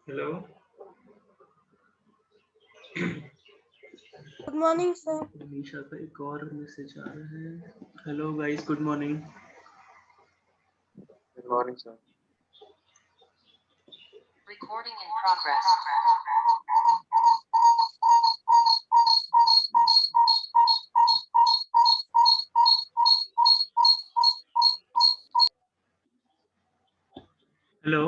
Hello. Good morning sir. Manisha का एक और मैसेज आ रहा है। Hello guys, good morning. Good morning, sir. Recording in progress. Hello,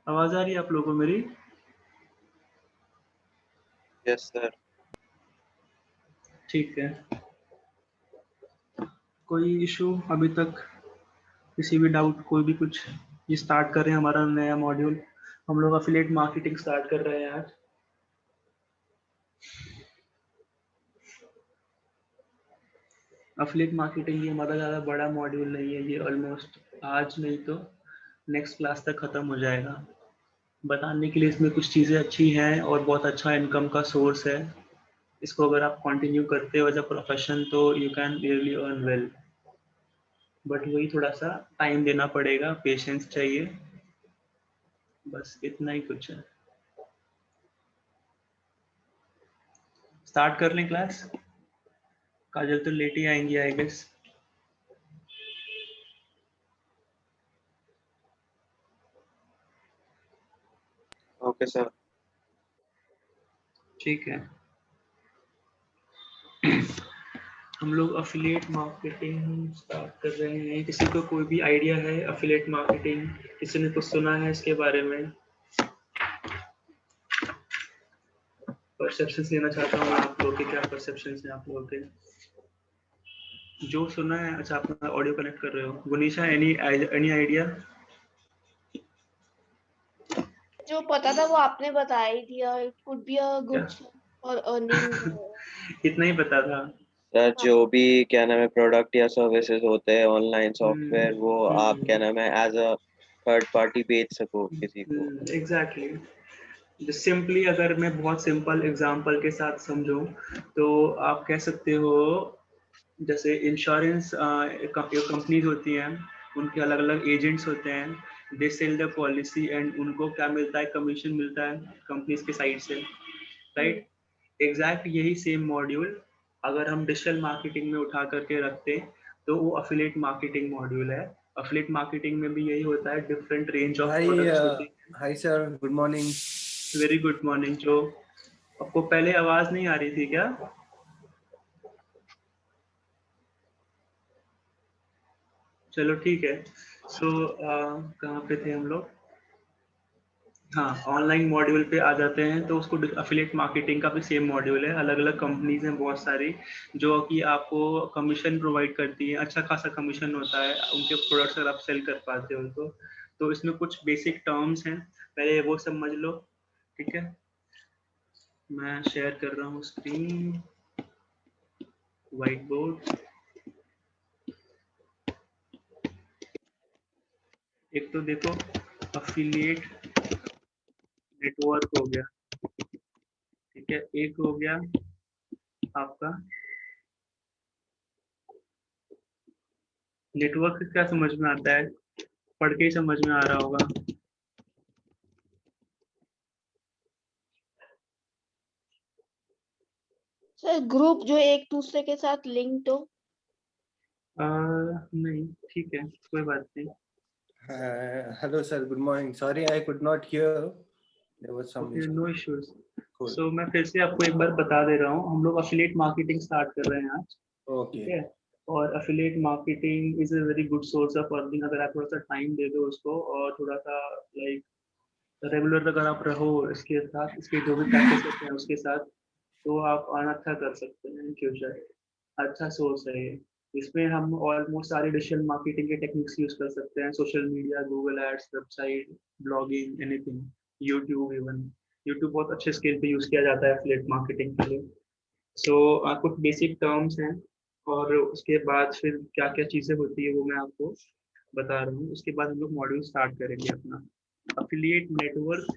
आवाज आ रही है आप लोगों को मेरी? Yes, sir. ठीक है। कोई इशू अभी तक? किसी भी डाउट, कोई भी कुछ? ये स्टार्ट कर रहे हैं हमारा नया मॉड्यूल। हम लोग अफिलिएट मार्केटिंग स्टार्ट कर रहे हैं आज। अफिलिएट मार्केटिंग ये हमारा ज़्यादा बड़ा मॉड्यूल नहीं है, ये ऑलमोस्ट आज नहीं तो नेक्स्ट क्लास तक ख़त्म हो जाएगा। बताने के लिए इसमें कुछ चीज़ें अच्छी हैं और बहुत अच्छा इनकम का सोर्स है। इसको अगर आप कंटिन्यू करते हो एज अ प्रोफेशन तो you can really earn well, but वही थोड़ा सा टाइम देना पड़ेगा, पेशेंस चाहिए, बस इतना ही कुछ है। स्टार्ट कर लें क्लास? काजल तो लेट ही आएंगी आई गेस। Okay, sir. ठीक है। हम लोग अफिलिएट मार्केटिंग स्टार्ट कर रहे हैं। किसी को कोई भी आइडिया है अफिलिएट मार्केटिंग? किसी ने कुछ सुना है इसके बारे में? परसेप्शंस लेना चाहता हूँ आप लोग के, क्या परसेप्शंस हैं आप लोगों के जो सुना है? अच्छा, आप ऑडियो कनेक्ट कर रहे हो। गुनीशा, एनी आइडिया? जो पता था वो आपने बता ही दिया। इट कुड बी अ क्या? Good for earning. इतना ही पता था। सर, जो भी क्या नाम है प्रोडक्ट या सर्विसेज होते हैं ऑनलाइन सॉफ्टवेयर, वो आप क्या नाम है एज अ थर्ड पार्टी बेच सको किसी को। एग्जैक्टली। सिंपली अगर मैं बहुत सिंपल एग्जांपल के साथ समझूं तो आप कह सकते हो, जैसे इंश्योरेंस कंपनीज होती हैं, उनके अलग अलग एजेंट्स होते हैं। They sell the policy and उनको क्या मिलता है? कमीशन मिलता है कंपनीज के साइड से, राइट? एग्जैक्ट यही सेम मॉड्यूल अगर हम डिजिटल मार्केटिंग में उठा करके रखते तो वो अफिलिएट मार्केटिंग मॉड्यूल है। अफिलिएट मार्केटिंग में भी यही होता है, डिफरेंट रेंज ऑफ प्रोडक्ट्स होते हैं। Hi sir, good morning. Very good morning. जो आपको पहले आवाज नहीं आ रही थी क्या? चलो ठीक है। सो कहाँ पे थे हम लोग? हाँ, ऑनलाइन मॉड्यूल पे आ जाते हैं तो उसको अफिलिएट मार्केटिंग का भी सेम मॉड्यूल है। अलग अलग कंपनीज हैं बहुत सारी जो कि आपको कमीशन प्रोवाइड करती है, अच्छा खासा कमीशन होता है उनके प्रोडक्ट्स अगर आप सेल कर पाते हो तो इसमें कुछ बेसिक टर्म्स हैं, पहले वो समझ लो। ठीक है, मैं शेयर कर रहा हूँ स्क्रीन, व्हाइट बोर्ड। एक तो देखो, अफिलिएट नेटवर्क हो गया, ठीक है। एक हो गया आपका नेटवर्क। क्या समझ में आता है? पढ़ के ही समझ में आ रहा होगा। सर ग्रुप जो एक दूसरे के साथ लिंक्ड हो। नहीं, ठीक है, कोई बात नहीं। Hello sir, good morning. Sorry I could not hear. There was some okay, issue. No issues. Cool. So मैं फिर से आपको एक बार बता दे रहा हूँ, हम लोग अफिलिएट मार्केटिंग स्टार्ट कर रहे हैं आज, ठीक Okay. है। और affiliate marketing is a very good source of earning अगर आप थोड़ा सा टाइम दे दो उसको, और थोड़ा सा लाइक रेगुलर अगर आप रहो इसके साथ, इसके जो भी प्रैक्टिस हैं उसके साथ, तो आप अर्न अच्छा कर सकते हैं इन फ्यूचर। अच्छा सोर्स है ये। इसमें हम ऑलमोस्ट सारे डिजिटल मार्केटिंग के टेक्निक्स यूज कर सकते हैं, social media, Google ads, website, blogging, anything, YouTube even. YouTube बहुत अच्छे स्केल पे यूज किया जाता है एफिलिएट मार्केटिंग के लिए। सो कुछ बेसिक टर्म्स हैं और उसके बाद फिर क्या क्या चीज़ें होती है वो मैं आपको बता रहा हूँ। उसके बाद हम लोग मॉड्यूल स्टार्ट करेंगे अपना। अफिलिएट नेटवर्क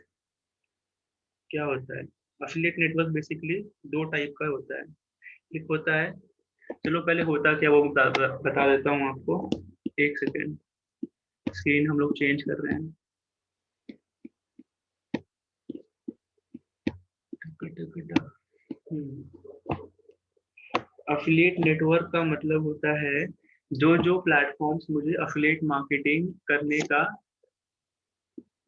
क्या होता है? अफिलिएट नेटवर्क बेसिकली दो टाइप का होता है। एक होता है, चलो पहले होता क्या वो बता देता हूँ आपको। एक सेकेंड, स्क्रीन हम लोग चेंज कर रहे हैं। अफिलिएट नेटवर्क का मतलब होता है जो जो प्लेटफॉर्म्स मुझे अफिलिएट मार्केटिंग करने का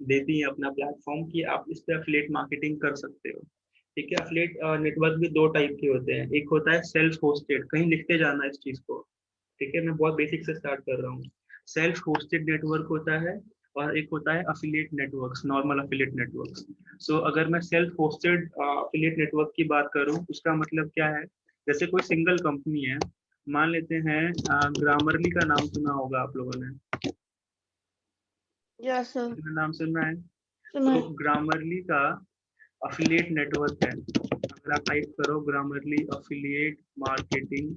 देती है अपना प्लेटफॉर्म कि आप इस पे अफिलिएट मार्केटिंग कर सकते हो। ठीक है, अफिलिएट नेटवर्क भी दो टाइप के होते हैं। एक होता है सेल्फ होस्टेड, कहीं लिखते जाना इस चीज को। ठीक है, मैं बहुत बेसिक से स्टार्ट कर रहा हूँ। सेल्फ होस्टेड नेटवर्क होता है और एक होता है affiliate networks, normal affiliate networks. So अगर मैं सेल्फ होस्टेड अफिलिएट नेटवर्क की बात करूँ, उसका मतलब क्या है? जैसे कोई सिंगल कंपनी है, मान लेते हैं ग्रामरली का नाम सुना होगा आप लोगों ने। यस सर, नाम सुना है? सुना तो है। ग्रामरली का अफिलिएट नेटवर्क है। अगर आप टाइप करो Grammarly affiliate marketing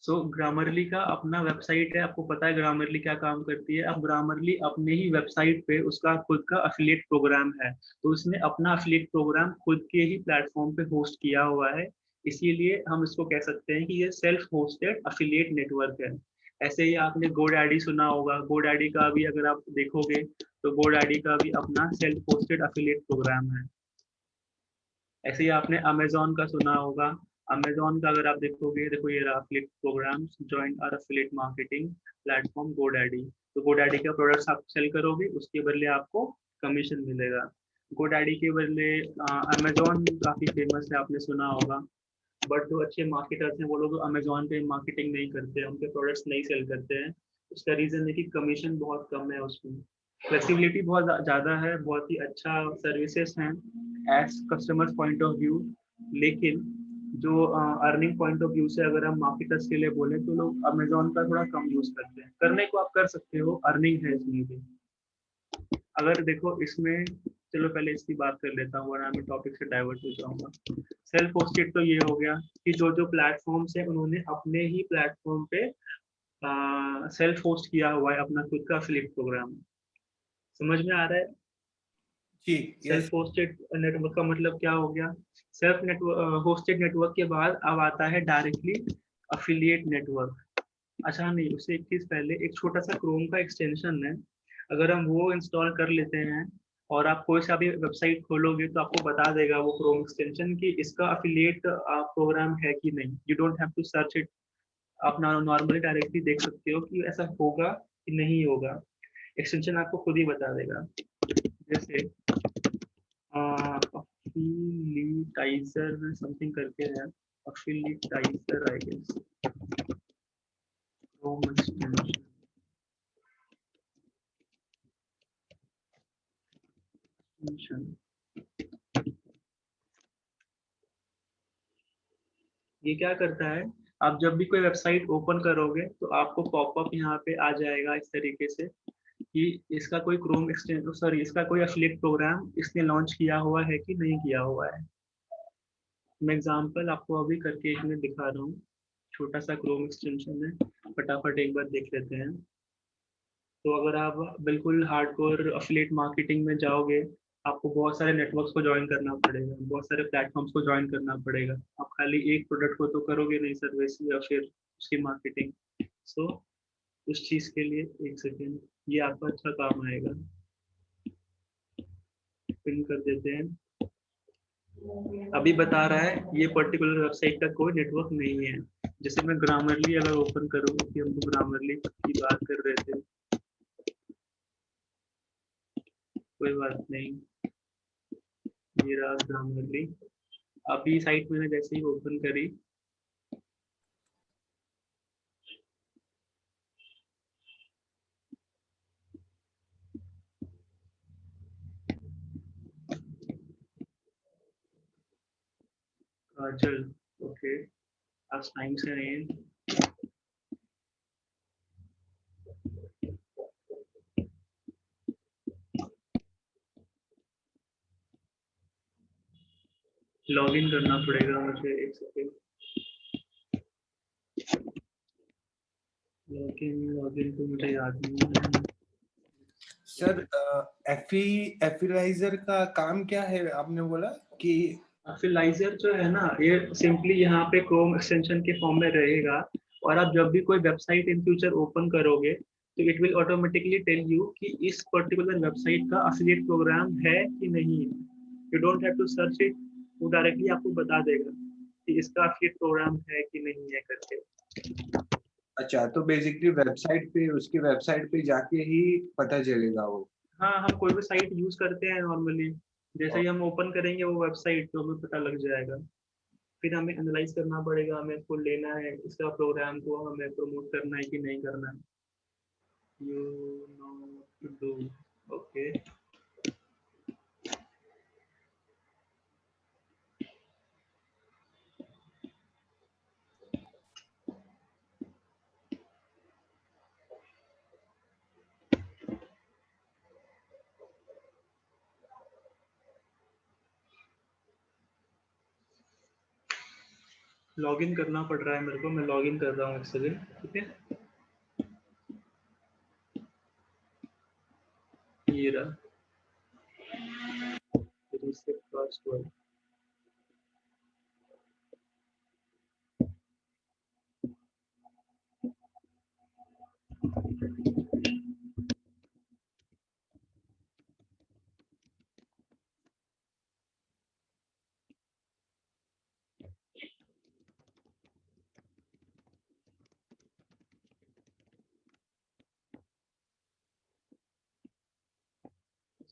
so Grammarly का अपना वेबसाइट है। आपको पता है ग्रामरली क्या काम करती है। अब ग्रामरली अपने ही वेबसाइट पे उसका खुद का अफिलिएट प्रोग्राम है, तो उसने अपना अफिलिएट प्रोग्राम खुद के ही प्लेटफॉर्म पे होस्ट किया हुआ है। इसीलिए हम इसको कह सकते हैं कि ये सेल्फ होस्टेड अफिलिएट नेटवर्क है। ऐसे ही आपने गोडैडी सुना होगा। गोडैडी का भी अगर आप देखोगे तो गोडैडी का भी अपना सेल्फ होस्टेड अफिलिएट प्रोग्राम है। ऐसे ही आपने अमेजोन का सुना होगा। अमेजोन का अगर आप देखोगे, देखो ये रहा affiliate programs join our affiliate marketing platform GoDaddy. तो गोडैडी का प्रोडक्ट्स आप सेल करोगे, उसके बदले आपको कमीशन मिलेगा। गोडैडी के बदले अमेजोन काफी फेमस है, आपने सुना होगा। बट जो अच्छे मार्केटर्स हैं वो लोग अमेजोन पे मार्केटिंग नहीं करते, उनके प्रोडक्ट्स नहीं सेल करते हैं। उसका रीजन है कि कमीशन बहुत कम है उसमें। फ्लेक्सिबिलिटी बहुत ज़्यादा है, बहुत ही अच्छा सर्विसेज हैं as customers point of view. लेकिन जो अर्निंग पॉइंट ऑफ व्यू से अगर हम मार्केटर्स के लिए बोले तो लोग अमेजोन का थोड़ा कम यूज करते हैं। करने को आप कर सकते हो, अर्निंग है इसमें भी। अगर देखो इसमें, चलो पहले इसकी बात कर लेता हूँ वरना मैं टॉपिक से डाइवर्ट हो जाऊंगा। सेल्फ होस्टेड तो ये हो गया कि जो जो प्लेटफॉर्म्स है उन्होंने अपने ही प्लेटफॉर्म पे सेल्फ होस्ट किया हुआ है अपना खुद का अफिलिएट प्रोग्राम। समझ में आ रहा है? जी, सेल्फ होस्टेड नेटवर्क का मतलब क्या हो गया? सेल्फ नेटवर्क होस्टेड नेटवर्क के बाद अब आता है डायरेक्टली अफिलिएट नेटवर्क। अच्छा नहीं, उससे एक चीज पहले, एक छोटा सा क्रोम का एक्सटेंशन है, अगर हम वो इंस्टॉल कर लेते हैं और आप कोई सा भी वेबसाइट खोलोगे तो आपको बता देगा वो क्रोम एक्सटेंशन कि इसका अफिलिएट प्रोग्राम है कि नहीं। You don't have to search it, आप नॉर्मली डायरेक्टली देख सकते हो कि ऐसा होगा कि नहीं होगा। एक्सटेंशन आपको खुद ही बता देगा। जैसे अफिलिटाइजर समथिंग करके है, अफिलिटाइजर आई गेस, क्रोम एक्सटेंशन। ये क्या करता है, आप जब भी कोई वेबसाइट ओपन करोगे तो आपको पॉपअप यहाँ पे आ जाएगा इस तरीके से कि इसका कोई क्रोम एक्सटेंशन, सॉरी इसका कोई अफिलिएट प्रोग्राम इसने लॉन्च किया हुआ है कि नहीं किया हुआ है। मैं एग्जांपल आपको अभी करके एक में दिखा रहा हूँ। छोटा सा क्रोम एक्सटेंशन है, फटाफट एक बार देख लेते हैं। तो अगर आप बिल्कुल हार्डकोर अफिलिएट मार्केटिंग में जाओगे, आपको बहुत सारे नेटवर्क्स को ज्वाइन करना पड़ेगा, बहुत सारे प्लेटफॉर्म्स को ज्वाइन करना पड़ेगा। आप खाली एक प्रोडक्ट को तो करोगे नहीं सर्विस या फिर उसकी मार्केटिंग। सो उस चीज के लिए एक सेकेंड, ये आपका अच्छा काम आएगा। पिन कर देते हैं। अभी बता रहा है ये पर्टिकुलर वेबसाइट का कोई नेटवर्क नहीं है। जैसे मैं ग्रामरली अगर ओपन करूँ, कि हम तो ग्रामरली की बात कर रहे थे, कोई बात नहीं, ये रहा ग्रामरली। अभी साइट मैंने जैसे ही ओपन करी, चल ओके, आज टाइम से नहीं, लॉगिन करना पड़ेगा मुझे, एक सेकेंड। लॉगिन तो मुझे याद नहीं है। सर एफिलाइजर का काम क्या है? आपने बोला कि अफिलाइजर जो है ना, ये सिंपली यहाँ पे क्रोम एक्सटेंशन के फॉर्म में रहेगा, और आप जब भी कोई वेबसाइट इन फ्यूचर ओपन करोगे तो it will automatically tell you कि इस पर्टिकुलर वेबसाइट का अफिलिएट प्रोग्राम है कि नहीं है। You don't have to search it, वो डायरेक्टली आपको बता देगा कि इसका अफिलिएट प्रोग्राम है कि नहीं है करके। अच्छा, तो बेसिकली वेबसाइट पे, उसकी वेबसाइट पे जाके ही पता चलेगा वो। हाँ, हम कोई भी साइट यूज करते हैं नॉर्मली, जैसे ही हम ओपन करेंगे वो वेबसाइट तो हमें पता लग जाएगा। फिर हमें एनालाइज करना पड़ेगा, हमें इसको लेना है, इसका प्रोग्राम को हमें प्रमोट करना है कि नहीं करना है। You know to do, okay. Login करना पड़ रहा है मेरे को, मैं लॉगिन कर रहा हूँ एक सेकंड, ठीक है। ये रहा, रीसेट पासवर्ड।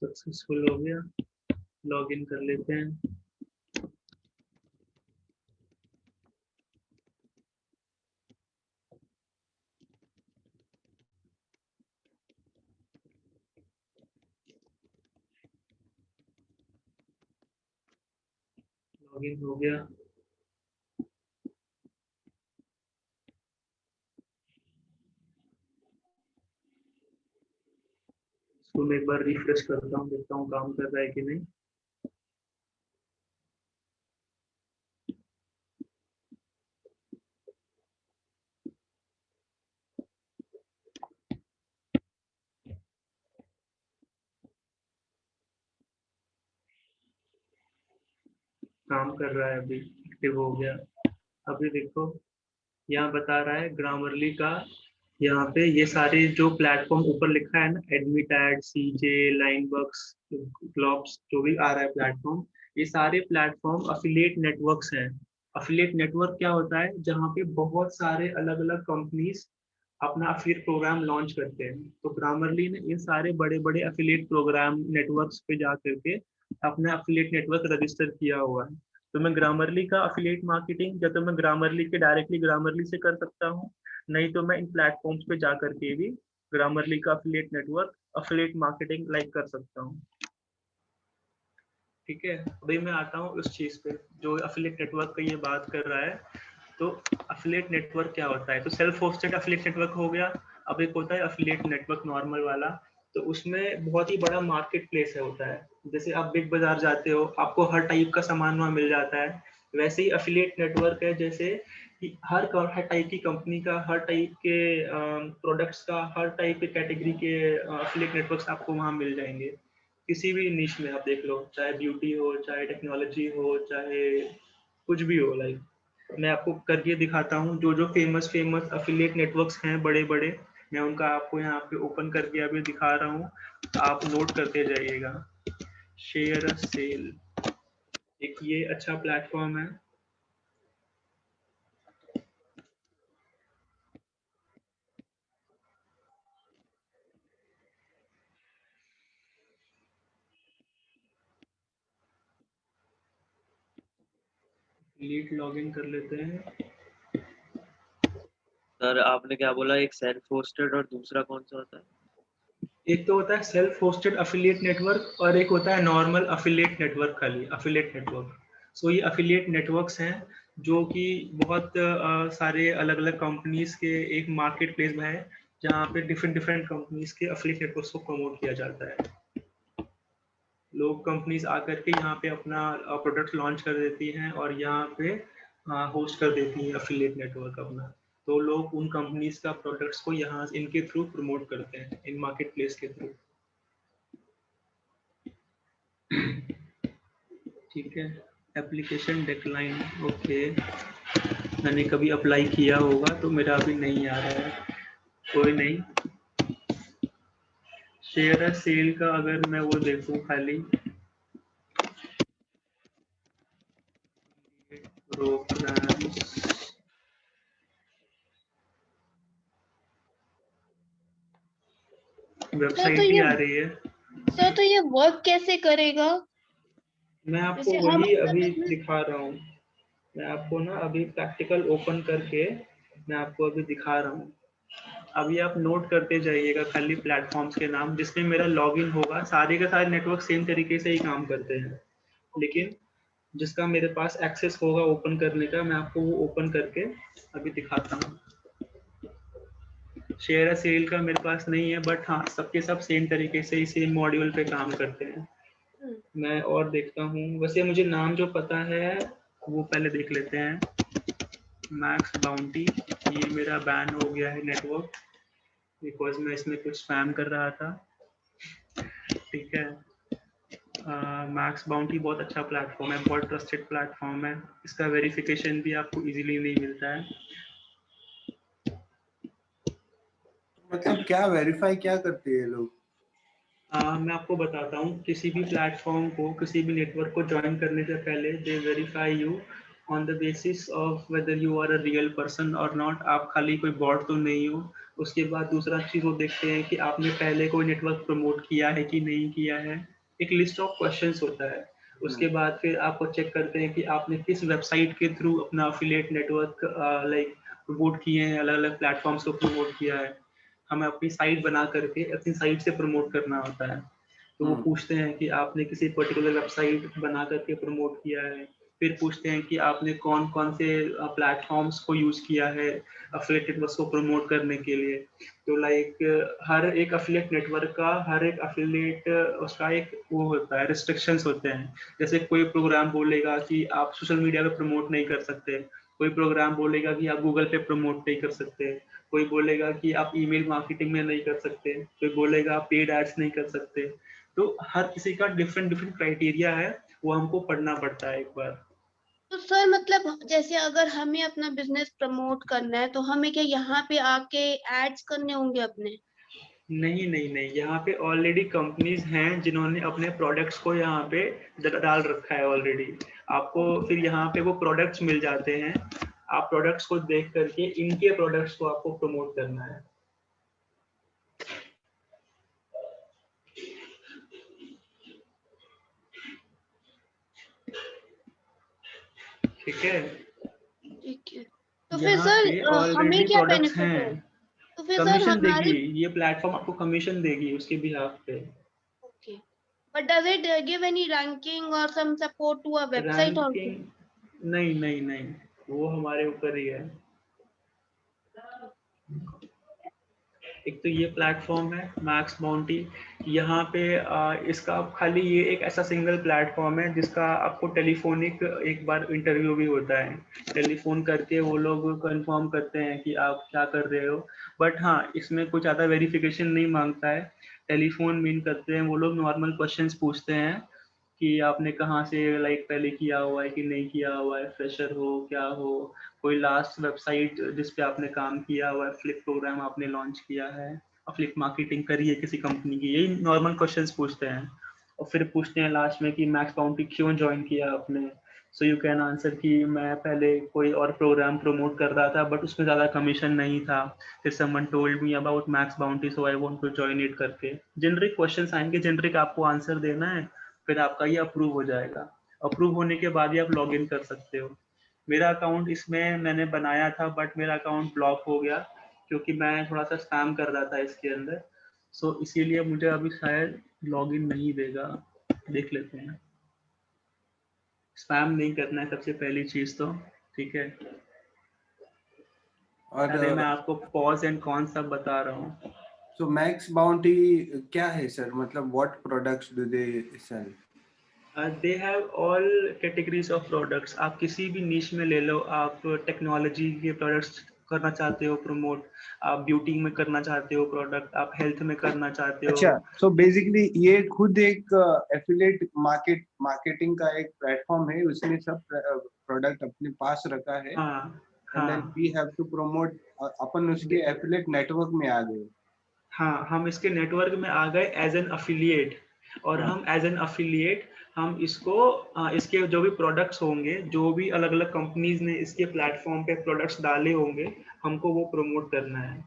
सक्सेसफुल हो गया, लॉगिन कर लेते हैं। लॉगिन हो गया। इसको मैं एक बार रिफ्रेश करता हूँ, देखता हूँ काम कर रहा है कि नहीं। काम कर रहा है, अभी एक्टिव हो गया। अभी देखो, यहाँ बता रहा है ग्रामरली का, यहाँ पे ये सारे जो प्लेटफॉर्म ऊपर लिखा है ना, एडमिट एड, सीजे, लाइनबक्स, ग्लॉब्स, जो भी आ रहा है प्लेटफॉर्म, ये सारे प्लेटफॉर्म अफिलिएट नेटवर्क्स हैं। अफिलिएट नेटवर्क क्या होता है, जहाँ पे बहुत सारे अलग अलग कंपनीज अपना अफिलिएट प्रोग्राम लॉन्च करते हैं। तो ग्रामरली ने इन सारे बड़े बड़े अफिलिएट प्रोग्राम नेटवर्क्स पे जा करके अपना अफिलिएट नेटवर्क रजिस्टर किया हुआ है। तो मैं ग्रामरली का अफिलिएट मार्केटिंग या तो मैं ग्रामरली के डायरेक्टली ग्रामरली से कर सकता हूँ, नहीं तो मैं इन प्लेटफॉर्म्स पे जा करके भी ग्रामरली का affiliate network, affiliate marketing like कर सकता हूँ। ठीक है, अभी मैं आता हूँ उस चीज पे जो अफिलिएट नेटवर्क का ये बात कर रहा है। तो अफिलिएट नेटवर्क क्या होता है, तो सेल्फ होस्टेड अफिलिएट नेटवर्क हो गया। अब एक होता है अफिलिएट नेटवर्क नॉर्मल वाला, तो उसमें बहुत ही बड़ा मार्केट प्लेस है होता है। जैसे आप बिग बाजार जाते हो, आपको हर टाइप का सामान वहाँ मिल जाता है, वैसे ही अफिलिएट नेटवर्क है, जैसे कि हर टाइप की कंपनी का, हर टाइप के प्रोडक्ट्स का, हर टाइप के कैटेगरी के अफिलिएट नेटवर्क्स आपको वहाँ मिल जाएंगे। किसी भी निश में आप देख लो, चाहे ब्यूटी हो, चाहे टेक्नोलॉजी हो, चाहे कुछ भी हो। लाइक मैं आपको करके दिखाता हूँ, जो जो फेमस फेमस अफिलिएट नेटवर्क्स हैं बड़े बड़े, मैं उनका आपको यहाँ पे ओपन करके अभी दिखा रहा हूँ, आप नोट करते जाइएगा। शेयर सेल, एक ये अच्छा प्लेटफॉर्म है। लीड लॉगिन कर लेते हैं। सर आपने क्या बोला, एक सेल्फ होस्टेड और दूसरा कौन सा होता है? एक तो होता है सेल्फ होस्टेड अफिलिएट नेटवर्क और एक होता है नॉर्मल अफिलिएट नेटवर्क, खाली अफिलिएट नेटवर्क। सो ये अफिलिएट नेटवर्क्स हैं जो कि बहुत सारे अलग अलग कंपनीज के एक मार्केट प्लेस में है, जहाँ पे डिफरेंट डिफरेंट कंपनीज के अफिलिएट नेटवर्क्स को प्रमोट किया जाता है। लोग कंपनीज आकर के यहाँ पे अपना प्रोडक्ट लॉन्च कर देती हैं और यहाँ पे होस्ट कर देती हैं अफिलिएट नेटवर्क अपना। तो लोग उन कंपनीज का प्रोडक्ट्स को यहाँ इनके थ्रू प्रमोट करते हैं, इन मार्केट प्लेस के थ्रू। ठीक है, एप्लीकेशन डिक्लाइन, ओके, मैंने कभी अप्लाई किया होगा तो मेरा अभी नहीं आ रहा है, कोई नहीं। शेयर सेल का अगर मैं वो देखूं खाली प्रोग्राम्स, वेबसाइट ही आ रही है। सर तो ये वर्क कैसे करेगा? मैं आपको जैसे हम वही अपना अभी business- दिखा रहा हूँ, मैं आपको ना अभी प्रैक्टिकल ओपन करके मैं आपको अभी दिखा रहा हूँ। अभी आप नोट करते जाइएगा खाली प्लेटफॉर्म्स के नाम जिसमें मेरा लॉगिन होगा। सारे के सारे नेटवर्क सेम तरीके से ही काम करते हैं, लेकिन जिसका मेरे पास एक्सेस होगा ओपन करने का, मैं आपको वो ओपन करके अभी दिखाता हूँ। शेयर सेल का मेरे पास नहीं है, बट हाँ सबके सब सेम तरीके से ही सेम मॉड्यूल पे काम करते हैं। मैं और देखता हूँ, वैसे मुझे नाम जो पता है वो पहले देख लेते हैं। मैक्स बाउंटी, ये मेरा बैन हो गया है नेटवर्क बिकॉज मैं इसमें कुछ स्पैम कर रहा था, ठीक है। मैक्स बाउंटी बहुत अच्छा प्लेटफॉर्म है, बहुत ट्रस्टेड प्लेटफॉर्म है, इसका वेरिफिकेशन भी आपको इजीली नहीं मिलता है। मतलब क्या वेरीफाई क्या करते हैं ये लोग? मैं आपको बताता हूँ, किसी भी प्लेटफॉर्म को, किसी भी नेटवर्क को ज्वाइन करने से पहले they verify you on the basis of whether you are a real person और नॉट, आप खाली कोई बॉट तो नहीं हो। उसके बाद दूसरा चीज़ वो देखते हैं कि आपने पहले कोई नेटवर्क प्रमोट किया है कि नहीं किया है, एक लिस्ट ऑफ क्वेश्चंस होता है। उसके बाद फिर आपको चेक करते हैं कि आपने किस वेबसाइट के थ्रू अपना अफिलिएट नेटवर्क लाइक प्रमोट किए हैं, अलग अलग प्लेटफॉर्म्स को प्रमोट किया है। हमें अपनी साइट बना करके अपनी साइट से प्रमोट करना होता है, तो वो पूछते हैं कि आपने किसी पर्टिकुलर वेबसाइट बना करके प्रमोट किया है। फिर पूछते हैं कि आपने कौन कौन से प्लेटफॉर्म्स को यूज किया है अफिलिएट नेटवर्क को प्रमोट करने के लिए। तो लाइक हर एक अफिलिएट नेटवर्क का, हर एक अफिलिएट उसका एक वो होता है, रिस्ट्रिक्शंस होते हैं। जैसे कोई प्रोग्राम बोलेगा कि आप सोशल मीडिया पे प्रमोट नहीं कर सकते, कोई प्रोग्राम बोलेगा कि आप गूगल पे प्रमोट नहीं कर सकते, कोई बोलेगा कि आप ईमेल मार्केटिंग में नहीं कर सकते, कोई बोलेगा आप पेड एड्स नहीं कर सकते। तो हर किसी का डिफरेंट डिफरेंट क्राइटेरिया है, वो हमको पढ़ना पड़ता है एक बार। तो सर मतलब जैसे अगर हमें अपना बिजनेस प्रमोट करना है तो हमें क्या यहाँ पे आके एड्स करने होंगे अपने? नहीं नहीं नहीं, यहाँ पे ऑलरेडी कंपनीज हैं जिन्होंने अपने प्रोडक्ट्स को यहाँ पे डाल रखा है ऑलरेडी। आपको फिर यहाँ पे वो प्रोडक्ट्स मिल जाते हैं, आप प्रोडक्ट्स को देख करके इनके प्रोडक्ट्स को आपको प्रमोट करना है। ठीक है, ठीक है, तो फिर यहाँ सर पे हमें ऑलरेडी क्या प्रोडक्ट्स बेनिफिट है? हैं। तो फिर सर कमीशन देगी, हमारे ये प्लेटफॉर्म आपको कमीशन देगी उसके बिहाफ पे। Okay, but does it give any ranking और some support to a website also? Ranking नहीं नहीं नहीं, वो हमारे ऊपर ही है। एक तो ये प्लेटफॉर्म है मैक्स बाउंटी, यहाँ पे इसका खाली ये एक ऐसा सिंगल प्लेटफॉर्म है जिसका आपको टेलीफोनिक एक बार इंटरव्यू भी होता है। टेलीफोन करके वो लोग कंफर्म करते हैं कि आप क्या कर रहे हो, बट हाँ इसमें कुछ ज़्यादा वेरिफिकेशन नहीं मांगता है। टेलीफोन मीन करते हैं वो लोग, नॉर्मल क्वेश्चंस पूछते हैं कि आपने कहाँ से लाइक पहले किया हुआ है कि नहीं किया हुआ है, फ्रेशर हो क्या हो, कोई लास्ट वेबसाइट जिस पे आपने काम किया हुआ है, फ्लिप प्रोग्राम आपने लॉन्च किया है, फ्लिप मार्केटिंग करी है किसी कंपनी की, यही नॉर्मल क्वेश्चंस पूछते हैं। और फिर पूछते हैं लास्ट में कि मैक्स बाउंटी क्यों ज्वाइन किया आपने। सो यू कैन आंसर कि मैं पहले कोई और प्रोग्राम प्रमोट कर रहा था बट उसमें ज़्यादा कमीशन नहीं था, फिर someone told me about Max Bounty so I want to join it करके। जेनरिक क्वेश्चंस आएंगे, जेनरिक आपको आंसर देना है, फिर आपका ये अप्रूव हो जाएगा। अप्रूव होने के बाद ही आप लॉग इन कर सकते हो। मेरा अकाउंट इसमें मैंने बनाया था बट मेरा अकाउंट ब्लॉक हो गया क्योंकि मैं थोड़ा सा स्पैम कर रहा था इसके अंदर, सो इसीलिए मुझे अभी शायद लॉग इन नहीं देगा। देख लेते हैं, स्पैम नहीं करना है सबसे पहली चीज तो, ठीक है। और अरे मैं आपको पॉज एंड कॉन सब बता रहा हूँ। सो मैक्स बाउंटी क्या है सर, मतलब what products do they sell? They have all categories of products, आप किसी भी नीश में ले लो, आप टेक्नोलॉजी के प्रोडक्ट्स करना चाहते हो प्रमोट, आप ब्यूटी में करना चाहते हो प्रोडक्ट, आप हेल्थ में करना चाहते हो। अच्छा, सो बेसिकली ये खुद एक एफिलिएट मार्केटिंग का एक प्लेटफॉर्म है, उसने सब प्रोडक्ट अपने पास रखा है हाँ एंड देन हाँ वी हैव टू प्रमोट, अपन उसके एफिलिएट नेटवर्क में आ गए। हाँ, हम इसके नेटवर्क में आ गए एज एन अफिलिएट, और हाँ। हम एज एन अफिलिएट हम इसको इसके जो भी प्रोडक्ट्स होंगे, जो भी अलग अलग कंपनीज ने इसके प्लेटफॉर्म पे प्रोडक्ट्स डाले होंगे, हमको वो प्रमोट करना है।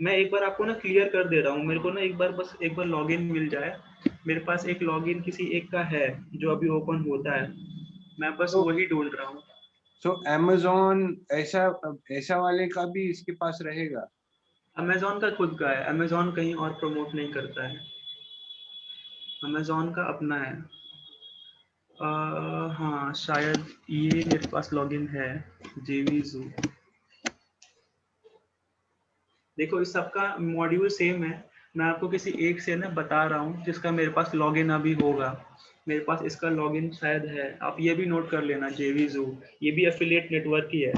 मैं एक बार आपको ना क्लियर कर दे रहा हूँ, मेरे को ना एक बार बस एक बार लॉगिन मिल जाए। मेरे पास एक लॉगिन किसी एक का है जो अभी ओपन होता है, मैं बस तो वही ढूंढ रहा हूँ। सो अमेज़न ऐसा वाले का भी इसके पास रहेगा? अमेजोन का खुद का है, अमेजोन कहीं और प्रमोट नहीं करता है, अमेजोन का अपना है। हाँ शायद ये मेरे पास लॉगिन है, जेवीजू। देखो इस सबका मॉड्यूल सेम है, मैं आपको किसी एक से ना बता रहा हूँ जिसका मेरे पास लॉगिन अभी होगा। मेरे पास इसका लॉगिन शायद है, आप ये भी नोट कर लेना, जेवीजू, ये भी एफिलिएट नेटवर्क ही है।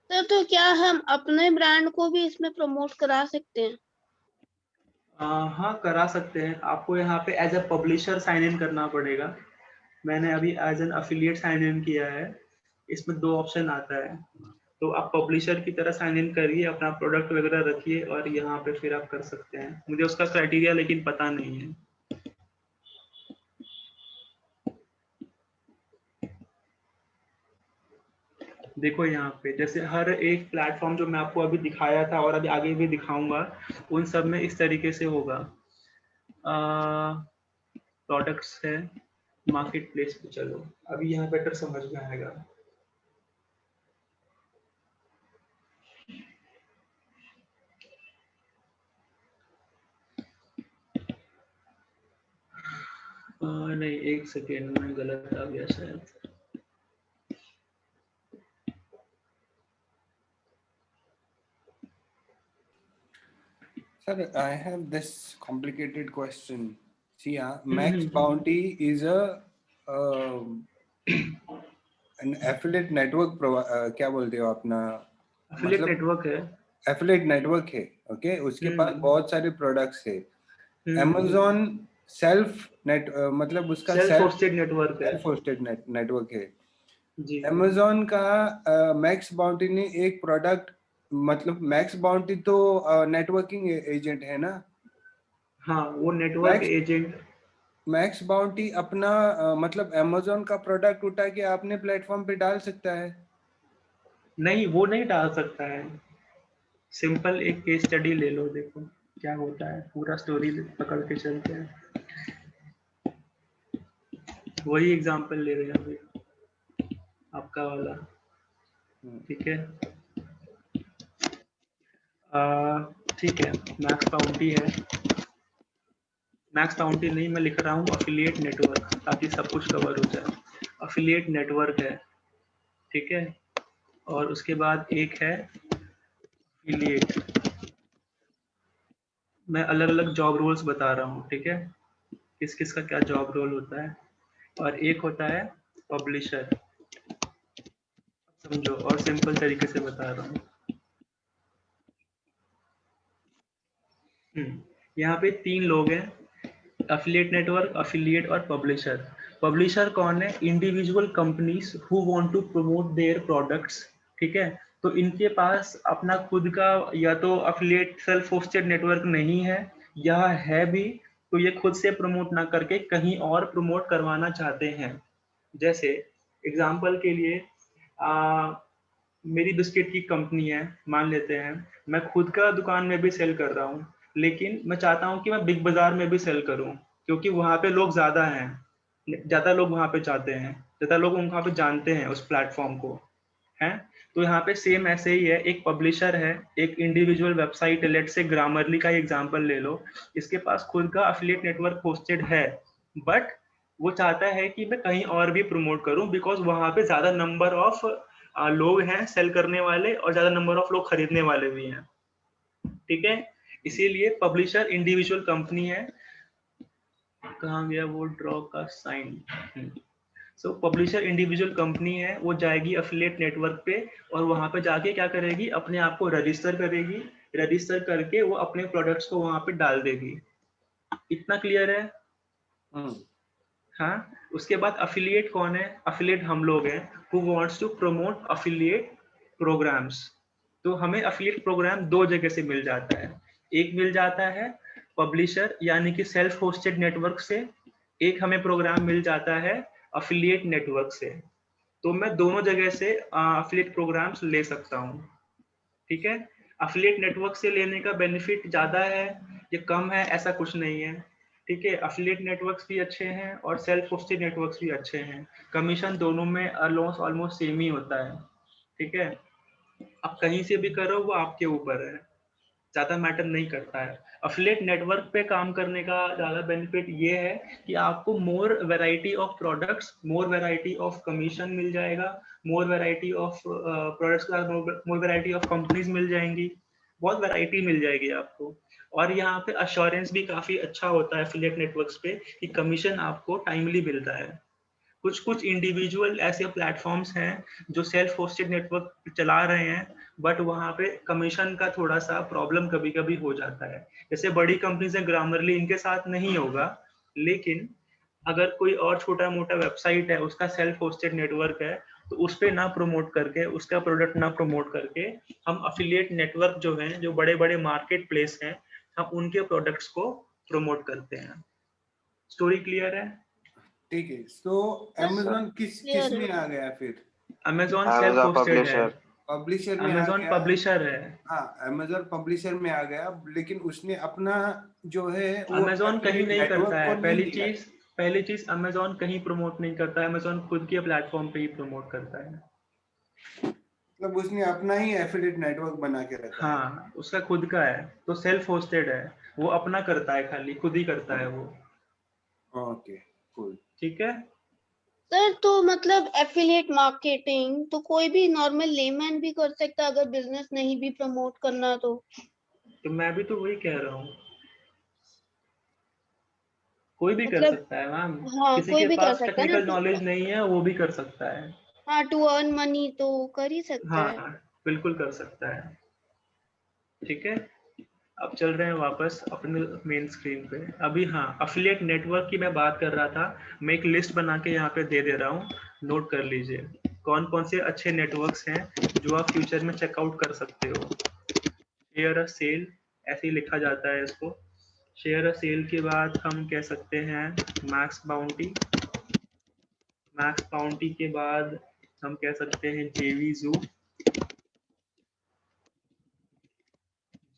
सर तो क्या हम अपने ब्रांड को भी इसमें प्रमोट करा सकते हैं? हाँ करा सकते हैं, आपको यहाँ पे as a publisher sign in करना पड़ेगा। मैंने अभी as an affiliate sign in किया है। इसमें 2 ऑप्शन आता है, तो आप पब्लिशर की तरह साइन इन करिए, अपना प्रोडक्ट वगैरह रखिए और यहाँ पे फिर आप कर सकते हैं। मुझे उसका क्राइटेरिया लेकिन पता नहीं है। देखो यहाँ पे जैसे हर एक प्लेटफॉर्म जो मैं आपको अभी दिखाया था और अभी आगे भी दिखाऊंगा, उन सब में इस तरीके से होगा। प्रोडक्ट्स है, मार्केट प्लेस पे चलो, अभी यहाँ बेटर समझ में आएगा। नहीं एक सेकेंड में गलत आ गया शायद। Sir, I have this complicated question. See, Max Bounty is an affiliate network क्या बोलते हो अपना, एफिलिएट नेटवर्क है। एफिलिएट नेटवर्क है, ओके, उसके पास बहुत सारे प्रोडक्ट्स है। Amazon सेल्फ नेट मतलब उसका सेल्फ होस्टेड नेटवर्क है। सेल्फ होस्टेड नेटवर्क है। जी Amazon का मैक्स बाउंटी ने एक प्रोडक्ट, मतलब मैक्स बाउंटी तो नेटवर्किंग एजेंट है ना? हाँ वो नेटवर्क एजेंट। मैक्स बाउंटी अपना मतलब Amazon का प्रोडक्ट उठा के अपने प्लेटफॉर्म पे डाल सकता है? नहीं वो नहीं डाल सकता है। सिंपल एक केस स्टडी ले लो, देखो क्या होता है, पूरा स्टोरी पकड़ के चलते हैं। वही एग्जांपल ले रहे हैं अभी आपका वाला, ठीक है। ठीक है, मैक्स बाउंटी है, मैक्स बाउंटी नहीं, मैं लिख रहा हूँ अफिलिएट नेटवर्क ताकि सब कुछ कवर हो जाए। अफिलिएट नेटवर्क है, ठीक है, और उसके बाद एक है अफिलिएट। मैं अलग अलग जॉब रोल्स बता रहा हूँ, ठीक है, किस किस का क्या जॉब रोल होता है। और एक होता है पब्लिशर, समझो, और सिंपल तरीके से बता रहा हूँ। यहाँ पे 3 लोग हैं, अफिलिएट नेटवर्क, अफिलिएट और पब्लिशर। पब्लिशर कौन है? Individual companies who want to promote their products, ठीक है। तो इनके पास अपना खुद का या तो अफिलिएट सेल्फ होस्टेड नेटवर्क नहीं है, या है भी तो ये खुद से प्रमोट ना करके कहीं और प्रमोट करवाना चाहते हैं। जैसे एग्जांपल के लिए मेरी बिस्किट की कंपनी है, मान लेते हैं, मैं खुद का दुकान में भी सेल कर रहा हूँ, लेकिन मैं चाहता हूँ कि मैं बिग बाजार में भी सेल करूँ, क्योंकि वहाँ पे लोग ज़्यादा हैं, ज़्यादा लोग वहाँ पे जाते हैं, ज़्यादा लोग वहाँ पे जानते हैं उस प्लेटफॉर्म को, हैं। तो यहाँ पे सेम ऐसे ही है, एक पब्लिशर है, एक इंडिविजुअल वेबसाइट, लेट से ग्रामरली का एग्जांपल ले लो, इसके पास खुद का एफिलिएट नेटवर्क होस्टेड है, बट वो चाहता है कि मैं कहीं और भी प्रमोट करूं, बिकॉज वहाँ पे ज़्यादा नंबर ऑफ लोग हैं सेल करने वाले, और ज़्यादा नंबर ऑफ लोग खरीदने वाले भी हैं, ठीक है। इसीलिए पब्लिशर इंडिविजुअल कंपनी है। कहाँ गया वो ड्रॉ का साइन? सो पब्लिशर इंडिविजुअल कंपनी है, वो जाएगी अफिलिएट नेटवर्क पे और वहाँ पे जाके क्या करेगी, अपने आप को रजिस्टर करेगी, रजिस्टर करके वो अपने प्रोडक्ट्स को वहाँ पे डाल देगी। इतना क्लियर है? हाँ। उसके बाद अफिलिएट कौन है? अफिलिएट हम लोग हैं who wants to promote affiliate programs. तो हमें अफिलिएट प्रोग्राम दो जगह से मिल जाता है। एक मिल जाता है पब्लिशर यानी कि सेल्फ होस्टेड नेटवर्क से, एक हमें प्रोग्राम मिल जाता है अफिलिएट नेटवर्क से। तो मैं दोनों जगह से अफिलिएट प्रोग्राम्स ले सकता हूँ। ठीक है। अफिलिएट नेटवर्क से लेने का बेनिफिट ज़्यादा है या कम है, ऐसा कुछ नहीं है। ठीक है। अफिलिएट नेटवर्क्स भी अच्छे हैं और सेल्फ होस्टेड नेटवर्क्स भी अच्छे हैं। कमीशन दोनों में ऑलमोस्ट सेम ही होता है। ठीक है। आप कहीं से भी करो, वो आपके ऊपर है, ज़्यादा मैटर नहीं करता है। अफिलिएट नेटवर्क पे काम करने का ज़्यादा बेनिफिट ये है कि आपको more variety of products, more variety of commission मिल जाएगा, मोर वैरायटी ऑफ प्रोडक्ट्स के साथ मोर वैरायटी ऑफ कंपनीज मिल जाएंगी, बहुत वैरायटी मिल जाएगी आपको। और यहाँ पे अश्योरेंस भी काफ़ी अच्छा होता है अफिलिएट नेटवर्क्स पे कि कमीशन आपको टाइमली मिलता है। कुछ कुछ इंडिविजुअल ऐसे प्लेटफॉर्म्स हैं जो सेल्फ होस्टेड नेटवर्क चला रहे हैं, बट वहाँ पे कमीशन का थोड़ा सा प्रॉब्लम कभी कभी हो जाता है। जैसे बड़ी कंपनीज हैं, ग्रामरली इनके साथ नहीं होगा, लेकिन अगर कोई और छोटा मोटा वेबसाइट है, उसका सेल्फ होस्टेड नेटवर्क है, तो उस पर ना प्रमोट करके, उसका प्रोडक्ट ना प्रमोट करके, हम अफिलिएट नेटवर्क जो हैं, जो बड़े बड़े मार्केट प्लेस हैं, हम उनके प्रोडक्ट्स को प्रमोट करते हैं। स्टोरी क्लियर है? ठीक है। तो अमेज़न किस में आ गया फिर? अमेज़न सेल्फ होस्टेड है, पब्लिशर में आ अमेज़न गया। पब्लिशर है। हाँ, अमेज़न पब्लिशर में आ गया, लेकिन उसने अपना जो है वो अमेज़न कहीं नहीं करता है। नेटवर्क पहली चीज अमेज़न कहीं प्रमोट नहीं करता है, अमेज़न खुद के प्लेटफॉर्म पे ही प्रमोट करता है। मतलब उसने अपना ही एफिलिएट नेटवर्क बना के रखा है। हाँ, उसका खुद का है, तो सेल्फ होस्टेड है, वो अपना करता है, खाली खुद ही करता है वो। Okay, cool. ठीक है। सर तो मतलब एफिलिएट मार्केटिंग तो कोई भी नॉर्मल लेमैन भी कर सकता है अगर बिजनेस नहीं भी प्रमोट करना तो मैं भी तो वही कह रहा हूँ, कोई भी कर मतलब सकता है मैम। हाँ किसी कोई के भी कर पास सकता है ना टेक्निकल नॉलेज नहीं है, वो भी कर सकता है। हाँ टू अर्न मनी तो कर ही सकता है। हाँ, बिल्कुल कर सकता है। ठीक है। अब चल रहे हैं वापस अपने मेन स्क्रीन पे। अभी हाँ, अफिलिएट नेटवर्क की मैं बात कर रहा था। मैं एक लिस्ट बना के यहाँ पे दे रहा हूँ, नोट कर लीजिए कौन कौन से अच्छे नेटवर्क्स हैं जो आप फ्यूचर में चेकआउट कर सकते हो। शेयर अ सेल, ऐसे ही लिखा जाता है इसको। शेयर अ सेल के बाद हम कह सकते हैं मैक्स बाउंटी। मैक्स बाउंटी के बाद हम कह सकते हैं जेवीजू,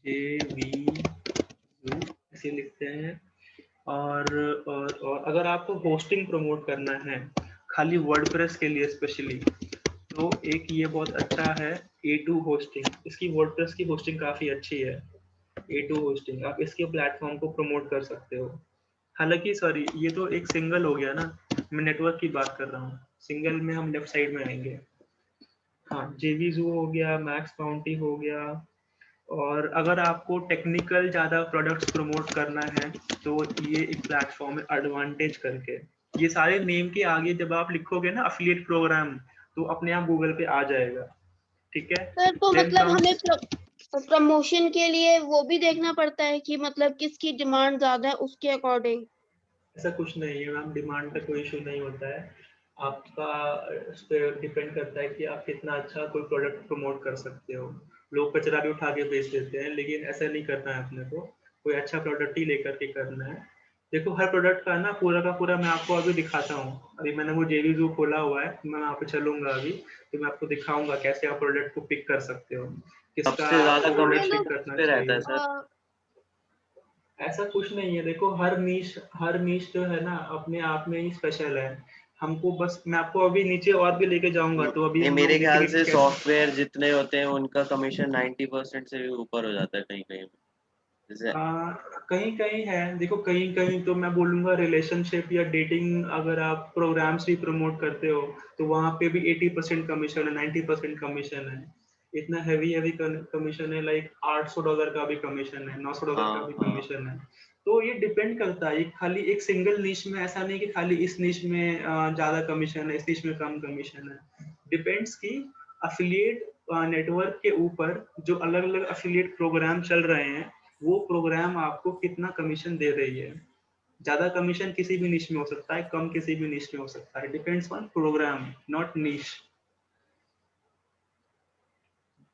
जेवीजू ऐसे लिखते हैं। और अगर आपको होस्टिंग प्रमोट करना है खाली वर्डप्रेस के लिए स्पेशली, तो एक ये बहुत अच्छा है A2 होस्टिंग। इसकी वर्डप्रेस की होस्टिंग काफ़ी अच्छी है। A2 होस्टिंग, आप इसके प्लेटफॉर्म को प्रमोट कर सकते हो। हालांकि सॉरी, ये तो एक सिंगल हो गया ना, मैं नेटवर्क की बात कर रहा हूँ। सिंगल में हम लेफ्ट साइड में आएंगे। हाँ, जेवीजू हो गया, मैक्स बाउंटी हो गया। और अगर आपको टेक्निकल ज़्यादा प्रोडक्ट्स प्रमोट करना है तो ये एक प्लेटफॉर्म है एडवांटेज करके। ये सारे नेम के आगे जब आप लिखोगे ना अफिलिएट प्रोग्राम, तो अपने आप गूगल पे आ जाएगा। ठीक है। सर तो Then मतलब comes- हमें प्रमोशन के लिए वो भी देखना पड़ता है कि मतलब किसकी डिमांड ज्यादा है उसके अकॉर्डिंग। ऐसा कुछ नहीं है मैम, डिमांड का कोई इशू नहीं होता है। आपका उस पर डिपेंड करता है कि आप कितना अच्छा कोई प्रोडक्ट प्रमोट कर सकते हो। लोग कचरा भी उठा के बेच देते हैं, लेकिन ऐसा नहीं करना है अपने को। कोई अच्छा प्रोडक्ट ही लेकर के करना है। देखो, हर प्रोडक्ट का ना पूरा का पूरा मैं आपको अभी दिखाता हूँ। अभी मैंने वो जेवीजू खोला हुआ है, मैं वहाँ पे चलूंगा अभी, तो मैं आपको दिखाऊंगा कैसे आप प्रोडक्ट को पिक कर सकते हो, किसका सबसे ज्यादा प्रोडक्ट कमीशन पिक करना पे रहता है चाहिए। सर? ऐसा कुछ नहीं है। देखो, हर नीश जो है ना अपने आप में ही स्पेशल है। हमको बस, मैं आपको अभी नीचे और भी लेके जाऊंगा, तो अभी नहीं, हम मेरे लोग ख्याल से कैसे सॉफ्टवेयर जितने होते हैं उनका कमीशन 90% से भी ऊपर हो जाता है कहीं कहीं। जैसे कहीं कहीं है। देखो, कहीं कहीं तो मैं बोलूंगा रिलेशनशिप या डेटिंग, अगर आप प्रोग्राम्स भी प्रमोट करते हो तो वहाँ पे भी 80% कमीशन है, 90% कमीशन है। इतना हैवी कमीशन है, लाइक $800 का भी कमीशन है, $900 का हाँ भी हाँ, कमीशन है। तो ये डिपेंड करता है, ये खाली एक सिंगल निश में ऐसा नहीं कि खाली इस निश में ज्यादा कमीशन है, इस निश में कम कमीशन है। डिपेंड्स कि अफिलिएट नेटवर्क के ऊपर जो अलग अलग अफिलिएट प्रोग्राम चल रहे हैं, वो प्रोग्राम आपको कितना कमीशन दे रही है। ज्यादा कमीशन किसी भी निश में हो सकता है, कम किसी भी निश में हो सकता है, डिपेंड्स ऑन प्रोग्राम नॉट निश।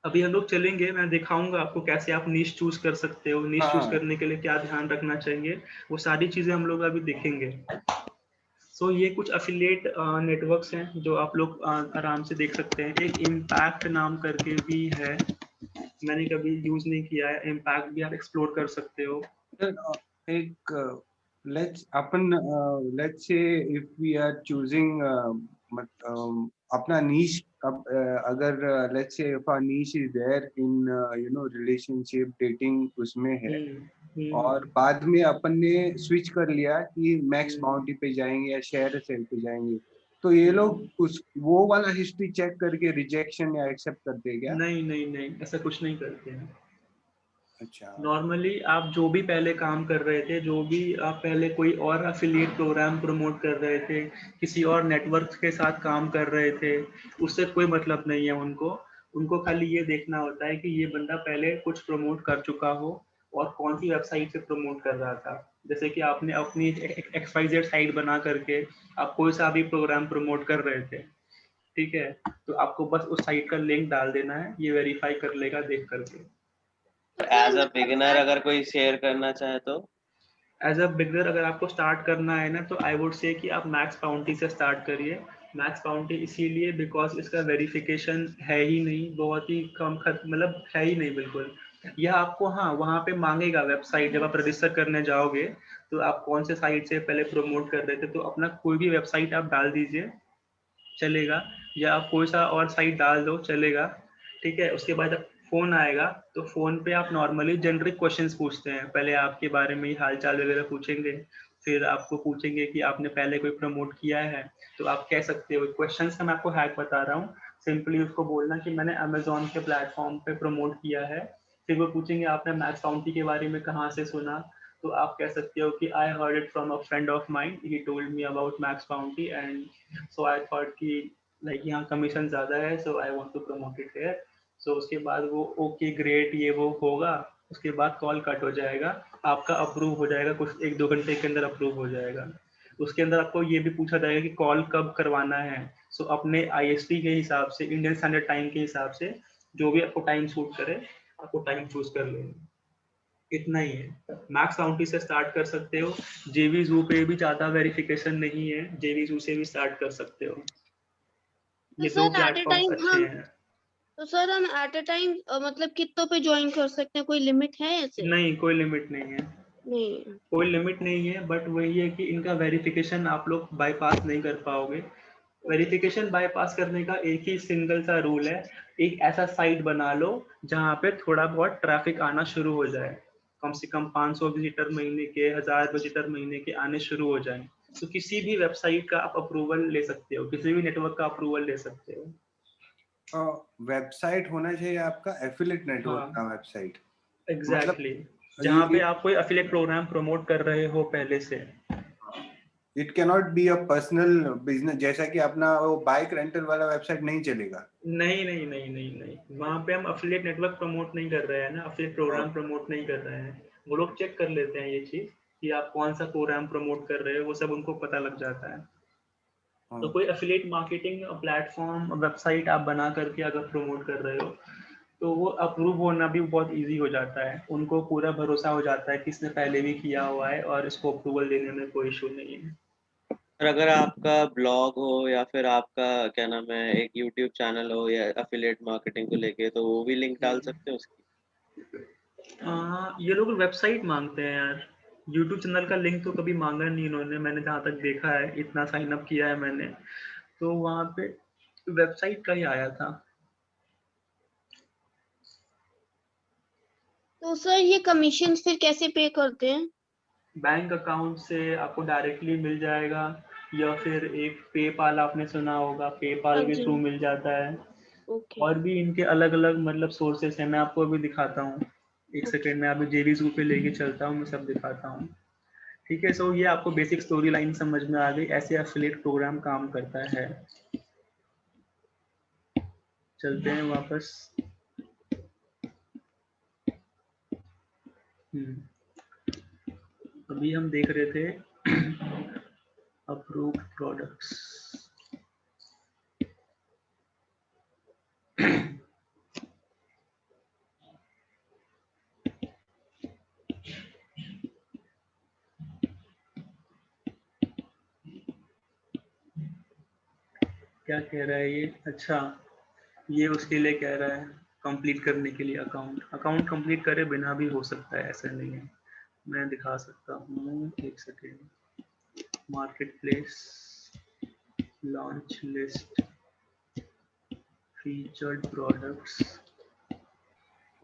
अभी हम लोग चलेंगे, मैं दिखाऊंगा आपको कैसे आप निश चूज कर सकते हो, निश चूज हाँ करने के लिए क्या ध्यान रखना चाहिए, वो सारी चीजें हम लोग अभी देखेंगे। सो ये कुछ अफिलिएट नेटवर्क्स हैं जो आप लोग आराम से देख सकते हैं। एक इम्पैक्ट नाम करके भी है, मैंने कभी यूज नहीं किया है, इम्पैक्ट भी आप एक्सप्लोर कर सकते हो। एक let's say if we are choosing अपना नीश, अगर let's say if our niche is there in relationship dating उसमें है, और बाद में अपन ने स्विच कर लिया कि मैक्स बाउंटी पे जाएंगे या शेयर सेल पे जाएंगे, तो ये लोग उस वो वाला हिस्ट्री चेक करके रिजेक्शन या एक्सेप्ट करते हैं क्या? नहीं नहीं नहीं, ऐसा कुछ नहीं करते हैं। अच्छा। नॉर्मली आप जो भी पहले काम कर रहे थे, जो भी आप पहले कोई और अफिलिएट प्रोग्राम प्रमोट कर रहे थे, किसी और नेटवर्क के साथ काम कर रहे थे, उससे कोई मतलब नहीं है उनको। उनको खाली ये देखना होता है कि ये बंदा पहले कुछ प्रमोट कर चुका हो और कौन सी वेबसाइट से प्रमोट कर रहा था। जैसे कि आपने अपनी XYZ साइट बना करके आप कोई सा भी प्रोग्राम प्रमोट कर रहे थे, ठीक है, तो आपको बस उस साइट का लिंक डाल देना है, ये वेरीफाई कर लेगा देख करके। एज अ बिगिनर अगर कोई शेयर करना चाहे तो? एज अ बिगनर अगर आपको स्टार्ट करना है ना, तो आई वुड से कि आप मैक्स बाउंटी से स्टार्ट करिए। मैक्स बाउंटी इसीलिए बिकॉज इसका वेरिफिकेशन है ही नहीं, बहुत ही कम मतलब है ही नहीं बिल्कुल। यह आपको हाँ वहाँ पे मांगेगा वेबसाइट, जब आप रजिस्टर करने जाओगे तो आप कौन से साइट से पहले प्रमोट कर रहे थे, तो अपना कोई भी वेबसाइट आप डाल दीजिए चलेगा, या आप कोई सा और साइट डाल दो चलेगा, ठीक है। उसके बाद जब फोन आएगा तो फोन पे आप नॉर्मली जेनरिक क्वेश्चंस पूछते हैं, पहले आपके बारे में हाल चाल वगैरह पूछेंगे, फिर आपको पूछेंगे कि आपने पहले कोई प्रमोट किया है, तो आप कह सकते हो क्वेश्चंस का मैं आपको हैक बता रहा हूँ। सिंपली उसको बोलना कि मैंने अमेजोन के प्लेटफॉर्म पे प्रमोट किया है, फिर वो पूछेंगे आपने मैक्स बाउंटी के बारे में कहाँ से सुना, तो आप कह सकते हो कि I heard it from a friend of mine, he told me about Max Bounty and so I thought कि लाइक यहाँ कमीशन ज़्यादा है, so I want to promote it here. So उसके बाद वो ओके ग्रेट ये वो होगा, उसके बाद कॉल कट हो जाएगा, आपका अप्रूव हो जाएगा, कुछ 1-2 घंटे के अंदर अप्रूव हो जाएगा। उसके अंदर आपको ये भी पूछा जाएगा कि कॉल कब करवाना है। सो अपने IST के हिसाब से, इंडियन स्टैंडर्ड टाइम के हिसाब से, जो भी आपको टाइम सूट करे आपको टाइम चूज कर लेना। इतना ही है। मैक्स बाउंटी से स्टार्ट कर सकते हो, JVZoo पे भी ज्यादा वेरिफिकेशन नहीं है, JVZoo से भी स्टार्ट कर सकते हो। तो ये 2 सर एट ए प्लेटफॉर्म्स टाइम अच्छे हम हैं। तो सर हम एट ए टाइम मतलब कितनों पे ज्वाइन कर सकते हैं, कोई लिमिट है ऐसे? नहीं, कोई लिमिट नहीं है, नहीं। कोई लिमिट नहीं है, बट वही है कि इनका वेरिफिकेशन आप लोग बाईपास नहीं कर पाओगे। वेरिफिकेशन बाईपास करने का एक ही सिंगल सा रूल है, एक ऐसा साइट बना लो जहाँ पे थोड़ा बहुत ट्रैफिक आना शुरू हो जाए, कम से कम 500 विजिटर महीने के, 1000 विजिटर महीने के आने शुरू हो जाए, तो किसी भी वेबसाइट का आप अप्रूवल ले सकते हो, किसी भी नेटवर्क का अप्रूवल ले सकते हो। वेबसाइट होना चाहिए आपका एफिलिएट नेटवर्क का हाँ वेबसाइट, मतलब एग्जैक्टली जहाँ पे आप कोई अफिलिएट प्रोग्राम प्रमोट कर रहे हो पहले से। It can not be a personal business, जैसा कि अपना वो बाइक रेंटल वाला वेबसाइट नहीं चलेगा। नहीं नहीं नहीं नहीं नहीं, वहाँ पे हम अफिलिएट नेटवर्क प्रमोट नहीं कर रहे हैं ना, अफिलिएट प्रोग्राम प्रमोट नहीं कर रहे हैं। वो लोग चेक कर लेते हैं ये चीज कि आप कौन सा प्रोग्राम प्रमोट कर रहे हो, वो सब उनको पता लग जाता है। तो कोई अफिलिएट मार्केटिंग प्लेटफॉर्म वेबसाइट आप बना करके अगर प्रमोट कर रहे हो, तो वो अप्रूव होना भी बहुत इजी हो जाता है, उनको पूरा भरोसा हो जाता है कि इसने पहले भी किया हुआ है और इसको अप्रूवल देने में कोई इशू नहीं है। और अगर आपका ब्लॉग हो या फिर आपका क्या नाम है एक यूट्यूब चैनल हो या एफिलिएट मार्केटिंग को लेके, तो वो भी लिंक डाल सकते हो उसकी? ये लोग वेबसाइट मांगते हैं यार, यूट्यूब चैनल का लिंक तो कभी मांगा नहीं इन्होंने, मैंने जहाँ तक देखा है, इतना साइन अप किया है मैंने, तो वहाँ पे वेबसाइट का ही आया था। तो सर ये कमीशन फिर कैसे पे करते हैं? बैंक अकाउंट से आपको डायरेक्टली मिल जाएगा, या फिर एक पेपाल आपने सुना होगा, हाँ पेपाल के जी। थ्रू मिल जाता है। ओके। और भी इनके अलग अलग मतलब सोर्सेस हैं, मैं आपको अभी दिखाता हूँ। एक सेकेंड में अभी JVZoo पे लेके चलता हूँ, मैं सब दिखाता हूँ। ठीक है, सो ये आपको बेसिक स्टोरी लाइन समझ में आ गई, ऐसे एफिलिएट प्रोग्राम काम करता है। चलते हैं वापस। अभी हम देख रहे थे अप्रूव्ड प्रोडक्ट्स। क्या कह रहा है ये? अच्छा, ये उसके लिए कह रहा है कंप्लीट करने के लिए अकाउंट कंप्लीट करे बिना भी हो सकता है, ऐसा नहीं है। मैं दिखा सकता हूँ, एक second. Market place, launch list, featured products.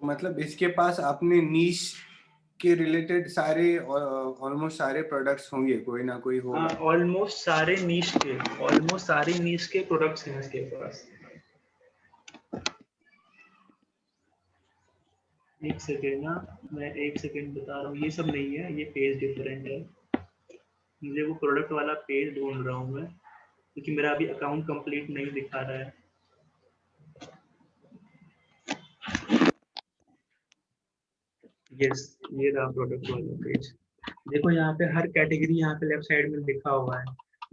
मतलब इसके पास अपने नीश के रिलेटेड सारे ऑलमोस्ट सारे प्रोडक्ट्स होंगे, कोई ना कोई होगा। ऑलमोस्ट सारे नीश के प्रोडक्ट्स हैं इसके पास। एक सेकेंड ना, मैं एक सेकेंड बता रहा हूँ, ये सब नहीं है, ये पेज डिफरेंट है। मुझे वो प्रोडक्ट वाला पेज ढूंढ रहा हूँ मैं, क्योंकि मेरा अभी अकाउंट कंप्लीट नहीं दिखा रहा है। यस, ये रहा प्रोडक्ट वाला पेज। देखो यहाँ पे हर कैटेगरी यहाँ पे लेफ्ट साइड में लिखा हुआ है,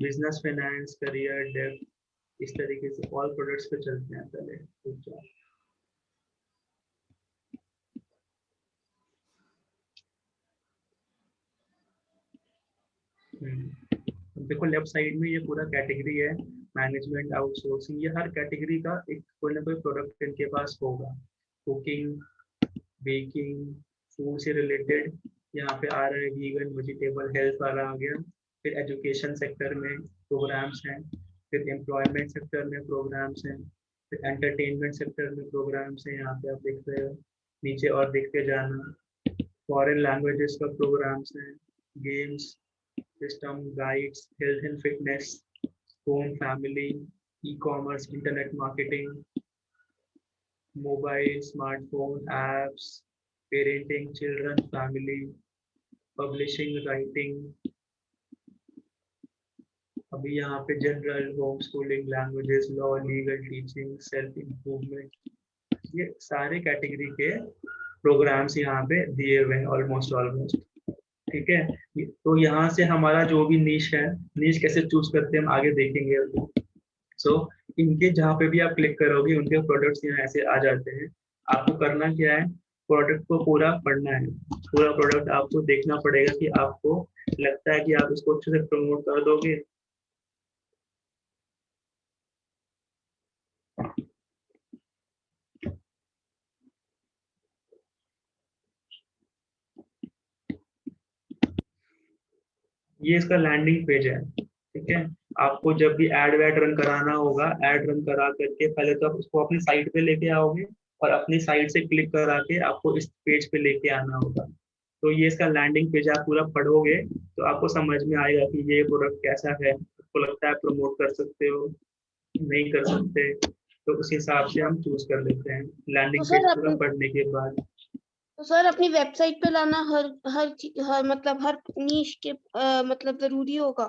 बिजनेस, फाइनेंस, करियर, डेप्थ, इस तरीके से ऑल प्रोडक्ट्स पे चलते हैं पहले। देखो लेफ्ट साइड में ये पूरा कैटेगरी है, मैनेजमेंट, आउटसोर्सिंग, ये हर कैटेगरी का एक कोई ना कोई प्रोडक्ट इनके पास होगा। कुकिंग, बेकिंग, फूड से रिलेटेड यहाँ पे आ रहा है, वीगन, वेजिटेबल, हेल्थ वाला आ गया। फिर एजुकेशन सेक्टर में प्रोग्राम्स हैं, फिर एम्प्लॉयमेंट सेक्टर में प्रोग्राम्स हैं, फिर एंटरटेनमेंट सेक्टर में प्रोग्राम्स हैं, यहाँ पे आप देख रहे हो, नीचे और देखते जाना। फॉरेन लैंग्वेजेस का प्रोग्राम्स हैं, games, system, guides, health and fitness, home, family, ecommerce, internet marketing, mobile, smartphone, apps, parenting, children, family, publishing, writing. अभी यहाँ पे general, home schooling, languages, law, legal, teaching, self improvement, ये सारे category के programmes यहाँ पे दिए हुए हैं ऑलमोस्ट। ठीक है, तो यहाँ से हमारा जो भी नीश है, नीश कैसे चूज करते हैं हम आगे देखेंगे अभी। सो इनके जहाँ पे भी आप क्लिक करोगे उनके प्रोडक्ट्स यहाँ ऐसे आ जाते हैं। आपको करना क्या है, प्रोडक्ट को पूरा पढ़ना है, पूरा प्रोडक्ट आपको देखना पड़ेगा कि आपको लगता है कि आप इसको अच्छे से प्रमोट कर दोगे। ये इसका लैंडिंग पेज है। ठीक है, आपको जब भी एड वैड रन कराना होगा, एड रन करा करके पहले तो आप उसको अपनी साइट पे लेके आओगे और अपनी साइट से क्लिक करा के आपको इस पेज पे लेके आना होगा। तो ये इसका लैंडिंग पेज आप पूरा पढ़ोगे तो आपको समझ में आएगा कि ये प्रोडक्ट कैसा है, आपको लगता है प्रमोट कर सकते हो, नहीं कर सकते, तो उस हिसाब से हम चूज कर लेते हैं लैंडिंग पेज पूरा पढ़ने के बाद। तो सर अपनी वेबसाइट पे लाना हर मतलब हर नीश के मतलब जरूरी होगा?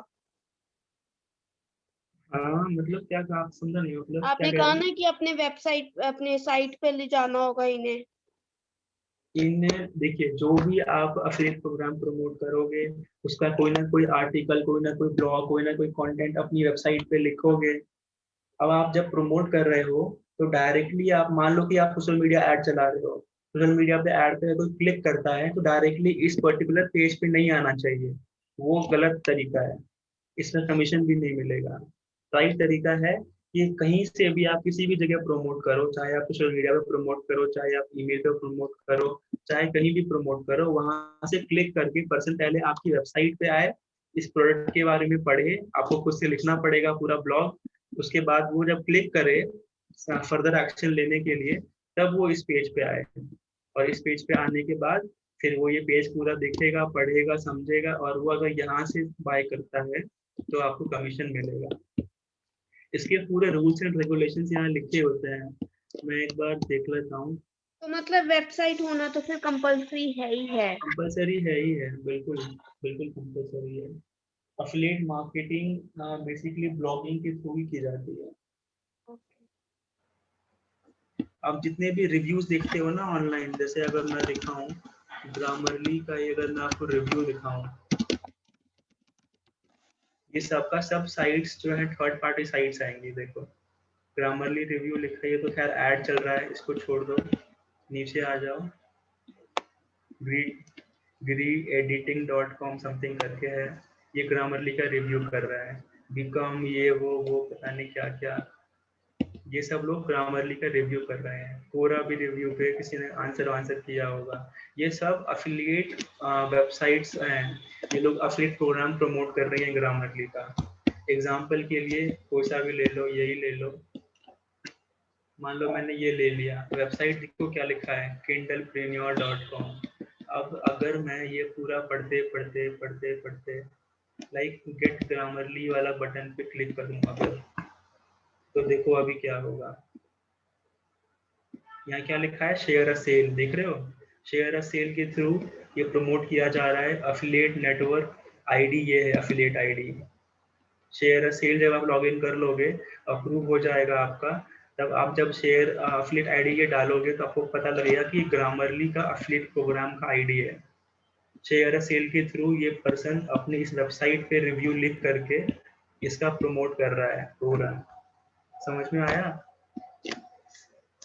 हाँ, मतलब क्या कहा, आप समझा नहीं, मतलब आपने क्या कहा ना कि अपने वेबसाइट अपने साइट पे ले जाना होगा इन्हें। इन्हें देखिए, जो भी आप अफिलिएट प्रोग्राम प्रमोट करोगे उसका कोई ना कोई आर्टिकल, कोई ना कोई ब्लॉग, कोई ना कोई कंटेंट अपनी वेबसाइट पे लिखोगे। अब आप जब प्रमोट कर रहे हो तो डायरेक्टली आप मान लो कि आप सोशल मीडिया ऐड चला रहे हो, सोशल मीडिया पे ऐड पे कोई क्लिक करता है तो डायरेक्टली इस पर्टिकुलर पेज पे नहीं आना चाहिए, वो गलत तरीका है, इसमें कमीशन भी नहीं मिलेगा। राइट तरीका है कि कहीं से भी आप किसी भी जगह प्रमोट करो, चाहे आप सोशल मीडिया पे प्रमोट करो, चाहे आप ईमेल पे प्रमोट करो, चाहे कहीं भी प्रमोट करो, वहां से क्लिक करके पर्सन पहले आपकी वेबसाइट पे आए, इस प्रोडक्ट के बारे में पढ़े, आपको खुद से लिखना पड़ेगा पूरा ब्लॉग, उसके बाद वो जब क्लिक करे फर्दर एक्शन लेने के लिए, तब वो इस पेज पे आए, और इस पेज पे आने के बाद फिर वो ये पेज पूरा देखेगा, पढ़ेगा, समझेगा, और वो अगर यहाँ से बाय करता है तो आपको कमीशन मिलेगा। इसके पूरे रूल्स एंड रेगुलेशंस यहाँ लिखे होते हैं, मैं एक बार देख लेता हूँ। तो मतलब वेबसाइट होना तो फिर कंपलसरी है ही है। कंपलसरी है ही है, बिल्कुल बिल्कुल कंपलसरी है। अफिलिएट मार्केटिंग बेसिकली ब्लॉगिंग के थ्रू ही की जाती है। आप जितने भी रिव्यूज देखते हो ना ऑनलाइन, जैसे अगर मैं दिखाऊं ग्रामरली का, ये अगर मैं आपको रिव्यू दिखाऊं, ये सबका सब साइट्स जो है थर्ड पार्टी साइट्स आएंगी। देखो ग्रामरली रिव्यू लिखा है, ये तो खैर ऐड चल रहा है, इसको छोड़ दो, नीचे आ जाओ। greediting.com समथिंग करके है, ये ग्रामरली का रिव्यू कर रहा है। बिकम ये वो पता नहीं क्या क्या, ये सब लोग ग्रामरली का रिव्यू कर रहे हैं। कोरा भी रिव्यू पे किसी ने आंसर किया होगा। ये सब अफिलिएट वेबसाइट्स हैं, ये लोग अफिलिएट प्रोग्राम प्रमोट कर रही हैं ग्रामरली का। एग्जाम्पल के लिए कोई सा भी ले लो, यही ले लो, मान लो मैंने ये ले लिया। वेबसाइट देखो क्या लिखा है, kindlepreneur.com। अब अगर मैं ये पूरा पढ़ते पढ़ते पढ़ते पढ़ते लाइक गेट ग्रामरली वाला बटन पे क्लिक करूंगा अगर, तो देखो अभी क्या होगा। यहाँ क्या लिखा है, शेयर अ सेल, देख रहे हो? शेयर अ सेल के थ्रू ये प्रमोट किया जा रहा है। अफिलिएट नेटवर्क आईडी ये है, affiliate ID. Share a sale जब आप लॉगिन कर लोगे, अप्रूव हो जाएगा आपका, तब आप जब शेयर अफिलिएट आईडी ये डालोगे तो आपको पता लगेगा कि ग्रामरली का अफिलिएट प्रोग्राम का आईडी है। शेयर अ सेल के थ्रू ये पर्सन अपने इस वेबसाइट पे रिव्यू लिख करके इसका प्रमोट कर रहा है प्रोग्राम। समझ में आया?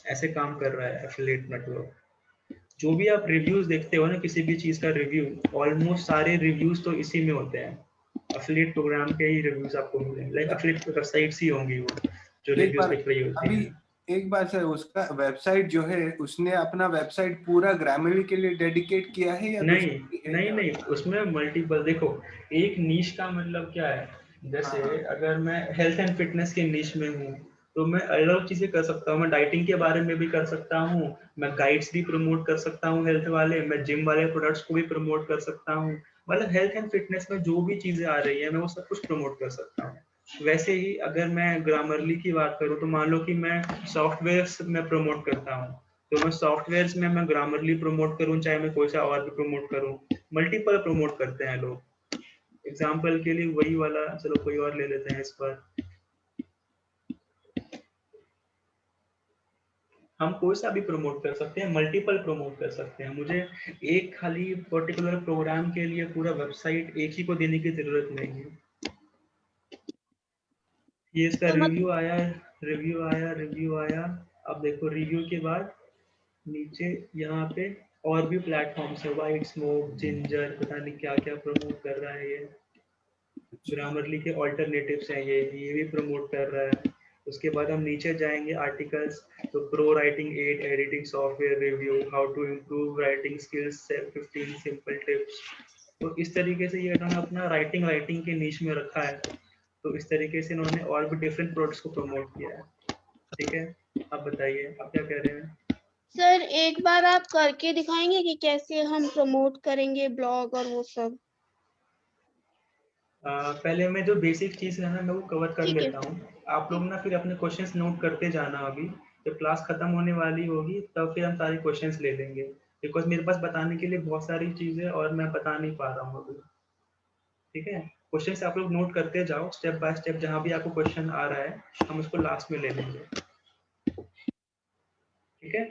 ऐसे काम कर रहा है एफिलिएट नेटवर्क। जो भी आप रिव्यूज देखते हो ना, किसी भी चीज का रिव्यू, ऑलमोस्ट सारे रिव्यूज तो इसी में होते हैं। एफिलिएट प्रोग्राम के ही रिव्यूज आपको मिलेंगे, लाइक एफिलिएट वेबसाइट्स ही होंगी वो जो एक रिव्यूज बार लिख रही होती अभी हैं। एक बार सर, उसका वेबसाइट जो है उसने अपना वेबसाइट पूरा ग्रामरली के लिए डेडिकेट किया है या नहीं दूसरा भी है नहीं क्या? नहीं, उसमें मल्टीपल, देखो एक नीश का मतलब क्या है, जैसे हाँ अगर मैं हेल्थ एंड फिटनेस के नीश में हूँ तो मैं अलग चीजें कर सकता हूँ। मैं डाइटिंग के बारे में भी कर सकता हूँ, मैं गाइड्स भी प्रमोट कर सकता हूँ हेल्थ वाले, मैं जिम वाले प्रोडक्ट्स को भी प्रमोट कर सकता हूँ। मतलब हेल्थ एंड फिटनेस में जो भी चीजें आ रही है मैं वो सब कुछ प्रमोट कर सकता हूँ। वैसे ही अगर मैं ग्रामरली की बात करूँ तो मान लो कि मैं सॉफ्टवेयर में प्रमोट करता हूँ, तो मैं सॉफ्टवेयर्स में मैं ग्रामरली प्रमोट करूं, चाहे मैं कोई सा और भी प्रमोट करूं, मल्टीपल प्रमोट करते हैं लोग। एग्जाम्पल के लिए वही वाला, चलो कोई और ले लेते हैं इस पर। हम कोई सा भी प्रमोट कर सकते हैं, मल्टीपल प्रमोट कर सकते हैं। मुझे एक खाली पर्टिकुलर प्रोग्राम के लिए पूरा वेबसाइट एक ही को देने की जरूरत नहीं है। ये इसका तो रिव्यू आया, रिव्यू आया, रिव्यू आया। अब देखो रिव्यू के बाद नीचे यहाँ पे और भी प्लेटफॉर्म्स है, वाइट स्मोक, जिंजर, पता नहीं क्या क्या प्रमोट कर रहा है ये। अच्छा। ग्रामरली के ऑल्टरनेटिव्स हैं ये भी प्रमोट कर रहा है। उसके बाद हम नीचे जाएंगे आर्टिकल्स, तो pro writing 8 editing software review, how to improve writing skills 15 simple tips. तो इस तरीके से ये इन्होंने अपना राइटिंग के नीच में रखा है। तो इस तरीके से इन्होंने और भी डिफरेंट प्रोडक्ट्स को प्रमोट किया है। ठीक है, आप बताइए आप क्या कह रहे हैं? सर एक बार आप करके दिखाएंगे कि कैसे हम प्रमोट करेंगे ब्लॉग और वो सब? पहले मैं जो बेसिक चीज़ है ना मैं वो कवर कर ठीक है। लेता हूँ। आप लोग ना फिर अपने क्वेश्चंस नोट करते जाना। अभी जब क्लास खत्म होने वाली होगी तब फिर हम सारे क्वेश्चंस ले लेंगे, बिकॉज मेरे पास बताने के लिए बहुत सारी चीज़ें और मैं बता नहीं पा रहा हूँ अभी। ठीक है, क्वेश्चंस आप लोग नोट करते जाओ स्टेप बाय स्टेप, जहाँ भी आपको क्वेश्चन आ रहा है हम उसको लास्ट में ले लेंगे। ठीक है,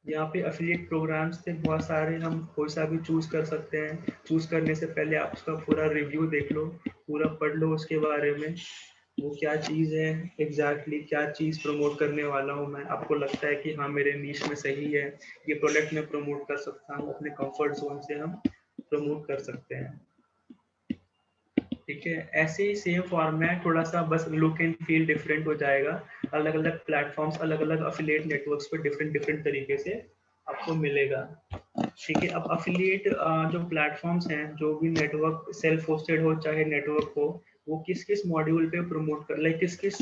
यहाँ पे अफिलिएट प्रोग्राम्स थे बहुत सारे, हम कोई सा भी चूज कर सकते हैं। चूज करने से पहले आप उसका पूरा रिव्यू देख लो, पूरा पढ़ लो उसके बारे में, वो क्या चीज़ है, एग्जैक्टली क्या चीज़ प्रमोट करने वाला हूँ मैं। आपको लगता है कि हाँ मेरे नीश में सही है, ये प्रोडक्ट मैं प्रमोट कर सकता हूँ, अपने कंफर्ट जोन से हम प्रमोट कर सकते हैं। ठीक है, ऐसे ही सेम फॉर्मेट, थोड़ा सा बस लुक एंड फील डिफरेंट हो जाएगा। अलग अलग प्लेटफॉर्म्स, अलग अलग अफिलिएट नेटवर्क्स पे डिफरेंट डिफरेंट तरीके से आपको मिलेगा। ठीक है, अब अफिलिएट जो प्लेटफॉर्म्स हैं, जो भी नेटवर्क सेल्फ होस्टेड हो चाहे नेटवर्क हो, वो किस किस मॉड्यूल पे प्रमोट कर, लाइक किस किस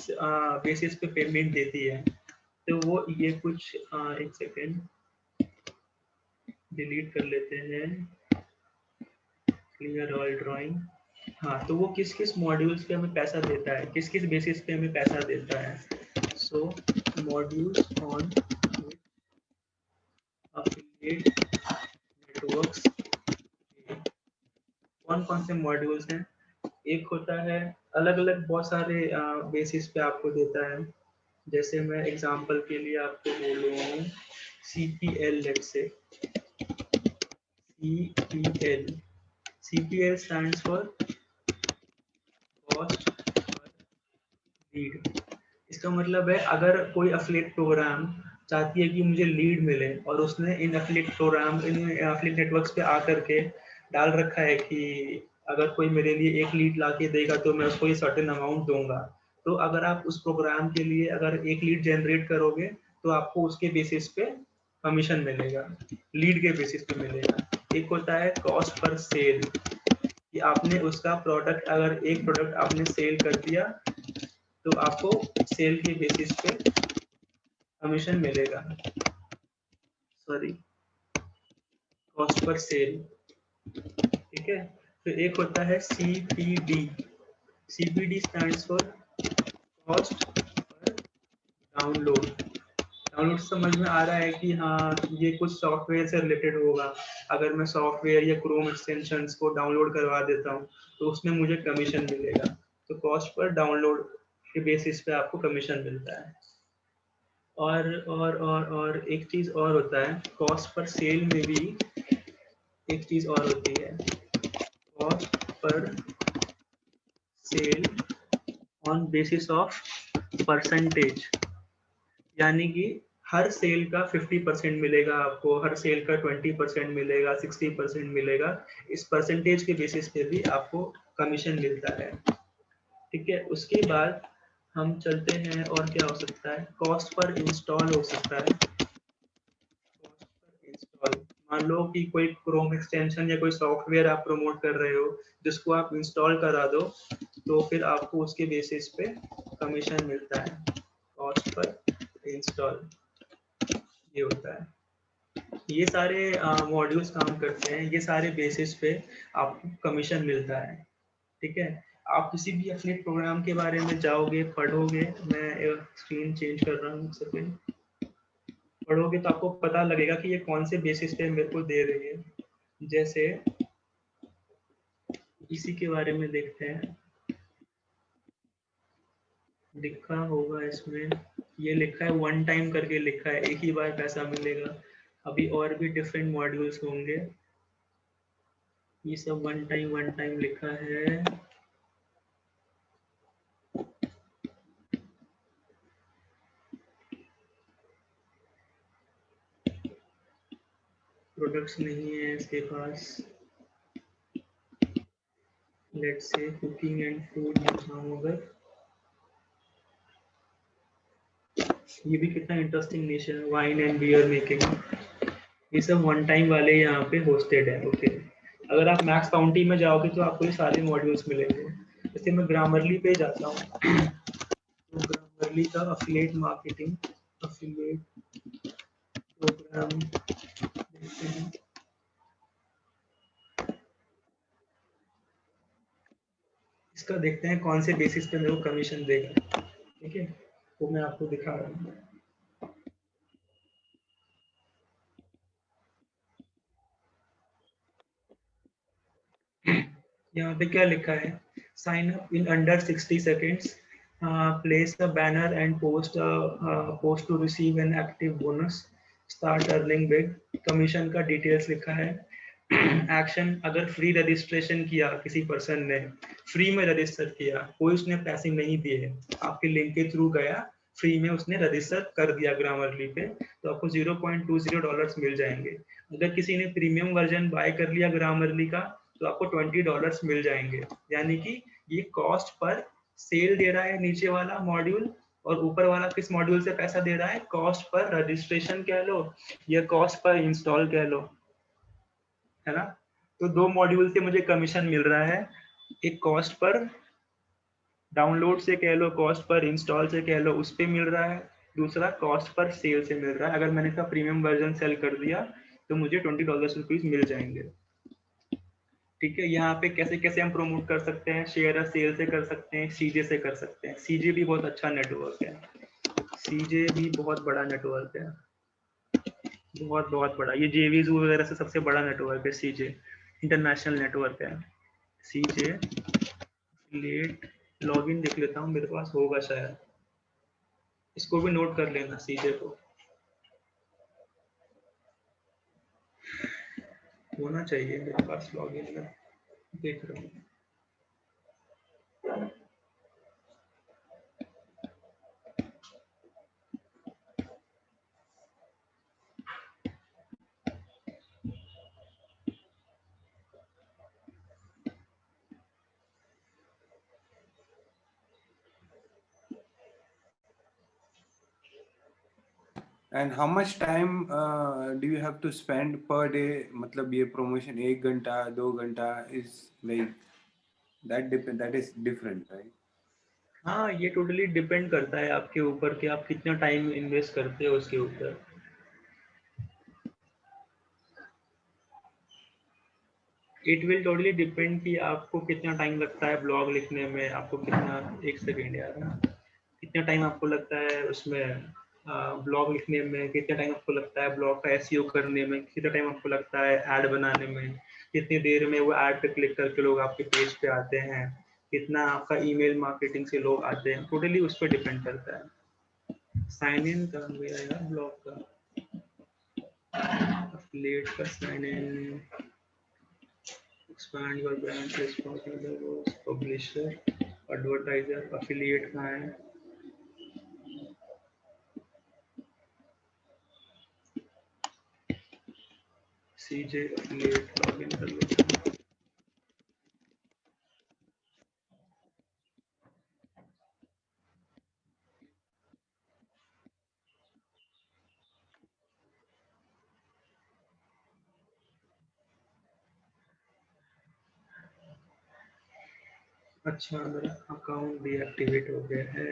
बेसिस पे पेमेंट देती है। तो वो ये कुछ एक सेकेंड डिलीट कर लेते हैं, क्लियर ऑल ड्राइंग। हाँ, तो वो किस किस मॉड्यूल्स पे हमें पैसा देता है, किस किस बेसिस पे हमें पैसा देता है। सो मॉड्यूल्स ऑन affiliate नेटवर्क्स, कौन कौन से मॉड्यूल्स हैं। एक होता है अलग अलग बहुत सारे बेसिस पे आपको देता है। जैसे मैं एग्जांपल के लिए आपको बोलूँ CPL, let's say CPL, CPL stands for cost per lead। इसका मतलब है अगर कोई अफिलिएट प्रोग्राम चाहती है कि मुझे लीड मिले और उसने इन अफिलिएट प्रोग्राम इन अफिलिएट नेटवर्क्स पे आकर के डाल रखा है कि अगर कोई मेरे लिए एक लीड ला के देगा तो मैं उसको ये सर्टेन अमाउंट दूंगा। तो अगर आप उस प्रोग्राम के लिए अगर एक लीड जनरेट करोगे तो आपको उसके बेसिस पे कमीशन मिलेगा, लीड के बेसिस पे मिलेगा। एक होता है कॉस्ट पर सेल, कि आपने उसका प्रोडक्ट, अगर एक प्रोडक्ट आपने सेल कर दिया तो आपको सेल के बेसिस पे कमीशन मिलेगा, सॉरी कॉस्ट पर सेल। ठीक है, फिर एक होता है CPD, CPD stands for cost per download. Download समझ में आ रहा है कि हाँ ये कुछ सॉफ्टवेयर से रिलेटेड होगा। अगर मैं सॉफ्टवेयर या क्रोम एक्सटेंशंस को डाउनलोड करवा देता हूँ तो उसमें मुझे कमीशन मिलेगा। तो कॉस्ट पर डाउनलोड के बेसिस पे आपको कमीशन मिलता है। और एक चीज और होता है कॉस्ट पर सेल में भी, एक चीज और होती है cost per sale on basis of percentage, यानी कि हर सेल का 50% मिलेगा आपको, हर सेल का 20% मिलेगा, 60% मिलेगा। इस परसेंटेज के बेसिस पे भी आपको कमीशन मिलता है। ठीक है, उसके बाद हम चलते हैं और क्या हो सकता है, कॉस्ट पर इंस्टॉल हो सकता है। कॉस्ट पर इंस्टॉल, मान लो कि कोई क्रोम एक्सटेंशन या कोई सॉफ्टवेयर आप प्रमोट कर रहे हो जिसको आप इंस्टॉल करा दो तो फिर आपको उसके बेसिस पे कमीशन मिलता है। कॉस्ट पर इंस्टॉल ये होता है। ये सारे मॉड्यूल्स काम करते हैं, ये सारे बेसिस पे आपको कमीशन मिलता है। ठीक है, आप किसी भी एफिलिएट प्रोग्राम के बारे में जाओगे, पढ़ोगे, मैं स्क्रीन चेंज कर रहा हूँ एक सेकंड, पढ़ोगे तो आपको पता लगेगा कि ये कौन से बेसिस पे मेरे को दे रही है। जैसे इसी के बारे में देखते हैं, लिखा होगा इसमें, ये लिखा है वन टाइम करके लिखा है, एक ही बार पैसा मिलेगा। अभी और भी डिफरेंट मॉड्यूल्स होंगे, ये सब वन टाइम लिखा है। प्रोडक्ट्स नहीं है इसके पास, let's say cooking and food दिखाऊं अगर, ये भी कितना इंटरेस्टिंग निश है, वाइन एंड बियर मेकिंग। ये सब वन टाइम वाले यहाँ पे होस्टेड है। ओके, अगर आप मैक्स काउंटी में जाओगे तो आपको ये सारे मॉड्यूल्स मिलेंगे। जैसे मैं ग्रामरली पे जाता हूँ तो ग्रामरली का अफिलिएट मार्केटिंग, अफिलिएट प्रोग्राम देखते हैं। इसका देखते हैं कौन से बेसिस पे मेरे को कमीशन देगा। ठीक है, वो मैं आपको दिखा रहा हूँ। यहाँ पे क्या लिखा है, sign up in under 60 seconds, place a banner and post to receive an active bonus, start earning big. Commission का डिटेल्स लिखा है। एक्शन, अगर फ्री रजिस्ट्रेशन किया किसी पर्सन ने, फ्री में रजिस्टर किया, कोई उसने पैसे नहीं दिए, आपके लिंक के थ्रू गया, फ्री में उसने रजिस्टर कर दिया ग्रामरली पे, तो आपको $0.20 मिल जाएंगे। अगर किसी ने प्रीमियम वर्जन बाय कर लिया ग्रामरली का तो आपको $20 मिल जाएंगे। यानी कि ये कॉस्ट पर सेल दे रहा है नीचे वाला मॉड्यूल, और ऊपर वाला किस मॉड्यूल से पैसा दे रहा है, कॉस्ट पर रजिस्ट्रेशन कह लो या कॉस्ट पर इंस्टॉल कह लो, है ना। तो दो मॉड्यूल से मुझे कमीशन मिल रहा है, एक कॉस्ट पर डाउनलोड से कह लो, कॉस्ट पर इंस्टॉल से कह लो, उस पे मिल रहा है, दूसरा कॉस्ट पर सेल से मिल रहा है। अगर मैंने इसका प्रीमियम वर्जन सेल कर दिया तो मुझे $20 मिल जाएंगे। ठीक है, यहाँ पे कैसे कैसे हम प्रमोट कर सकते हैं, शेयर और सेल से कर सकते हैं, सीजे से कर सकते हैं। सीजे भी बहुत अच्छा नेटवर्क है, सीजे भी बहुत बड़ा नेटवर्क है, बहुत बहुत बड़ा। ये जेवीजू वगैरह से सबसे बड़ा नेटवर्क है सीजे, इंटरनेशनल नेटवर्क है सीजे। लेट लॉगिन देख लेता हूँ, मेरे पास होगा शायद, इसको भी नोट कर लेना सीजे को, होना चाहिए मेरे पास लॉगिन में, देख रहा हूँ। And how much time do you have to spend per day? मतलब ये promotion 1 घंटा 2 घंटा is like that is different, right? हाँ, ये टोटली डिपेंड करता है आपके ऊपर कि आप कितना टाइम इन्वेस्ट करते हो उसके ऊपर। इट विल टोटली डिपेंड कि आपको कितना टाइम लगता है ब्लॉग लिखने में, आपको कितना, एक सेकेंड यार, कितना टाइम आपको लगता है उसमें ब्लॉग लिखने में, कितना टाइम आपको लगता है ब्लॉग का एसईओ करने में, कितना टाइम आपको लगता है ऐड बनाने में, कितनी देर में वो ऐड पे क्लिक करके लोग आपके पेज पे आते हैं, कितना आपका ईमेल मार्केटिंग से लोग आते हैं, टोटली उस पर डिपेंड करता है। साइन इन कर गया यार ब्लॉग का, affiliate का sign in, expand your brand response to the publisher, advertiser, affiliate कहाँ है, CJ affiliate लॉगिन कर लेते हैं। अच्छा, मेरा अकाउंट डीएक्टिवेट हो गया है।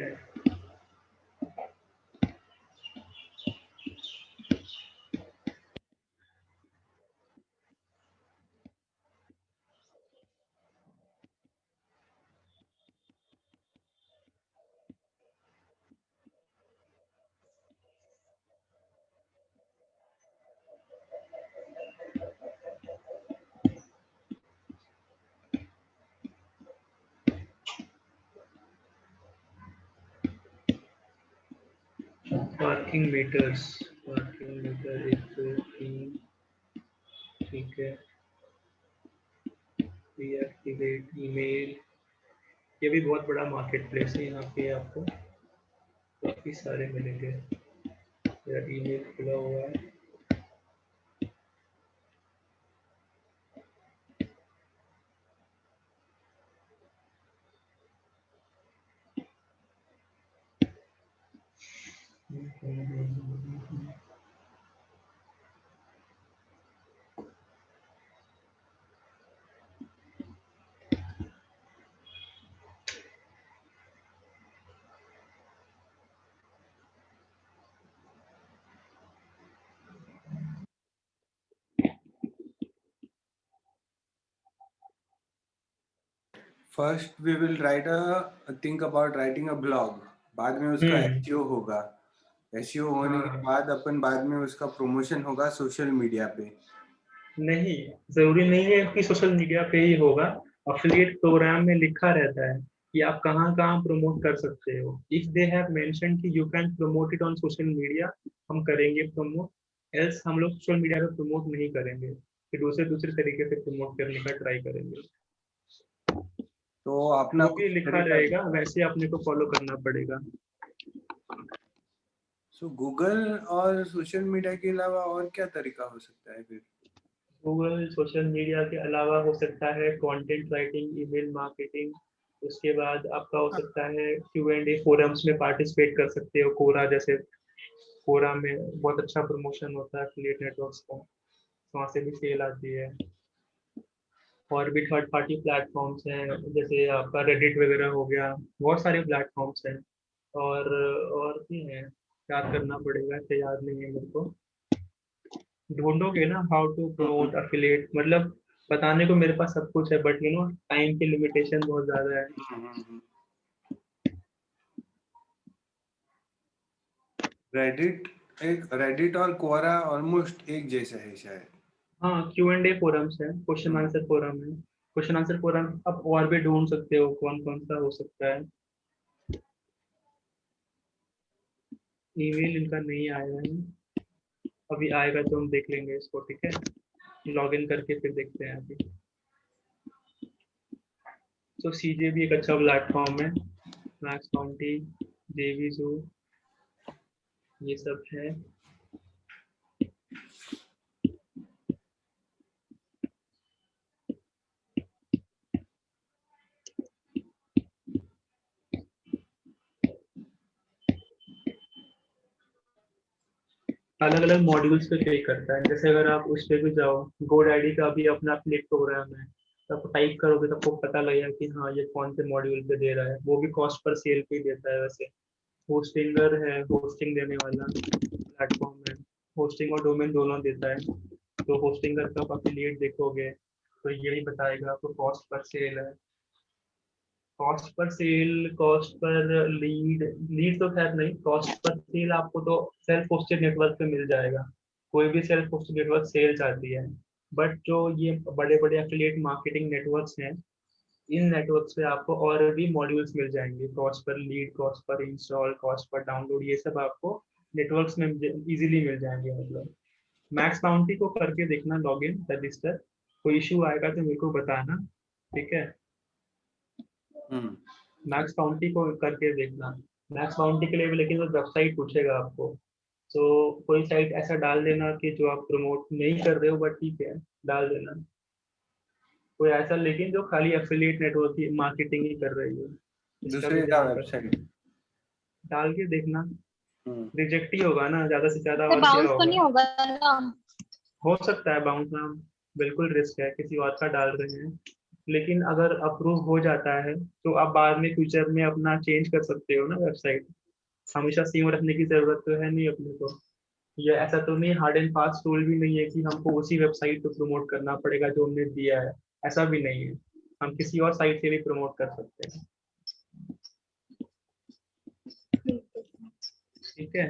पार्किंग मीटर्स, पार्किंग मीटर 1 2 3, ठीक है। डीएक्टिवेट ईमेल, ये भी बहुत बड़ा मार्केट प्लेस है, यहाँ पे आपको काफी सारे मिलेंगे। मेरा ईमेल खुला हुआ है, First we will think about writing a blog. बाद में उसका SEO होगा, SEO होने के बाद अपन बाद में उसका प्रमोशन होगा सोशल मीडिया पे। नहीं, जरूरी नहीं है कि सोशल मीडिया पे ही होगा, अफिलिएट प्रोग्राम में लिखा रहता है कि आप कहाँ कहाँ प्रमोट कर सकते हो। इफ दे हैव मेंशन्ड कि you can promote it on social media, हम करेंगे प्रमोट, एल्स हम लोग सोशल मीडिया पे प्रमोट नहीं करेंगे, फिर दूसरे तरीके से प्रमोट करने का ट्राई करेंगे। तो अपना जो भी लिखा रहेगा वैसे अपने को फॉलो करना पड़ेगा। सो गूगल और सोशल मीडिया के अलावा और क्या तरीका हो सकता है फिर? गूगल सोशल मीडिया के अलावा हो सकता है कंटेंट राइटिंग, ईमेल मार्केटिंग, उसके बाद आपका हो सकता है Q&A फोरम्स में पार्टिसिपेट कर सकते हो। कोरा जैसे, कोरा में बहुत अच्छा प्रमोशन होता है एफिलिएट नेटवर्क्स का, वहाँ से भी सेल आती है। और भी थर्ड पार्टी प्लेटफॉर्म्स हैं, जैसे आपका रेडिट वगैरह हो गया, बहुत सारे प्लेटफॉर्म्स हैं। और भी हैं, याद करना पड़ेगा, तो याद नहीं है मेरे को। ढूंढोगे ना हाउ टू प्रमोट एफिलिएट, मतलब बताने को मेरे पास सब कुछ है, बट टाइम की लिमिटेशन बहुत ज्यादा है। रेडिट और क्वोरा ऑलमोस्ट एक जैसा है शायद। हाँ, Q&A फोरम्स है, क्वेश्चन आंसर फोरम है। क्वेश्चन आंसर फोरम आप और भी ढूंढ सकते हो कौन कौन सा हो सकता है। ईमेल इनका नहीं आया है, अभी आएगा तो हम देख लेंगे इसको, ठीक है। लॉग इन करके फिर देखते हैं अभी। तो CJ भी एक अच्छा प्लेटफॉर्म है, मैक्स बाउंटी, JVZoo, ये सब है। अलग अलग मॉड्यूल्स पे पे करता है। जैसे अगर आप उस पे भी जाओ, GoDaddy का भी अपना प्लेट प्रोग्राम है, तो आप टाइप करोगे तो आपको पता लगेगा कि हाँ ये कौन से मॉड्यूल पे दे रहा है। वो भी कॉस्ट पर सेल पे ही देता है वैसे। होस्टिंगर है, होस्टिंग देने वाला प्लेटफॉर्म है, होस्टिंग और डोमेन दोनों देता है। तो होस्टिंगर का आप एफिलिएट देखोगे तो यही बताएगा आपको कॉस्ट पर सेल है, cost per sale, cost per lead. Lead तो खैर नहीं, कॉस्ट पर सेल आपको तो सेल्फ होस्टेड नेटवर्क पे मिल जाएगा। कोई भी सेल्फ होस्टेड नेटवर्क सेल चाहती है, बट जो ये बड़े बड़े एफिलिएट मार्केटिंग नेटवर्क्स हैं, इन नेटवर्क्स पे आपको और भी मॉड्यूल्स मिल जाएंगे। Cost per lead, cost per install, cost per download, ये सब आपको नेटवर्क्स में इजीली मिल जाएंगे। मतलब मैक्स बाउंटी को करके देखना, लॉग इन रजिस्टर, कोई इशू आएगा तो मेरे को बताना, ठीक है। मैक्स बाउंटी को करके देखना। मैक्स बाउंटी के लिए भी लेकिन वो वेबसाइट पूछेगा आपको, तो कोई साइट ऐसा डाल देना कि जो आप प्रमोट नहीं कर रहे हो, बट ठीक है डाल देना कोई ऐसा, लेकिन जो खाली एफिलिएट नेटवर्क की मार्केटिंग ही कर रही है। इसका भी दूसरे का ध्यान वेबसाइट डाल के देखना। रिजेक्ट ही होगा ना, ज्यादा से ज्यादा, और क्या बाउंस तो होगा। नहीं होगा ना? हो सकता है बाउंस ना, बिल्कुल रिस्क है, किसी और का डाल रहे हैं। लेकिन अगर अप्रूव हो जाता है तो आप बाद में फ्यूचर में अपना चेंज कर सकते हो ना वेबसाइट। हमेशा सेम रखने की जरूरत तो है नहीं अपने को। ये ऐसा तो नहीं, हार्ड एंड फास्ट रूल भी नहीं है कि हमको उसी वेबसाइट पे प्रमोट करना पड़ेगा जो हमने दिया है, ऐसा भी नहीं है। हम किसी और साइट से भी प्रमोट कर सकते हैं, ठीक है।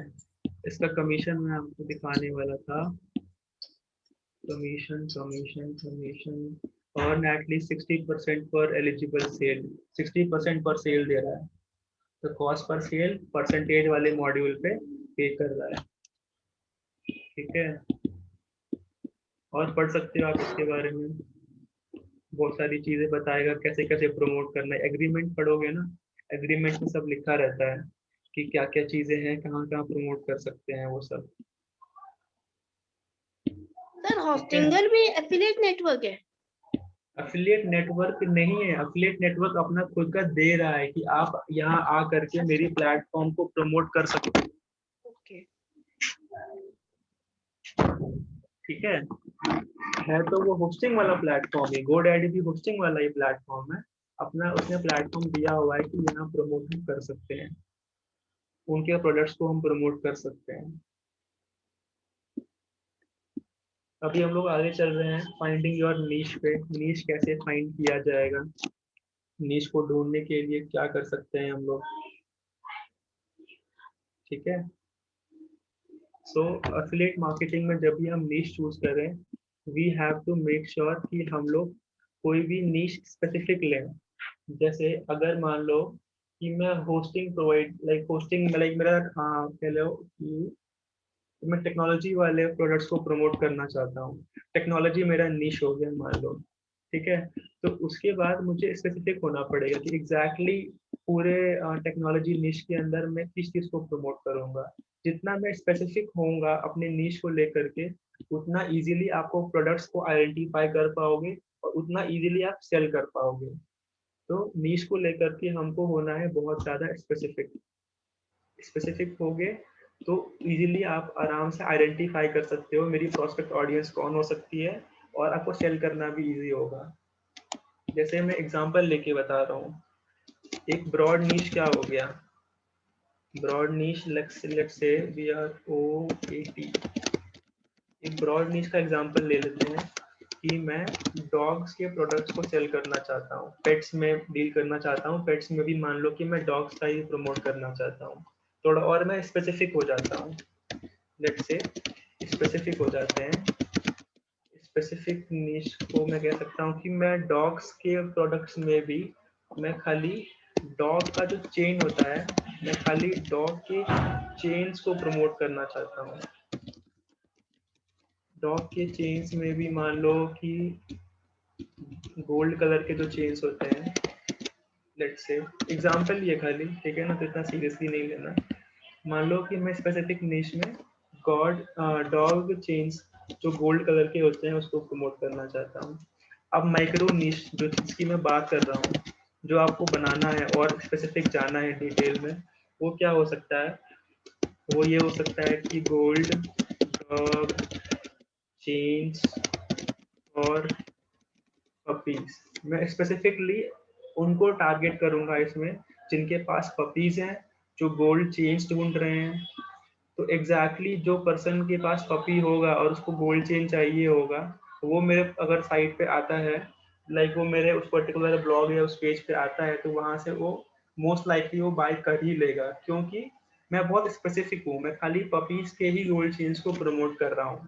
इसका कमीशन मैं आपको दिखाने वाला था। कमीशन कमीशन कमीशन और एटलीस्ट 60% पर एलिजिबल सेल, 60% पर सेल दे रहा है। तो कॉस्ट पर सेल परसेंटेज वाले मॉड्यूल पे पे कर रहा है, ठीक है। और पढ़ सकते हो आप इसके बारे में, बहुत सारी चीजें बताएगा कैसे कैसे प्रमोट करना है। एग्रीमेंट पढ़ोगे ना, एग्रीमेंट में सब लिखा रहता है कि क्या क्या चीजें हैं, कहाँ कहाँ प्रमोट कर सकते हैं वो सब। सर होस्टिंगर भी एफिलिएट नेटवर्क है? एफिलिएट नेटवर्क नहीं है, एफिलिएट नेटवर्क अपना खुद का दे रहा है कि आप यहाँ आ करके मेरी प्लेटफॉर्म को प्रमोट कर सकते हो, ओके। ठीक है तो वो होस्टिंग वाला प्लेटफॉर्म है। GoDaddy भी होस्टिंग वाला ही प्लेटफॉर्म है अपना। उसने प्लेटफॉर्म दिया हुआ है कि यहाँ प्रमोट हम कर सकते हैं, उनके प्रोडक्ट्स को हम प्रमोट कर सकते हैं। अभी हम लोग आगे चल रहे हैं फाइंडिंग योर नीश पे। नीश कैसे फाइंड किया जाएगा, नीश को ढूंढने के लिए क्या कर सकते हैं हम लोग, ठीक है। सो एफिलिएट मार्केटिंग में जब भी हम नीश चूज करें, we have to make sure कि हम लोग कोई भी नीश स्पेसिफिक लें। जैसे अगर मान लो कि मैं hosting provide, like hosting like मेरा कह लो कि मैं टेक्नोलॉजी वाले प्रोडक्ट्स को प्रमोट करना चाहता हूँ, टेक्नोलॉजी मेरा निश हो गया मान लो, ठीक है। तो उसके बाद मुझे स्पेसिफिक होना पड़ेगा कि एग्जैक्टली पूरे टेक्नोलॉजी निश के अंदर मैं किस चीज़ को प्रमोट करूँगा। जितना मैं स्पेसिफिक होऊंगा अपने निश को लेकर के, उतना इजीली आपको प्रोडक्ट्स को आइडेंटिफाई कर पाओगे और उतना इजीली आप सेल कर पाओगे। तो निश को लेकर के हमको होना है बहुत ज़्यादा स्पेसिफिक। स्पेसिफिक हो गए तो इजीली आप आराम से आइडेंटिफाई कर सकते हो मेरी प्रोस्पेक्ट ऑडियंस कौन हो सकती है, और आपको सेल करना भी इजी होगा। जैसे मैं एग्जांपल लेके बता रहा हूँ, एक ब्रॉड नीश क्या हो गया। Broad niche let's say BROAD, एक ब्रॉड नीश का एग्जांपल ले लेते हैं। कि मैं डॉग्स के प्रोडक्ट्स को सेल करना चाहता हूँ, पेट्स में डील करना चाहता हूँ, पेट्स में भी मान लो कि मैं डॉग्स का ही प्रमोट करना चाहता हूँ, थोड़ा और मैं स्पेसिफिक हो जाता हूँ, लेट्स से स्पेसिफिक हो जाते हैं। स्पेसिफिक नीश को मैं कह सकता हूँ कि मैं डॉग्स के प्रोडक्ट्स में भी मैं खाली डॉग का जो चेन होता है, मैं खाली डॉग के चेन्स को प्रमोट करना चाहता हूँ। डॉग के चेन्स में भी मान लो कि गोल्ड कलर के जो चेन्स होते हैं, लेट्स से एग्जांपल ये खाली, ठीक है ना, तो इतना सीरियसली नहीं लेना। मान लो कि मैं स्पेसिफिक निश में डॉग चेन्स जो गोल्ड कलर के होते हैं उसको प्रमोट करना चाहता हूँ। अब माइक्रो निश जो जिसकी मैं बात कर रहा हूँ, जो आपको बनाना है और स्पेसिफिक जाना है डिटेल में, वो क्या हो सकता है? वो ये हो सकता है कि गोल्ड डॉग चेन्स और पपीज। मैं स्पेसिफिकली उनको टारगेट करूंगा इसमें जिनके पास पपीज हैं, जो गोल्ड चेन्स ढूंढ रहे हैं। तो एग्जैक्टली जो पर्सन के पास पपी होगा और उसको गोल्ड चेन चाहिए होगा, वो मेरे अगर साइट पे आता है, लाइक वो मेरे उस पर्टिकुलर ब्लॉग या उस पेज पे आता है, तो वहां से वो मोस्ट लाइकली वो बाय कर ही लेगा, क्योंकि मैं बहुत स्पेसिफिक हूँ, मैं खाली पपीज के ही गोल्ड चेन्स को प्रमोट कर रहा हूँ।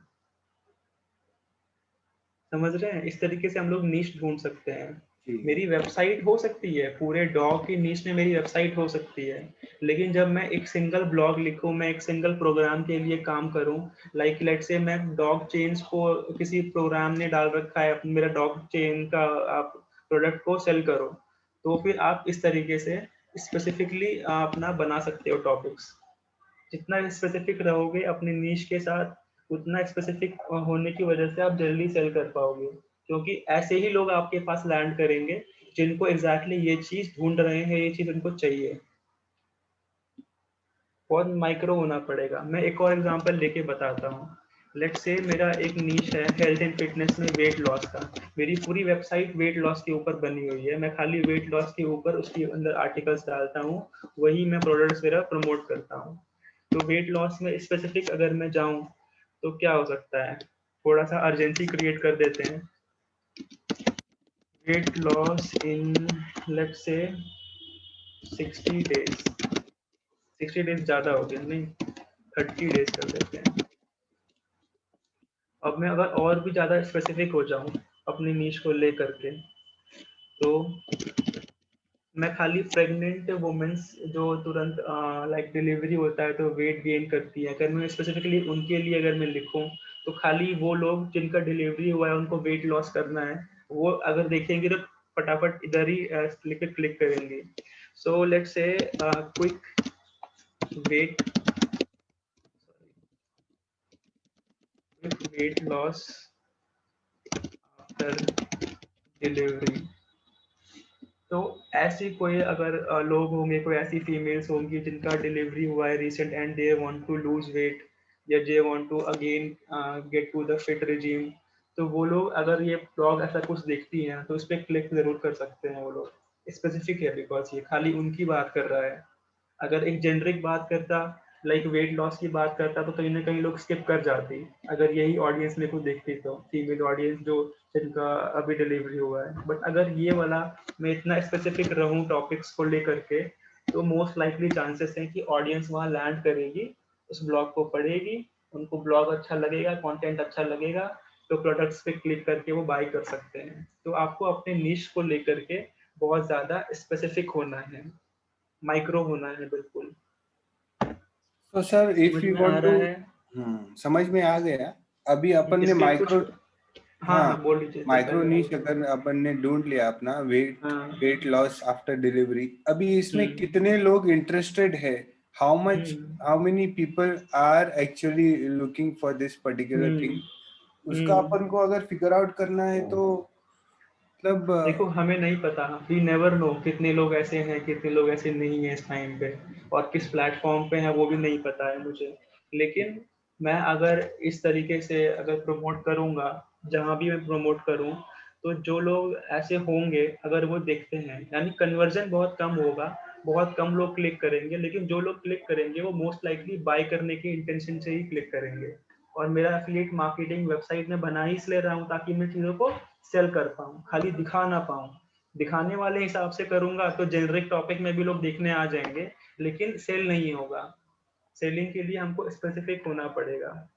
समझ रहे हैं? इस तरीके से हम लोग नीश ढूंढ सकते हैं। जी मेरी वेबसाइट हो सकती है, पूरे डॉग की नीश में मेरी वेबसाइट हो सकती है, लेकिन जब मैं एक सिंगल ब्लॉग लिखूं, मैं एक सिंगल प्रोग्राम के लिए काम करूं, लाइक लेट्स से मैं डॉग चेन्स को किसी प्रोग्राम ने डाल रखा है, मेरा डॉग चेन का आप प्रोडक्ट को सेल करो, तो फिर आप इस तरीके से स्पेसिफिकली अपना बना सकते हो टॉपिक्स। जितना स्पेसिफिक रहोगे अपनी नीश के साथ, उतना स्पेसिफिक होने की वजह से आप जल्दी सेल कर पाओगे, क्योंकि ऐसे ही लोग आपके पास लैंड करेंगे जिनको एग्जैक्टली ये चीज ढूंढ रहे हैं, ये चीज उनको चाहिए। बहुत माइक्रो होना पड़ेगा। मैं एक और एग्जांपल लेके बताता हूँ। लेट्स से मेरा एक नीश है हेल्थ एंड फिटनेस में वेट लॉस का, मेरी पूरी वेबसाइट वेट लॉस के ऊपर बनी हुई है, मैं खाली वेट लॉस के ऊपर उसके अंदर आर्टिकल्स डालता हूँ, वही मैं प्रोडक्ट्स मेरा प्रमोट करता हूँ। तो वेट लॉस में स्पेसिफिक अगर मैं जाऊँ तो क्या हो सकता है, थोड़ा सा अर्जेंसी क्रिएट कर देते हैं। Weight loss in let's say 60 days, 60 days ज़्यादा हो गया, नहीं 30 डेज कर देते हैं। अब मैं अगर और भी ज़्यादा स्पेसिफिक हो जाऊँ अपनी नीश को लेकर के, तो मैं खाली प्रेग्नेंट वुमेन्स जो तुरंत लाइक डिलीवरी होता है तो वेट गेन करती है, अगर मैं स्पेसिफिकली उनके लिए अगर मैं लिखूं, तो खाली वो लोग जिनका डिलीवरी हुआ है उनको वेट लॉस करना है, वो अगर देखेंगे तो फटाफट इधर ही क्लिक करेंगे। So let's say quick weight weight loss after delivery. तो ऐसी कोई अगर लोग होंगे, कोई ऐसी फीमेल्स होंगी जिनका डिलीवरी हुआ है recent and they want to lose weight या they want to again get to the fit regime, तो वो लोग अगर ये ब्लॉग ऐसा कुछ देखती हैं तो इस पर क्लिक जरूर कर सकते हैं। वो लोग स्पेसिफिक है बिकॉज ये खाली उनकी बात कर रहा है। अगर एक जेनरिक बात करता, लाइक वेट लॉस की बात करता, तो कहीं ना कहीं लोग स्किप कर जाती, अगर यही ऑडियंस मेरे को देखती तो फीमेल ऑडियंस जो जिनका अभी डिलीवरी हुआ है। बट अगर ये वाला मैं इतना स्पेसिफिक रहूं टॉपिक्स को लेकर के, तो मोस्ट लाइकली चांसेस हैं कि ऑडियंस वहां लैंड करेगी, उस ब्लॉग को पढ़ेगी, उनको ब्लॉग अच्छा लगेगा, कंटेंट अच्छा लगेगा, तो प्रोडक्ट्स पे क्लिक करके वो बाय कर सकते हैं। तो आपको अपने निश को लेकर के बहुत ज्यादा स्पेसिफिक होना है, माइक्रो होना है, बिल्कुल। तो सर इफ समझ यू में आ वांट रहा टू, है? समझ में आ गया। अभी अपन ने इसके कुछ, माइक्रो, हाँ हाँ, हाँ बोल लीजिए, तो माइक्रो पहले बोल नीश दो। अगर अपन ने ढूंढ लिया अपना वेट हाँ। वेट लॉस आफ्टर डिलीवरी, अभी इसमें हम्म कितने लोग इंटरेस्टेड है, how many people are actually looking for this particular thing, उसका हम्म अपन को अगर फिगर आउट करना है तो मतलब देखो, हमें नहीं पता, वी नेवर नो कितने लोग ऐसे हैं, कितने लोग ऐसे नहीं है इस टाइम पे, और किस प्लेटफॉर्म पे है वो भी नहीं पता है मुझे। लेकिन मैं अगर इस तरीके से अगर प्रमोट करूंगा, जहां भी मैं प्रमोट करूं, तो जो लोग ऐसे होंगे अगर वो देखते हैं, यानी कन्वर्जन बहुत कम होगा, बहुत कम लोग क्लिक करेंगे, लेकिन जो लोग क्लिक करेंगे वो मोस्ट लाइकली बाय करने के इंटेंशन से ही क्लिक करेंगे। और मेरा एफिलिएट मार्केटिंग वेबसाइट में बना ही इसलिए रहा हूँ ताकि मैं चीज़ों को सेल कर पाऊँ, खाली दिखा ना पाऊँ। दिखाने वाले हिसाब से करूँगा तो जेनरिक टॉपिक में भी लोग देखने आ जाएंगे, लेकिन सेल नहीं होगा। सेलिंग के लिए हमको स्पेसिफिक होना पड़ेगा।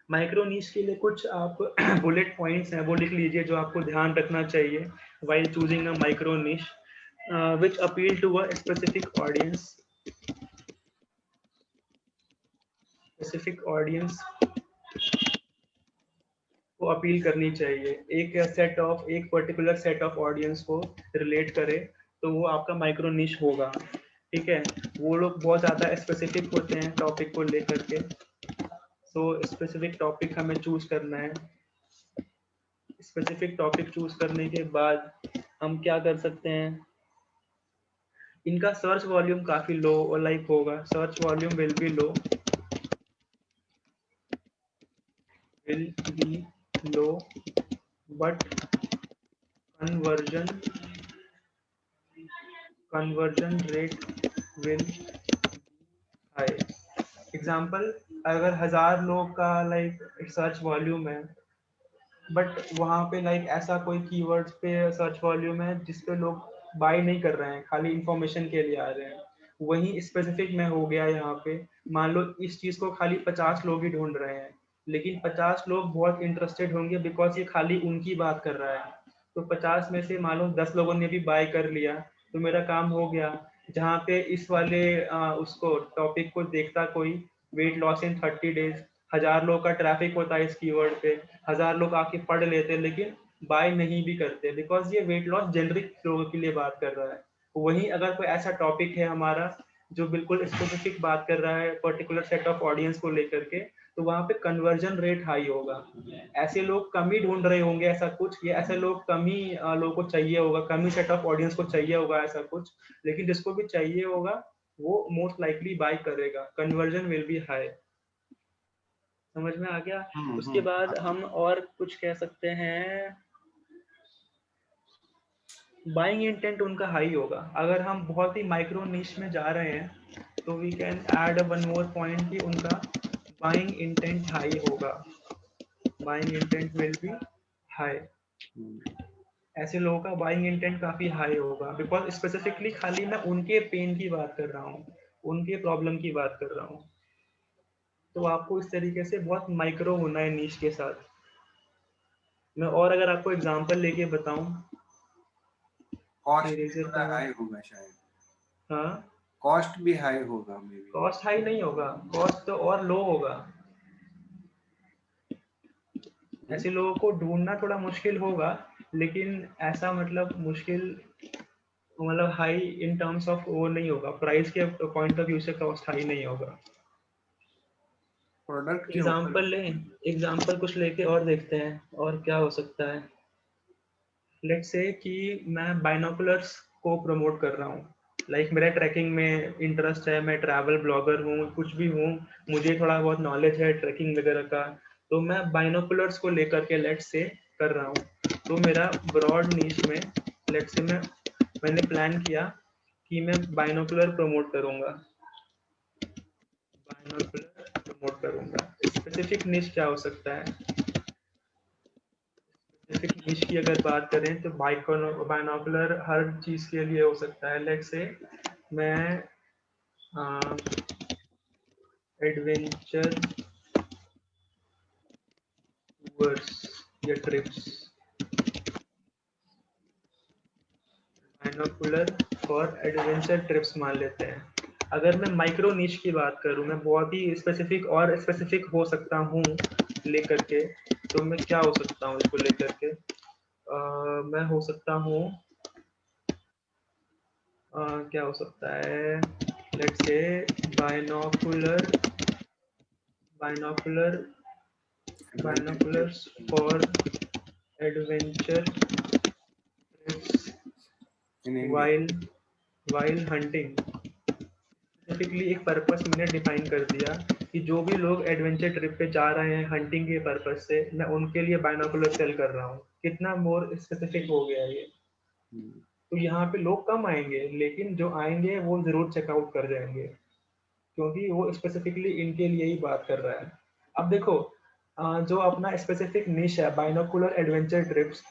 माइक्रो नीश के लिए कुछ आप बुलेट पॉइंट्स हैं, वो लिख लीजिए जो आपको ध्यान रखना चाहिए while choosing a micro niche which appeal to a specific audience को अपील करनी चाहिए। एक पर्टिकुलर सेट ऑफ ऑडियंस को रिलेट करे तो वो आपका माइक्रो निश होगा। ठीक है, वो लोग बहुत ज़्यादा स्पेसिफिक होते हैं टॉपिक को लेकर के। सो स्पेसिफिक टॉपिक हमें चूज करना है। स्पेसिफिक टॉपिक चूज करने के बाद हम क्या कर सकते हैं, इनका सर्च वॉल्यूम काफ़ी लो और लाइक होगा। Search volume will be low but conversion rate will high। Example, अगर 1000 लोग का लाइक सर्च वॉल्यूम है, बट वहाँ पे लाइक ऐसा कोई कीवर्ड्स पे सर्च वॉल्यूम है जिसपे लोग बाय नहीं कर रहे हैं, खाली इंफॉर्मेशन के लिए आ रहे हैं। वहीं स्पेसिफिक में हो गया यहाँ पे, मान लो इस चीज़ को खाली 50 लोग ही ढूंढ रहे हैं, लेकिन 50 लोग बहुत इंटरेस्टेड होंगे बिकॉज ये खाली उनकी बात कर रहा है। तो 50 में से मान लो 10 लोगों ने भी बाय कर लिया तो मेरा काम हो गया। जहाँ पे इस वाले उसको टॉपिक को देखता कोई, वेट लॉस इन 30 डेज, 1000 लोग का ट्रैफिक होता है इस कीवर्ड पे, 1000 लोग आके पढ़ लेते लेकिन बाय नहीं भी करते बिकॉज ये वेट लॉस जेनरिक लोगों के लिए बात कर रहा है। वहीं अगर कोई ऐसा टॉपिक है हमारा जो बिल्कुल स्पेसिफिक बात कर रहा है पर्टिकुलर सेट ऑफ ऑडियंस को लेकर के, तो वहाँ पे कन्वर्जन रेट हाई होगा। ऐसे लोग कम ही ढूंढ रहे होंगे ऐसा कुछ, या ऐसे लोग कम ही लोगों को चाहिए होगा, कम ही सेट ऑफ ऑडियंस को चाहिए होगा ऐसा कुछ, लेकिन जिसको भी चाहिए होगा वो मोस्ट लाइकली बाय करेगा। Conversion will be high. समझ में आ गया? उसके बाद हम और कुछ कह सकते हैं, बाइंग इंटेंट उनका हाई होगा। अगर हम बहुत ही माइक्रो निश में जा रहे हैं तो we can add one more point कि उनका बाइंग इंटेंट हाई होगा। Buying intent will be high. ऐसे लोगों का बाइंग इंटेंट काफी हाई होगा बिकॉज स्पेसिफिकली खाली मैं उनके पेन की बात कर रहा हूँ, उनके प्रॉब्लम की बात कर रहा हूँ। तो आपको इस तरीके से बहुत माइक्रो होना है नीश के साथ। मैं और अगर आपको एग्जांपल लेके बताऊं, कॉस्ट भी थोड़ा हाई होगा शायद। हाँ, कॉस्ट भी हाई होगा मे बी। कॉस्ट हाई नहीं होगा, कॉस्ट तो और लो होगा। ऐसे लोगों को ढूंढना थोड़ा मुश्किल होगा, लेकिन ऐसा मतलब मुश्किल मतलब हाई इन टर्म्स ऑफ वो नहीं होगा, प्राइस के पॉइंट ऑफ व्यू से कॉस्ट हाई नहीं होगा। प्रोडक्ट के एग्जाम्पल लें, एग्जाम्पल कुछ लेके और देखते हैं और क्या हो सकता है। लेट्स से कि मैं बाइनोकुलर्स को प्रमोट कर रहा हूँ, लाइक मेरा ट्रैकिंग में इंटरेस्ट है, मैं ट्रैवल ब्लॉगर हूँ, कुछ भी हूँ, मुझे थोड़ा बहुत नॉलेज है ट्रैकिंग वगैरह का, तो मैं बाइनोकुलर्स को लेकर के लेट्स से कर रहा हूँ। तो मेरा ब्रॉड नीश में लेट्स से मैंने प्लान किया कि मैं बाइनोकुलर प्रमोट करूँगा। बाइनोकुलर प्रमोट करूँगा। स्पेसिफिक निश क्या हो सकता है? स्पेसिफिक निश की अगर बात करें तो बाइनोकुलर हर चीज़ के लिए हो सकता है। लेट्स से मैं एडवेंचर टूर्स या trips, binocular for adventure trips मान लेते हैं। अगर मैं माइक्रो निश की बात करूं, मैं बहुत ही स्पेसिफिक और स्पेसिफिक हो सकता हूं लेकर के, तो मैं क्या हो सकता हूं इसको लेकर के, मैं हो सकता हूं क्या हो सकता है, let's say binocular binoculars for adventure trips in India. While hunting. Specifically एक पर्पस मैंने डिफाइन कर दिया कि जो भी लोग एडवेंचर ट्रिप पे जा रहे हैं हंटिंग के पर्पस से, मैं उनके लिए बाइनोकुलर सेल कर रहा हूँ। कितना मोर स्पेसिफिक हो गया ये। तो यहाँ पे लोग कम आएंगे, लेकिन जो आएंगे वो जरूर चेकआउट कर जाएंगे क्योंकि वो स्पेसिफिकली इनके लिए ही बात कर रहा है। अब देखो जो अपना स्पेसिफिक निश है बाइनोकुलर एडवेंचर ट्रिप्स,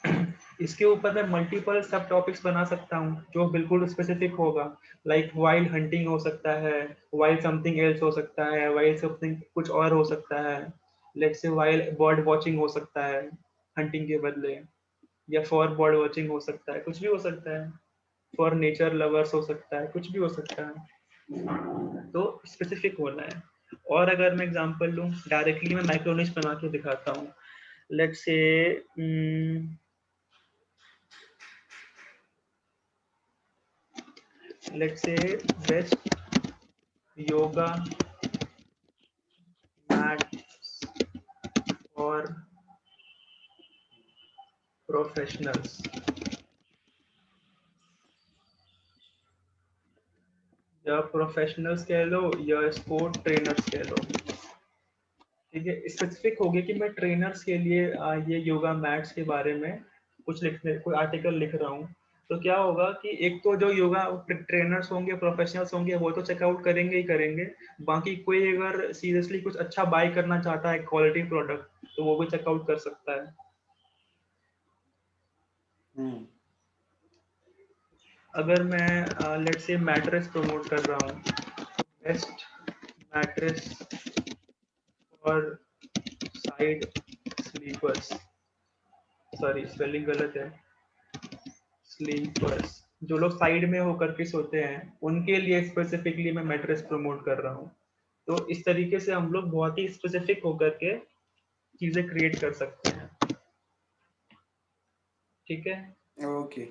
इसके ऊपर मैं मल्टीपल सब टॉपिक्स बना सकता हूँ जो बिल्कुल स्पेसिफिक होगा। लाइक वाइल्ड हंटिंग हो सकता है, वाइल्ड समथिंग एल्स हो सकता है, वाइल्ड समथिंग कुछ और हो सकता है, let's say wild bird watching हो सकता है हंटिंग के बदले, या फॉर बर्ड वॉचिंग हो सकता है, कुछ भी हो सकता है, फॉर नेचर लवर्स हो सकता है, कुछ भी हो सकता है। तो स्पेसिफिक होना है। और अगर मैं एग्जांपल लूँ, डायरेक्टली मैं माइक्रो निश बना के दिखाता हूँ। Let's say best yoga mat for professionals, या प्रोफेशनल्स कह लो या स्पोर्ट ट्रेनर्स कह लो। ठीक है, स्पेसिफिक हो गया कि मैं ट्रेनर्स के लिए ये योगा मैट्स के बारे में कुछ लिखने, कोई आर्टिकल लिख रहा हूँ। तो क्या होगा कि एक तो जो योगा ट्रेनर्स होंगे, प्रोफेशनल्स होंगे, वो तो चेकआउट करेंगे ही करेंगे। बाकी कोई अगर सीरियसली कुछ अच्छा बाय करना चाहता है क्वालिटी प्रोडक्ट, तो वो भी चेकआउट कर सकता है। अगर मैं लेट्स से मैट्रेस प्रमोट कर रहा हूँ, बेस्ट मैट्रेस और साइड स्लीपर्स, सॉरी स्पेलिंग गलत है, स्लीपर्स, जो लोग साइड में होकर के सोते हैं उनके लिए स्पेसिफिकली मैं मैट्रेस प्रमोट कर रहा हूँ। तो इस तरीके से हम लोग बहुत ही स्पेसिफिक होकर के चीजें क्रिएट कर सकते हैं। ठीक है, ओके।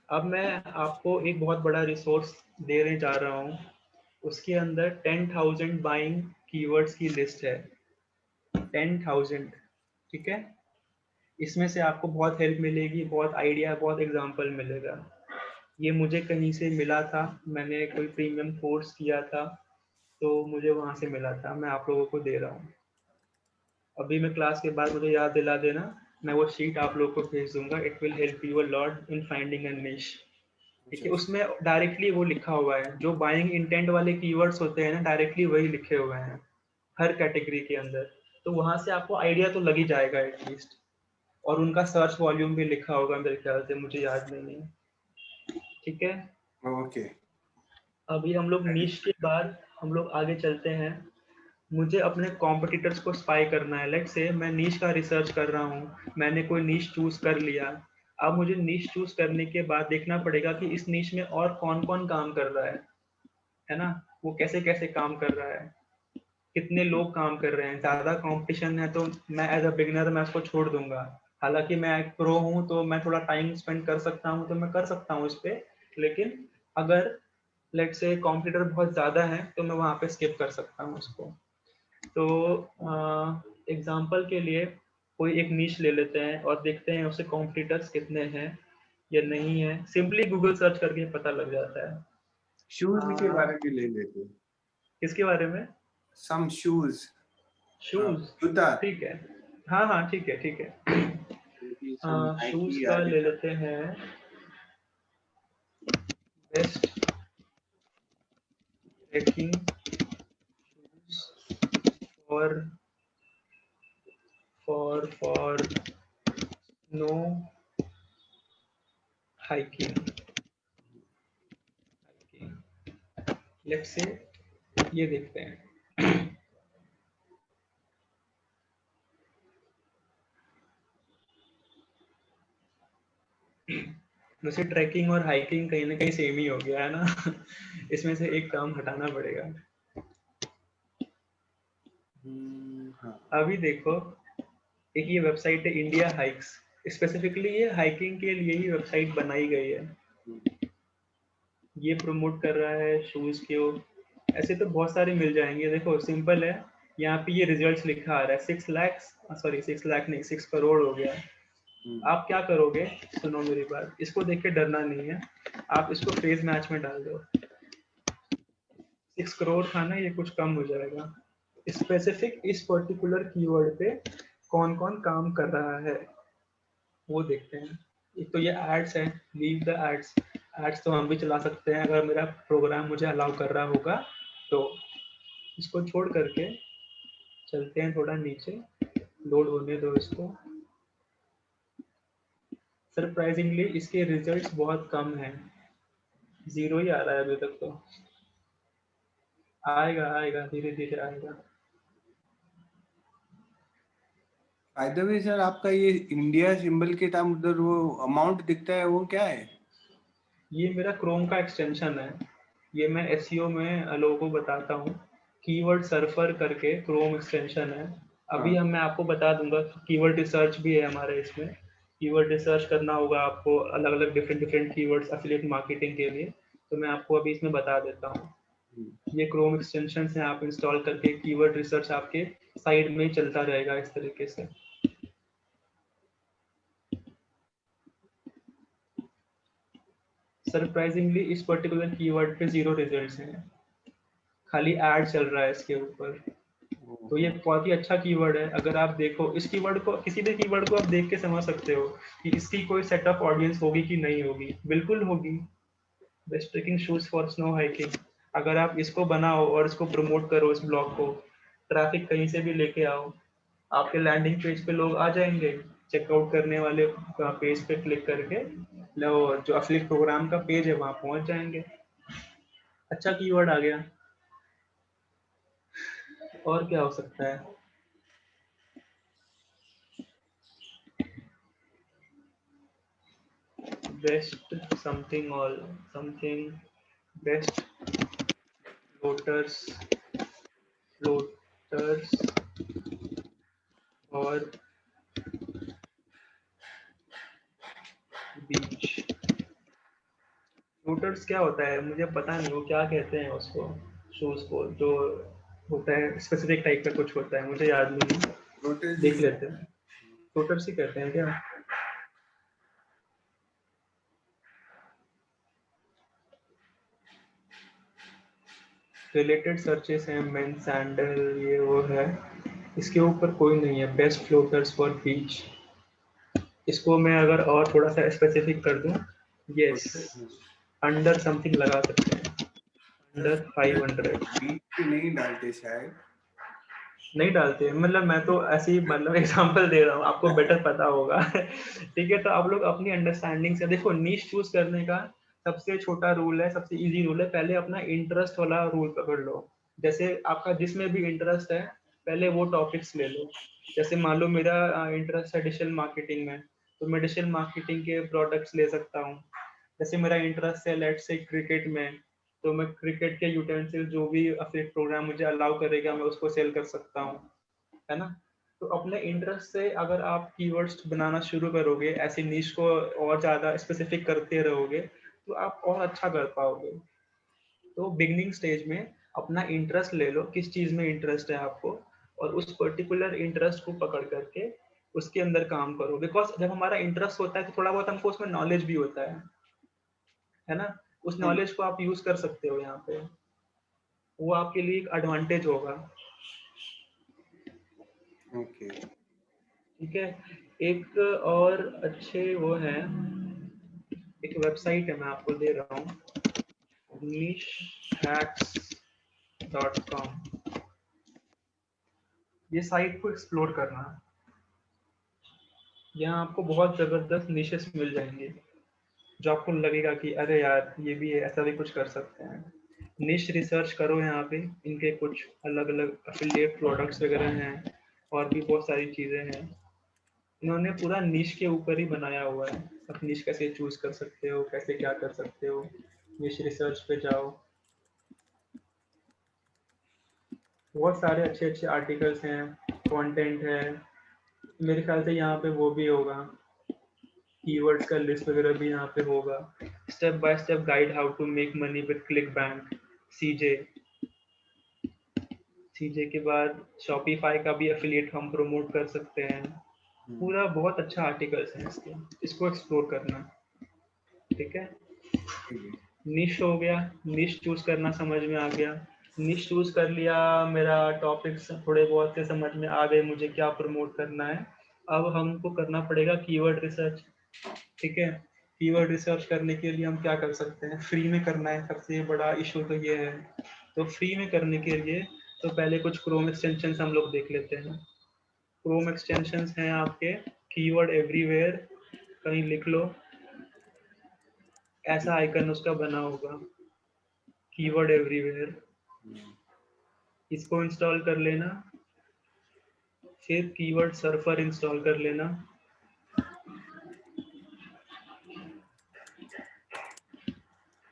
अब मैं आपको एक बहुत बड़ा रिसोर्स देने जा रहा हूँ, उसके अंदर 10,000 बाइंग कीवर्ड्स की लिस्ट है, 10,000। ठीक है, इसमें से आपको बहुत हेल्प मिलेगी, बहुत आइडिया, बहुत एग्जाम्पल मिलेगा। ये मुझे कहीं से मिला था, मैंने कोई प्रीमियम कोर्स किया था तो मुझे वहां से मिला था, मैं आप लोगों को दे रहा हूँ। अभी मैं क्लास के बाद मुझे याद दिला देना, मैं वो शीट आप लोगों को भेज दूंगा। It will help you a lot in finding a निश। ठीक है, उसमें डायरेक्टली वो लिखा हुआ है, जो बाइंग इंटेंट वाले कीवर्ड्स होते हैं ना, डायरेक्टली वही लिखे हुए हैं हर कैटेगरी के अंदर। तो वहां से आपको आइडिया तो लग ही जाएगा एटलीस्ट। और उनका सर्च वॉल्यूम भी लिखा होगा मेरे ख्याल से, मुझे याद नहीं है। ठीक है, ओके। अभी हम लोग नीश के बाद हम लोग आगे चलते हैं। मुझे अपने कॉम्पिटिटर्स को स्पाई करना है। लेट्स से मैं नीश का रिसर्च कर रहा हूँ, मैंने कोई नीश चूज कर लिया। अब मुझे नीश चूज करने के बाद देखना पड़ेगा कि इस नीश में और कौन कौन काम कर रहा है ना, वो कैसे कैसे काम कर रहा है, कितने लोग काम कर रहे हैं। ज़्यादा कंपटीशन है तो मैं एज अ बिगिनर मैं उसको छोड़ दूंगा। हालांकि मैं एक प्रो हूँ तो मैं थोड़ा टाइम स्पेंड कर सकता हूँ, तो मैं कर सकता हूँ इस पे। लेकिन अगर लेट्स से कॉम्पिटिटर बहुत ज़्यादा है तो मैं वहाँ पे स्किप कर सकता हूँ उसको। तो एग्जांपल के लिए कोई एक नीश ले लेते हैं और देखते हैं उससे कॉम्पिटिटर्स कितने हैं या नहीं है। सिंपली गूगल सर्च करके पता लग जाता है। शूज के बारे में ले लेते हैं। किसके बारे में? सम शूज, शूज, जूता। ठीक है, हाँ हाँ ठीक है ठीक है। शूज का ले लेते हैं, best trekking shoes for snow hiking. Let's say ये देखते हैं। वैसे ट्रैकिंग और हाइकिंग कहीं ना कहीं सेम ही हो गया है ना। इसमें से एक काम हटाना पड़ेगा। हाँ। अभी देखो, एक ये वेबसाइट है इंडिया हाइक्स, स्पेसिफिकली ये हाइकिंग के लिए ही वेबसाइट बनाई गई है। ये प्रमोट कर रहा है शूज के। ऐसे तो बहुत सारे मिल जाएंगे, देखो सिंपल है। यहाँ पे ये रिजल्ट्स लिखा आ रहा है 6 लाख, सॉरी 6 लाख नहीं 6 करोड़ हो गया। आप क्या करोगे, सुनो मेरी बात, इसको देख के डरना नहीं है, आप इसको फेज मैच में डाल दो। 6 करोड़ था ना, ये कुछ कम हो जाएगा। स्पेसिफिक इस पर्टिकुलर कीवर्ड पे कौन कौन काम कर रहा है वो देखते हैं। एक तो ये एड्स है, लीव द एड्स। एड्स तो हम भी चला सकते हैं अगर मेरा प्रोग्राम मुझे अलाउ कर रहा होगा तो। इसको छोड़ करके चलते हैं थोड़ा नीचे, लोड होने दो इसको। सरप्राइजिंगली इसके रिजल्ट्स बहुत कम हैं, 0 ही आ रहा है अभी तक तो। आएगा आएगा, धीरे धीरे आएगा। बाय द वे सर, आपका ये इंडिया सिंबल के टाइम उधर वो अमाउंट दिखता है, वो क्या है? ये मेरा क्रोम का एक्सटेंशन है, ये मैं एसईओ में लोगों को बताता हूँ। कीवर्ड सर्फर करके क्रोम एक्सटेंशन है। अभी हाँ। मैं आपको बता दूंगा, कीवर्ड रिसर्च भी है हमारे इसमें। कीवर्ड रिसर्च करना होगा आपको, अलग अलग different different keywords affiliate marketing के लिए, तो मैं आपको अभी इसमें बता देता हूँ। ये क्रोम एक्सटेंशन है, आप इंस्टॉल करके कीवर्ड रिसर्च आपके साइड में ही चलता रहेगा इस तरीके से। सरप्राइजिंगली इस पर्टिकुलर कीवर्ड पे 0 रिजल्ट्स हैं, खाली ऐड चल रहा है इसके ऊपर। तो ये बहुत ही अच्छा कीवर्ड है। अगर आप देखो इस कीवर्ड को, किसी भी कीवर्ड को आप देख के समझ सकते हो कि इसकी कोई सेट ऑफ ऑडियंस होगी कि नहीं होगी। बिल्कुल होगी। Best trekking shoes for snow hiking, अगर आप इसको बनाओ और इसको प्रमोट करो, इस ब्लॉग को, ट्रैफिक कहीं से भी लेके आओ, आपके लैंडिंग पेज पे लोग आ जाएंगे, चेकआउट करने वाले पेज पे क्लिक करके लो, जो एफिलिएट प्रोग्राम का पेज है वहां पहुंच जाएंगे। अच्छा कीवर्ड आ गया। और क्या हो सकता है? Best something all something, best floaters, floaters और बीच। फ्लोटर्स क्या होता है मुझे पता नहीं, वो क्या कहते हैं उसको, शूज को जो होता है स्पेसिफिक टाइप का कुछ होता है, मुझे याद नहीं है, देख लेते हैं। फ्लोटर्स ही कहते हैं क्या? रिलेटेड सर्चेस हैं, मेन सैंडल, ये वो है, इसके ऊपर कोई नहीं है। बेस्ट फ्लोटर्स फॉर बीच, इसको मैं अगर और थोड़ा सा स्पेसिफिक कर दूं, यस, अंडर समथिंग लगा सकते हैं, अंडर 500। बीच पे नहीं डालते शायद। नहीं डालते, मतलब मैं तो ऐसे ही मतलब एग्जांपल दे रहा हूँ, आपको बेटर पता होगा। ठीक है, तो आप लोग अपनी अंडरस्टैंडिंग से देखो। नीश चूज करने का सबसे छोटा रूल है, सबसे इजी रूल है, पहले अपना इंटरेस्ट वाला रूल पकड़ लो। जैसे आपका जिसमें भी इंटरेस्ट है, पहले वो टॉपिक्स ले लो। जैसे मान लो मेरा इंटरेस्ट है डिजिटल मार्केटिंग में, तो मैं डिजिटल मार्केटिंग के प्रोडक्ट्स ले सकता हूँ। जैसे मेरा इंटरेस्ट है लेट्स से क्रिकेट में, तो मैं क्रिकेट के यूटेंसिल जो भी अफिलिएट प्रोग्राम मुझे अलाउ करेगा, मैं उसको सेल कर सकता हूँ, है ना। तो अपने इंटरेस्ट से अगर आप कीवर्ड्स बनाना शुरू करोगे, ऐसी नीश को और ज़्यादा स्पेसिफिक करते रहोगे, तो आप और अच्छा कर पाओगे। तो बिगनिंग स्टेज में अपना इंटरेस्ट ले लो, किस चीज़ में इंटरेस्ट है आपको, और उस पर्टिकुलर इंटरेस्ट को पकड़ करके उसके अंदर काम करो। बिकॉज जब हमारा इंटरेस्ट होता है तो थोड़ा बहुत हमको उसमें नॉलेज भी होता है ना। उस नॉलेज को आप यूज कर सकते हो यहाँ पे, वो आपके लिए एक एडवांटेज होगा। ओके। ठीक है, एक और अच्छे वो है, एक वेबसाइट है मैं आपको दे रहा हूँ, nichehacks.com। ये साइट को एक्सप्लोर करना, यहाँ आपको बहुत जबरदस्त निशेस मिल जाएंगे, जो आपको लगेगा कि अरे यार ये भी है, ऐसा भी कुछ कर सकते हैं। निश रिसर्च करो, यहाँ पे इनके कुछ अलग अलग एफिलिएट प्रोडक्ट्स वगैरह हैं, और भी बहुत सारी चीज़ें हैं। इन्होंने पूरा निश के ऊपर ही बनाया हुआ है, आप निश कैसे चूज कर सकते हो, कैसे क्या कर सकते हो। निश रिसर्च पे जाओ, बहुत सारे अच्छे अच्छे आर्टिकल्स हैं, कंटेंट है। मेरे ख्याल से यहाँ पे वो भी होगा, कीवर्ड्स का लिस्ट वगैरह भी यहाँ पे होगा। Step by step guide how to make money with ClickBank बैंक, सीजे। सीजे के बाद शॉपिफाई का भी एफिलिएट हम प्रमोट कर सकते हैं। पूरा बहुत अच्छा आर्टिकल्स है इसके, इसको एक्सप्लोर करना। ठीक है, निश हो गया, निश चूज करना समझ में आ गया। निश चूज कर लिया, मेरा टॉपिक्स थोड़े बहुत से समझ में आ गए, मुझे क्या प्रमोट करना है। अब हमको करना पड़ेगा कीवर्ड रिसर्च। ठीक है, कीवर्ड रिसर्च करने के लिए हम क्या कर सकते हैं, फ्री में करना है, सबसे बड़ा इशू तो ये है। तो फ्री में करने के लिए तो पहले कुछ क्रोम एक्सटेंशंस हम लोग देख लेते हैं। क्रोम एक्सटेंशंस हैं आपके कीवर्ड एवरीवेयर, कहीं लिख लो, ऐसा आइकन उसका बना होगा कीवर्ड एवरीवेयर, इसको इंस्टॉल कर लेना। फिर कीवर्ड सर्फर इंस्टॉल कर लेना।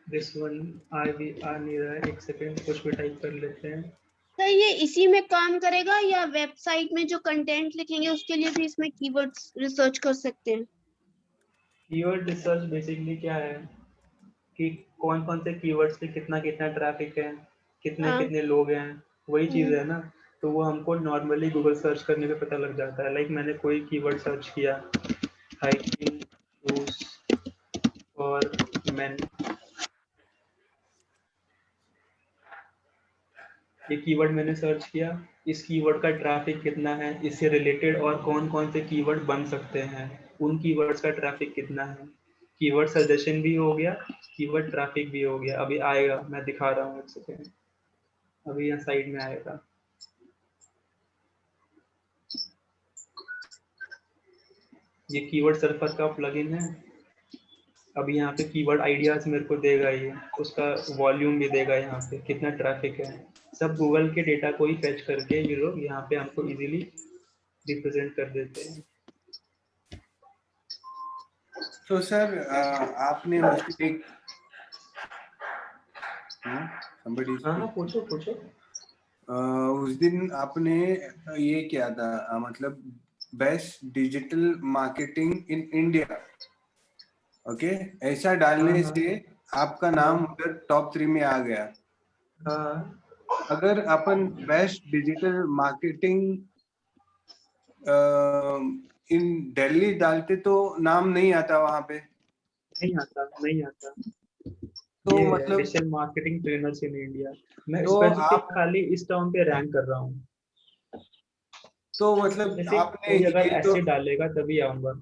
दिस वन आ नहीं रहा है, एक सेकेंड कुछ भी टाइप कर लेते हैं। सर ये इसी में काम करेगा या वेबसाइट में जो कंटेंट लिखेंगे उसके लिए भी इसमें कीवर्ड्स रिसर्च कर सकते हैं? कीवर्ड रिसर्च बेसिकली क्या है कि कौन कौन से कीवर्ड्स पे कितना कितना ट्रैफिक है, कितने हाँ। कितने लोग हैं, वही चीज़ है ना। तो वो हमको नॉर्मली गूगल सर्च करने पे पता लग जाता है। लाइक मैंने कोई कीवर्ड सर्च किया, हाइकिंग शूज और मैन, ये कीवर्ड मैंने सर्च किया, इस कीवर्ड का ट्रैफिक कितना है, इससे रिलेटेड और कौन कौन से कीवर्ड बन सकते हैं, उन कीवर्ड्स का ट्रैफिक कितना है। कीवर्ड सजेशन भी हो गया, कीवर्ड ट्रैफिक भी हो गया। अभी आएगा, मैं दिखा रहा हूँ, एक सेकेंड, अभी यहाँ साइड में आएगा। ये कीवर्ड सर्फर का प्लगइन है। अभी यहाँ पे कीवर्ड आइडियाज मेरे को देगा, ये उसका वॉल्यूम भी देगा, यहाँ पे कितना ट्रैफिक है। सब गूगल के डेटा को ही फेच करके ये लोग यहाँ पे हमको इजीली रिप्रेजेंट कर देते हैं। तो सर आपने मुझसे एक somebody हाँ speak. पूछो पूछो। उस दिन आपने ये किया था मतलब best digital marketing in India, okay, ऐसा डालने हाँ, से आपका नाम उधर टॉप 3 में आ गया। हाँ, अगर अपन best digital marketing in Delhi डालते तो नाम नहीं आता वहां पे। नहीं आता, नहीं आता। तो ये है मतलब digital marketing trainers in India. मैं तो स्पेसिफिक आप खाली इस टर्म पे रैंक कर रहा हूँ। तो मतलब जैसे आपने कोई अगर ये तो ऐसे डालेगा तभी आऊंगा।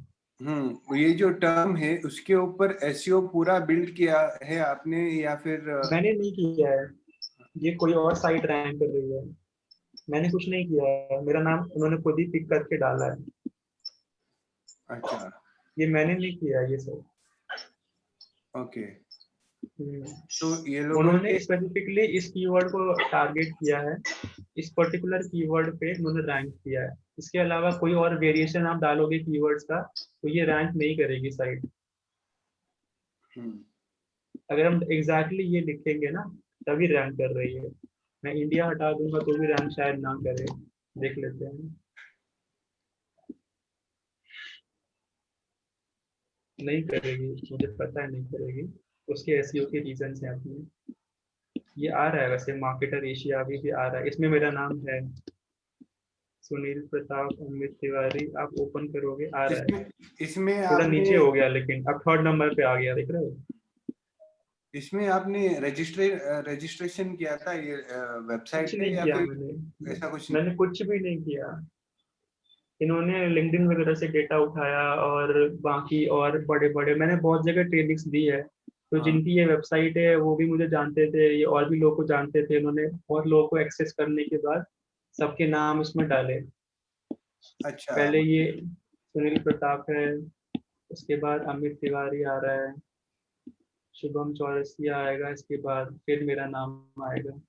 ये जो टर्म है उसके ऊपर एसईओ पूरा बिल्ड किया है आपने या फिर मैंने नहीं किया है, ये कोई और साइट रैंक कर रही है। मैंने कुछ नहीं किया है, मेरा नाम उन्होंने खुद ही पिक करके डाला है। अच्छा, ये मैंने नहीं किया है ये सब। ओके, हम्म। तो ये लोगों उन्होंने ने स्पेसिफिकली इस कीवर्ड को टारगेट किया है, इस पर्टिकुलर कीवर्ड पे उन्होंने रैंक किया है। इसके अलावा कोई और वेरिएशन आप डालोगे कीवर्ड्स का तो ये रैंक नहीं करेगी साइट। अगर हम एग्जैक्टली ये लिखेंगे ना तभी रैंक कर रही है। मैं इंडिया हटा दूंगा तो भी रैंक शायद ना करे, देख लेते हैं। नहीं करेगी, मुझे पता है नहीं करेगी। उसके एसईओ के रीजन हैं अपने। ये आ रहा है वैसे, मार्केटर एशिया अभी भी आ रहा है, इसमें मेरा नाम है सुनील प्रताप अमित तिवारी। आप ओपन करोगे आ रहा है। इसमें इसमें थोड़ा आपने नीचे हो गया लेकिन अब 3rd नंबर पे आ गया, देख रहे हो। इसमें आपने रजिस्ट्रेशन किया था ये वेबसाइट कुछ पे नहीं या किया कोई ऐसा कुछ नहीं? मैंने कुछ भी नहीं किया। इन्होंने लिंक्डइन वगैरह से डेटा उठाया और बाकी और बड़े बड़े, मैंने बहुत जगह ट्रेनिंग्स दी है। तो हाँ, जिनकी ये वेबसाइट है वो भी मुझे जानते थे, ये और भी लोगों को जानते थे। इन्होंने बहुत लोगों को एक्सेस करने के बाद सबके नाम उसमें डाले। अच्छा, पहले ये सुनील प्रताप है, उसके बाद अमित तिवारी आ रहा है, शुभम चौरसिया आएगा, इसके बाद फिर मेरा नाम आएगा।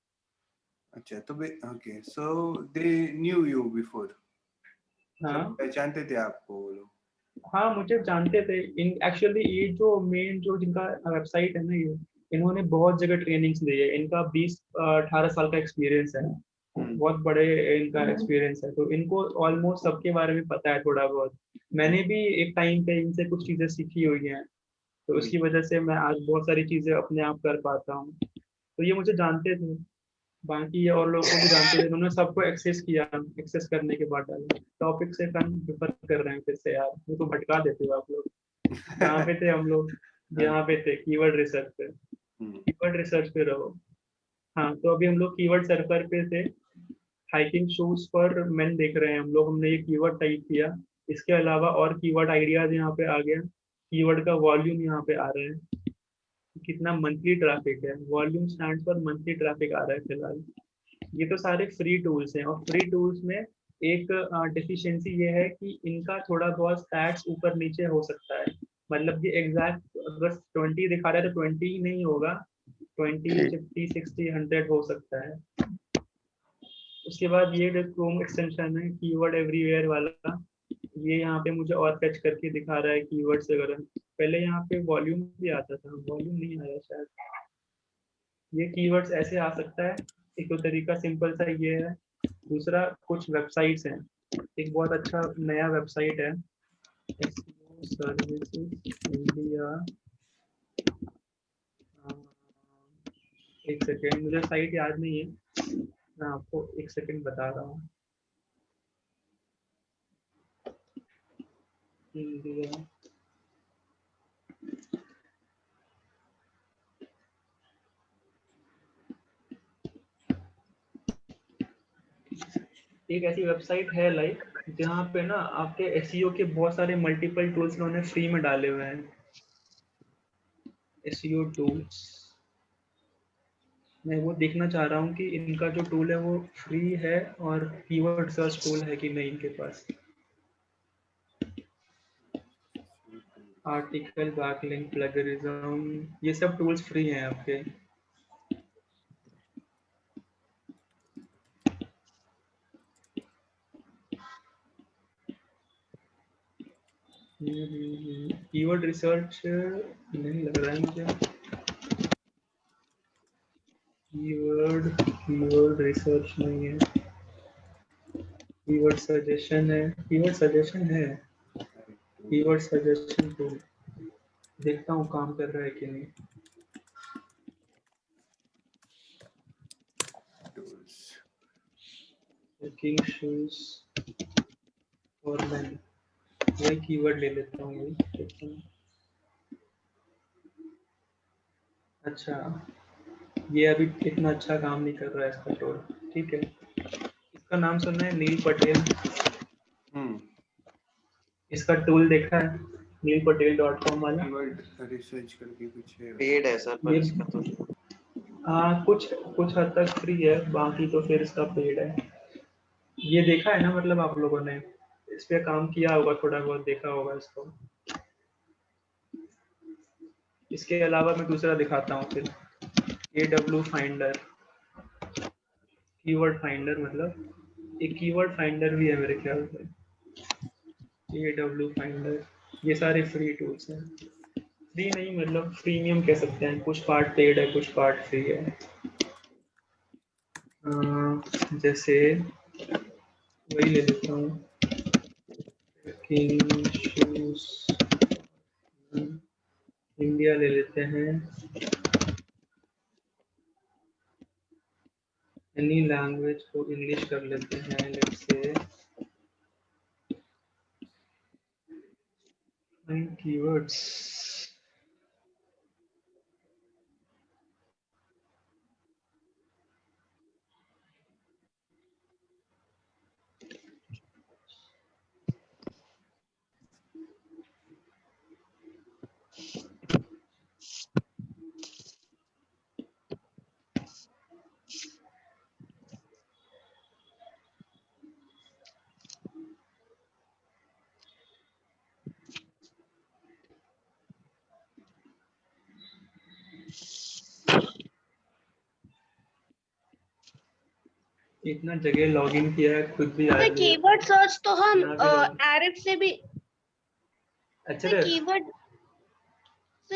अच्छा, तो okay, so they knew you before, हाँ, सब पहचानते थे आपको वो लोग? हाँ मुझे जानते थे। इन एक्चुअली ये जो मेन जो जिनका वेबसाइट है ना, ये इन्होंने बहुत जगह ट्रेनिंग्स दी है। इनका 20-18 साल का एक्सपीरियंस है, बहुत बड़े इनका एक्सपीरियंस है। तो इनको ऑलमोस्ट सबके बारे में पता है थोड़ा बहुत। मैंने भी एक टाइम पे इनसे कुछ चीजें सीखी हुई हैं, तो उसकी वजह से मैं आज बहुत सारी चीजें अपने आप कर पाता हूँ। तो ये मुझे जानते थे, बाकी ये और लोगों को भी जानते थे। उन्होंने सबको एक्सेस किया, एक्सेस करने के बाद डाला। टॉपिक से कम डिफर कर रहे हैं फिर से यार, वो तो भटका देते हो आप लोग। कहाँ पे थे हम लोग, यहाँ पे थे कीवर्ड रिसर्च पे। कीवर्ड रिसर्च पे रहो। हाँ, तो अभी हम लोग कीवर्ड सर्वर पे थे। हाइकिंग शूज फॉर मेन देख रहे हैं हम लोग, हमने ये कीवर्ड टाइप किया। इसके अलावा और कीवर्ड आइडियाज यहाँ पे आ गया। कीवर्ड का वॉल्यूम यहाँ पे आ रहा है, कितना मंथली ट्रैफिक है। वॉल्यूम स्टैंड्स पर मंथली ट्रैफिक आ रहा है फिलहाल। ये तो सारे फ्री टूल्स हैं, और फ्री टूल्स में एक डिफिशियंसी ये है कि इनका थोड़ा बहुत स्टैट्स ऊपर नीचे हो सकता है, मतलब ये एग्जैक्ट अगर 20 दिखा रहा है तो 20 ही नहीं होगा, 20, 50, 60, 100 हो सकता है। उसके बाद ये जो क्रोम एक्सटेंशन है कीवर्ड एवरीवेयर वाला, ये यहाँ पे मुझे और फैच करके दिखा रहा है कीवर्ड्स वगैरह। पहले यहाँ पे वॉल्यूम भी आता था, वॉल्यूम नहीं आया शायद। ये कीवर्ड्स ऐसे आ सकता है, एक तो तरीका सिंपल सा ये है। दूसरा कुछ वेबसाइट्स हैं, एक बहुत अच्छा नया वेबसाइट है सर्विसेज इंडिया, एक सेकेंड मुझे साइट याद नहीं है, मैं आपको एक सेकेंड बता रहा हूँ। इंडिया एक ऐसी वेबसाइट है लाइक जहाँ पे ना आपके एसईओ के बहुत सारे मल्टीपल टूल्स उन्होंने फ्री में डाले हुए हैं। एसईओ टूल्स, मैं वो देखना चाह रहा हूँ कि इनका जो टूल है वो फ्री है और कीवर्ड सर्च टूल है कि नहीं इनके पास। आर्टिकल, बैकलिंक, प्लेगरिज्म, ये सब टूल्स फ्री हैं आपके। कीवर्ड रिसर्च नहीं लग रहा है मुझे। कीवर्ड रिसर्च नहीं है, कीवर्ड सजेशन है, कीवर्ड सजेशन है, कीवर्ड सजेशन टूल देखता हूँ काम कर रहा है कि नहीं। किंग शूज और मैं वही कीवर्ड ले लेता हूँ, वही। अच्छा, ये अभी इतना अच्छा काम नहीं कर रहा है इसका टूल, ठीक है। इसका नाम सुना है नील पटेल? इसका टूल देखा है neelpatel.com वाला? रिसर्च करके कुछ है, पेड है सर पर इसका तो। हाँ, कुछ हद तक फ्री है, बाकी तो फिर इसका पेड है। ये देखा है ना, मतलब आप लोगों ने इस पे काम किया होगा, थोड़ा बहुत देखा होगा इसको। इसके अलावा मैं दूसरा दिखाता हूँ फिर, AW फाइंडर, कीवर्ड फाइंडर, मतलब एक कीवर्ड फाइंडर भी है मेरे ख्याल से। AW फाइंडर, ये सारे फ्री टूल्स हैं। फ्री नहीं मतलब प्रीमियम कह सकते हैं, कुछ पार्ट पेड है कुछ पार्ट फ्री है। जैसे वही ले लेता हूँ, किंग शूज इंडिया ले लेते हैं, एनी लैंग्वेज को इंग्लिश कर लेते हैं, लेट्स से कीवर्ड्स। इतना जगह लॉगिन किया है, खुद भी तो कीवर्ड सर्च तो हम एरिफ से भी, अच्छा सर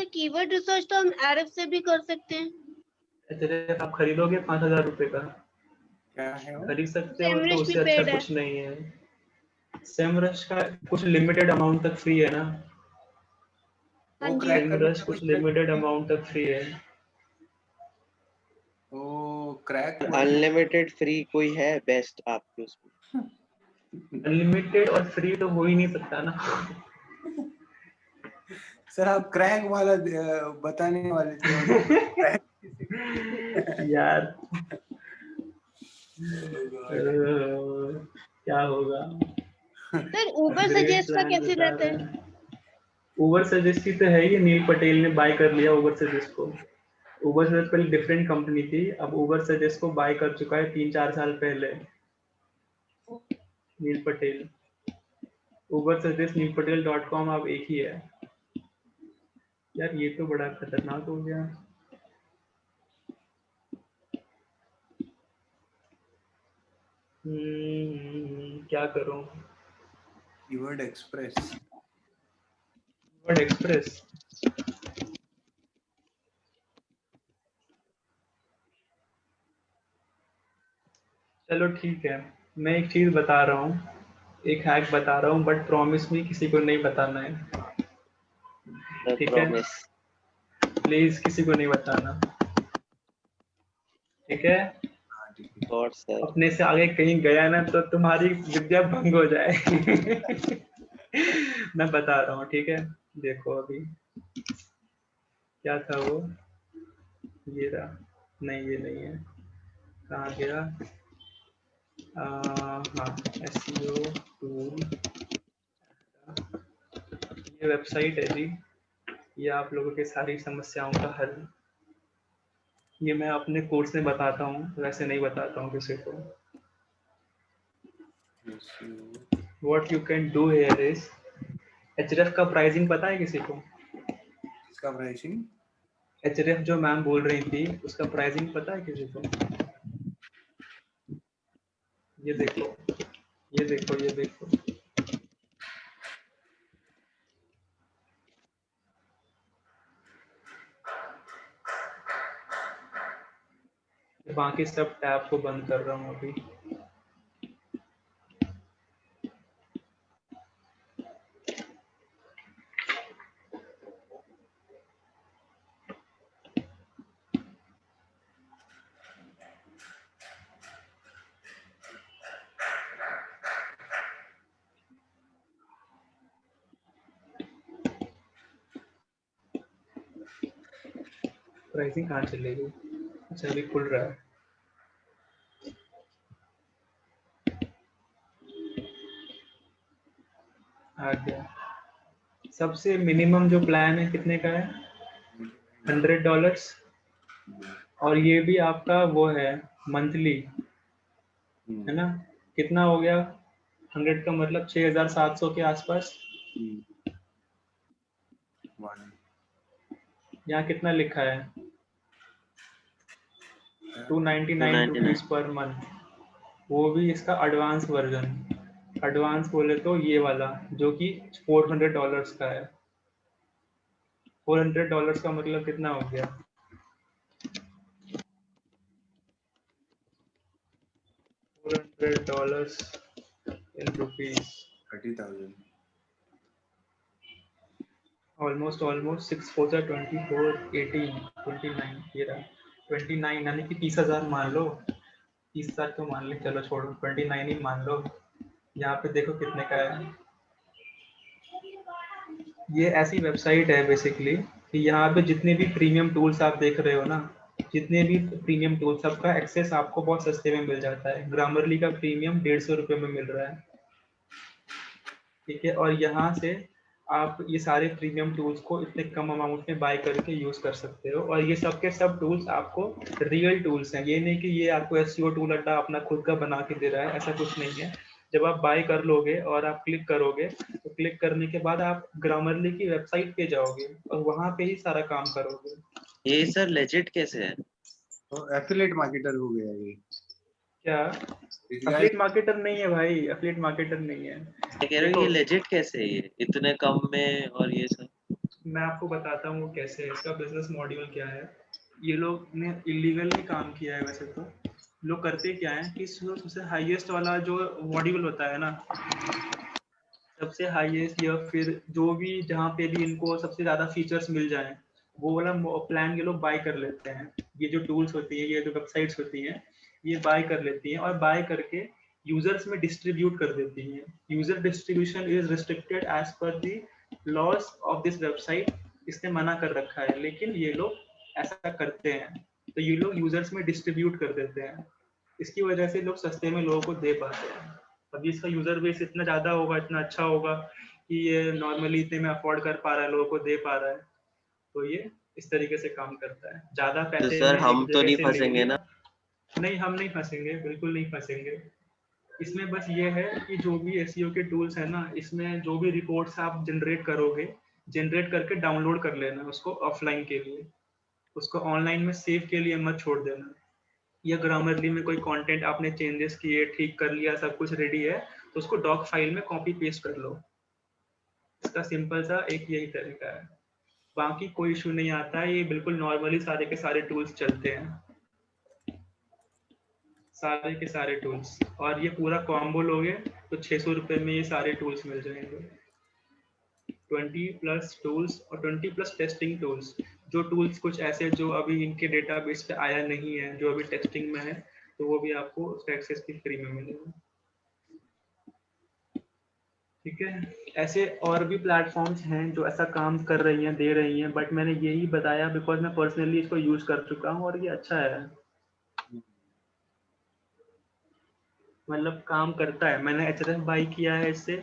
कीवर्ड रिसर्च तो हम एरिफ से भी कर सकते हैं। अच्छा, आप खरीदोगे 5,000 रुपए का, क्या है वो? खरीद सकते हो, तो सेमरश भी उससे अच्छा पेड है। कुछ नहीं है। सेमरश का कुछ लिमिटेड अमाउंट तक फ्री है ना, हाँ वो जी, क्रैक करने सेमरश का कुछ कुछ लिमिटेड अमाउंट तक फ्री है। वो क्रैक अनलिमिटेड फ्री कोई है बेस्ट आपके उसमें? अनलिमिटेड और फ्री तो हो ही नहीं सकता ना। सर आप क्रैक वाला बताने वाले थे। यार क्या होगा। सर ऊबर सजेस्ट का कैसे रहता है? उबर सजेस्ट की तो है ही, नील पटेल ने बाय कर लिया उबर सजेस्ट को। उबर सजेस्ट पहले डिफरेंट कंपनी थी, अब उबर सजेस्ट को बाय कर चुका है 3-4 साल पहले नील पटेल। उबर सजेस्ट neelpatel.com अब एक ही है। यार ये तो बड़ा खतरनाक हो गया। क्या करूं? Keyword express. कीवर्ड एक्सप्रेस चलो ठीक है, मैं एक चीज बता रहा हूँ, एक हैक बता रहा हूँ, बट प्रॉमिस मी किसी को नहीं बताना है, ठीक है? प्रॉमिस। प्लीज किसी को नहीं बताना, ठीक है? हाँ ठीक है। और सर अपने से आगे कहीं गया ना तो तुम्हारी विद्या भंग हो जाए। मैं बता रहा हूँ, ठीक है? देखो अभी क्या था वो, ये रहा, नहीं ये नहीं है, कहाँ गया? हाँ, SEO टूल, ये वेबसाइट है जी, ये आप लोगों की सारी समस्याओं का हल। ये मैं अपने कोर्स में बताता हूँ, वैसे नहीं बताता हूँ किसी को। What you can do here is, HRF का प्राइसिंग पता है किसी को? इसका प्राइसिंग HRF जो मैम बोल रही थी उसका प्राइसिंग पता है किसी को? ये देखो, ये देखो, ये देखो, बाकी सब टैब को बंद कर रहा हूँ अभी। प्राइसिंग कहाँ चलेगी? अच्छा अभी खुल रहा है। आ गया। सबसे मिनिमम जो प्लान है कितने का है? $100, और ये भी आपका वो है मंथली, है ना? कितना हो गया? 100 का मतलब 6,700 के आसपास। यहाँ कितना लिखा है? 299 रुपीज पर मंथ, वो भी इसका एडवांस वर्जन। एडवांस बोले तो ये वाला जो कि $400 का है। $400 का मतलब कितना हो गया? $400 in rupees, 30,000। ऑलमोस्ट 6 4 जा 24 18 29, ये रहा 29, यानी कि 30,000 मान लो। 30,000 तो मान ले, चलो छोड़ो, 29 ही मान लो। यहाँ पे देखो कितने का है। ये ऐसी वेबसाइट है बेसिकली कि यहाँ पे जितने भी प्रीमियम टूल्स आप देख रहे हो ना, जितने भी प्रीमियम टूल्स, सबका एक्सेस आपको बहुत सस्ते में मिल जाता है। ग्रामरली का प्रीमियम 150 रुपये में मिल रहा है, ठीक है? और यहाँ से आप ये सारे प्रीमियम टूल्स को इतने कम अमाउंट में बाय करके यूज कर सकते हो। और ये सब के सब टूल्स आपको रियल टूल्स हैं, ये नहीं कि ये आपको SEO टूल अड्डा अपना खुद का बना के दे रहा है, ऐसा कुछ नहीं है। जब आप बाय कर लोगे और आप क्लिक करोगे तो क्लिक करने के बाद आप ग्रामरली की वेबसाइट पे जाओगे और वहां पे ही सारा काम करोगे। ये सर लेजिट कैसे है? तो एफिलिएट मार्केटर हो गया ये। क्या? एफिलिएट मार्केटर नहीं है भाई, एफिलिएट मार्केटर नहीं है। मैं कह रहा हूँ ये लेजिट कैसे है, ये इतने कम में और ये सब? मैं आपको बताता हूँ कैसे है, इसका बिजनेस मॉड्यूल क्या है। ये लोग ने इलीगली काम किया है वैसे तो। लोग करते क्या है कि सबसे हाईएस्ट वाला जो मॉड्यूल होता है ना, सबसे हाईएस्ट या फिर जो भी जहाँ पे भी इनको सबसे ज़्यादा फीचर्स मिल जाए वो वाला प्लान ये लोग बाय कर लेते हैं। ये जो टूल्स होती हैं, ये जो वेबसाइट्स होती हैं, ये बाय कर लेती हैं और बाय करके यूजर्स में डिस्ट्रीब्यूट कर देती हैं। User distribution is restricted as per the laws of this website, इसने मना कर रखा है, लेकिन ये लोग ऐसा करते हैं। तो ये लोग यूजर्स में डिस्ट्रीब्यूट कर देते हैं, इसकी वजह से लोग सस्ते में लोगों को दे पाते हैं। अभी इसका यूजर बेस इतना ज़्यादा होगा, इतना अच्छा होगा कि ये नॉर्मली इतने में अफोर्ड कर पा रहा है, लोगों को दे पा रहा है, तो ये इस तरीके से काम करता है। ज्यादा तो पैसे सर में हम एक तो जगह नहीं से ले फंसेंगे लिया। ना? नहीं, हम नहीं फंसेंगे, बिल्कुल नहीं फंसेंगे। इसमें बस ये है कि जो भी एसईओ के टूल्स है ना, इसमें जो भी रिपोर्ट्स आप जनरेट करोगे, जनरेट करके डाउनलोड कर लेना उसको ऑफलाइन के लिए। उसको ऑनलाइन में सेव के लिए मत छोड़ देना। या ग्रामरली में कोई कंटेंट आपने चेंजेस किए, ठीक कर लिया, सब कुछ रेडी है, तो उसको डॉक फाइल में कॉपी पेस्ट कर लो। इसका सिंपल सा एक यही तरीका है। बाकी कोई इशू नहीं आता है, ये बिल्कुल नॉर्मली सारे के सारे टूल्स चलते हैं, सारे के सारे टूल्स। और ये पूरा कॉम्बो लोगे तो 600 रुपये में ये सारे टूल्स मिल जाएंगे। 20+ टूल्स और 20+ टेस्टिंग टूल्स। जो टूल्स कुछ ऐसे जो अभी इनके डेटाबेस पे आया नहीं है, जो अभी टेस्टिंग में है, तो वो भी आपको उसका एक्सेस भी फ्री में मिलेगा। ठीक है, ऐसे और भी प्लेटफॉर्म्स हैं जो ऐसा काम कर रही हैं, दे रही हैं, बट मैंने यही बताया बिकॉज मैं पर्सनली इसको यूज कर चुका हूँ और ये अच्छा है, मतलब काम करता है। मैंने एचएरएफ बाई किया है इससे,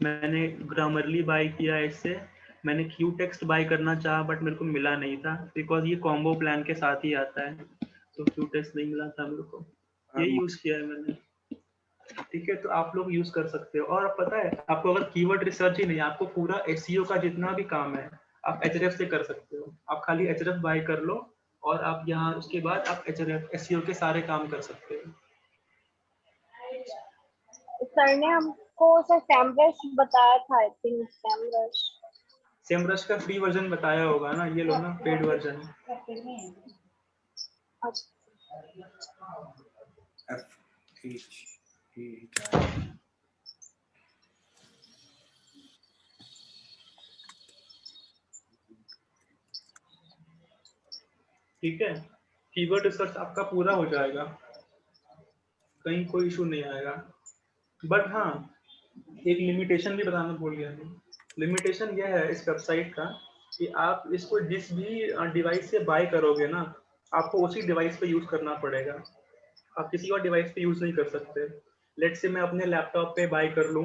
मैंने ग्रामरली बाई किया है इससे, मैंने क्यू टेक्स्ट बाई करना चाहा बट मेरे को मिला नहीं था बिकॉज ये कॉम्बो प्लान के साथ ही आता है, तो क्यू टेक्स्ट नहीं मिला था मेरे को, ये यूज किया है मैंने। ठीक है, तो आप लोग यूज कर सकते हो। और पता है आपको, अगर कीवर्ड रिसर्च ही नहीं, आपको पूरा एसईओ का जितना भी काम है आप एचएरएफ से कर सकते हो। आप खाली एचएरएफ बाय कर लो और आप यहाँ उसके बाद आप एचएरएफ एसईओ के सारे काम कर सकते हो। सर ने हमको सर सैमरश बताया था, आई थिंक सैमरश। सेमरश का फ्री वर्जन बताया होगा ना, ये लो ना पेड वर्जन। ठीक है, कीवर्ड रिसर्च आपका पूरा हो जाएगा, कहीं कोई इशू नहीं आएगा। बट हाँ, एक लिमिटेशन भी बताना भूल गया था। लिमिटेशन यह है इस वेबसाइट का कि आप इसको जिस भी डिवाइस से बाय करोगे ना, आपको उसी डिवाइस पे यूज करना पड़ेगा। आप किसी और डिवाइस पे यूज नहीं कर सकते। लेट से मैं अपने लैपटॉप पे बाय कर लूँ,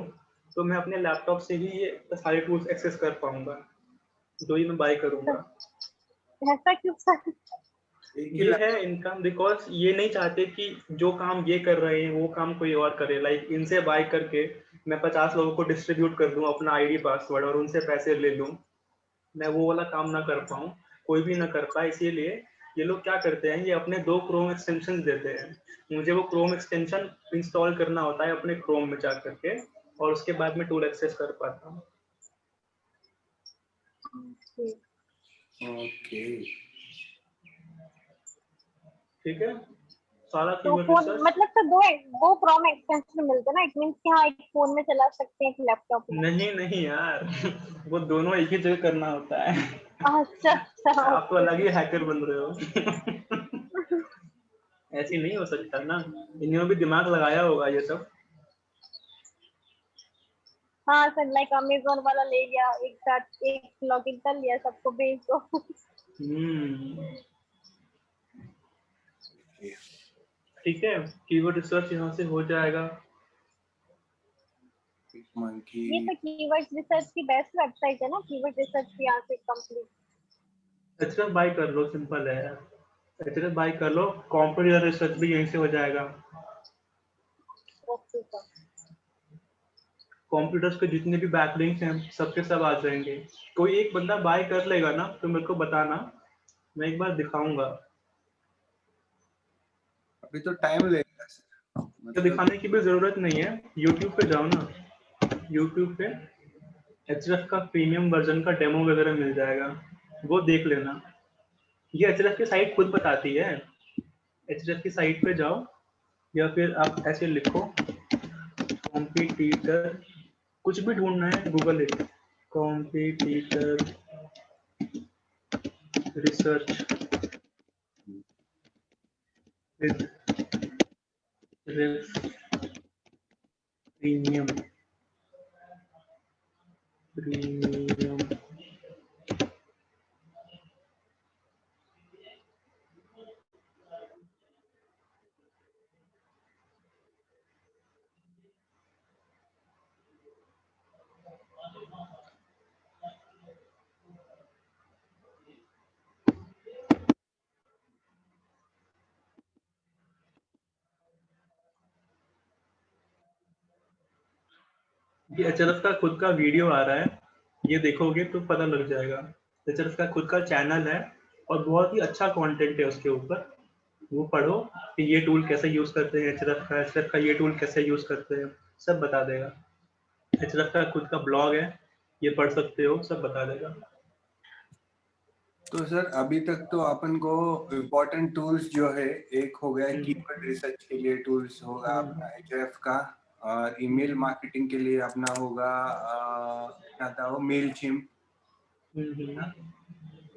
तो मैं अपने लैपटॉप से ही ये सारे टूल्स एक्सेस कर पाऊंगा जो ही मैं बाय करूंगा। ऐसा क्यों सर? ये है इनका, बिकॉज ये नहीं चाहते कि जो काम ये कर रहे हैं वो काम कोई और करे। लाइक इनसे बाय करके मैं 50 लोगों को डिस्ट्रीब्यूट कर दूं अपना आईडी पासवर्ड और उनसे पैसे ले लूं, मैं वो वाला काम ना कर पाऊं, कोई भी ना कर पाए। इसीलिए ये लोग क्या करते हैं, ये अपने 2 क्रोम एक्सटेंशन देते हैं। मुझे वो क्रोम एक्सटेंशन इंस्टॉल करना होता है अपने क्रोम में जा करके, और उसके बाद मैं टूल एक्सेस कर पाता हूँ। ओके, ठीक है, सारा तो कीवर्ड फोन रिसर्च। मतलब तो दो क्रोम एक्सटेंशन मिलते हैं ना, इट मींस कि हाँ एक फोन में चला सकते हैं, एक लैपटॉप में। नहीं नहीं यार वो दोनों एक ही जगह करना होता है। अच्छा अच्छा, आप तो ओके। अलग ही हैकर बन रहे हो। ऐसे नहीं हो सकता ना, इन्होंने भी दिमाग लगाया होगा ये सब। हाँ सर, लाइक अमेजोन वाला ले गया, एक साथ एक लॉगिन कर लिया, सबको भेज दो। हम्म, ठीक है, कीवर्ड रिसर्च यहाँ से हो जाएगा। मंकी। ये तो कीवर्ड रिसर्च की बेस्ट वेबसाइट है ना, कीवर्ड रिसर्च की यहाँ से कंप्लीट। एचएरएफ बाय कर लो, सिंपल है यार। एचएरएफ बाय कर लो, कंप्यूटर रिसर्च भी यहीं से हो जाएगा। Okay sir. कंप्यूटर्स के जितने भी बैकलिंक्स हैं सबके सब आ जाएंगे। कोई एक बंदा बाय कर लेगा ना तो मेरे को बताना, मैं एक बार दिखाऊंगा। अभी तो टाइम लगेगा सर, तो मतलब दिखाने की भी जरूरत नहीं है, यूट्यूब पे जाओ ना, यूट्यूब पे एचएरएफ का प्रीमियम वर्जन का डेमो वगैरह मिल जाएगा, वो देख लेना। ये एचएरएफ की साइट खुद बताती है। एचएरएफ की साइट पे जाओ, या फिर आप ऐसे लिखो कॉम्पिटिटर, कुछ भी ढूंढना है Google it, competitor research with ref premium, premium. ये अचरफ का खुद का वीडियो आ रहा है, ये देखोगे तो पता लग जाएगा। अचरफ का खुद का चैनल है और बहुत ही अच्छा कंटेंट है उसके ऊपर, वो पढ़ो कि ये टूल कैसे यूज करते हैं, अचरफ का ये टूल कैसे यूज करते हैं, सब बता देगा। अचरफ का खुद का ब्लॉग है, ये पढ़ सकते हो, सब बता देगा। तो सर अभी तक तो अपन को इम्पोर्टेंट टूल्स जो है, एक हो गया कीवर्ड रिसर्च के लिए टूल्स होगा अपना HF का, और ईमेल मार्केटिंग के लिए अपना होगा क्या था वो, मेलचिम्प।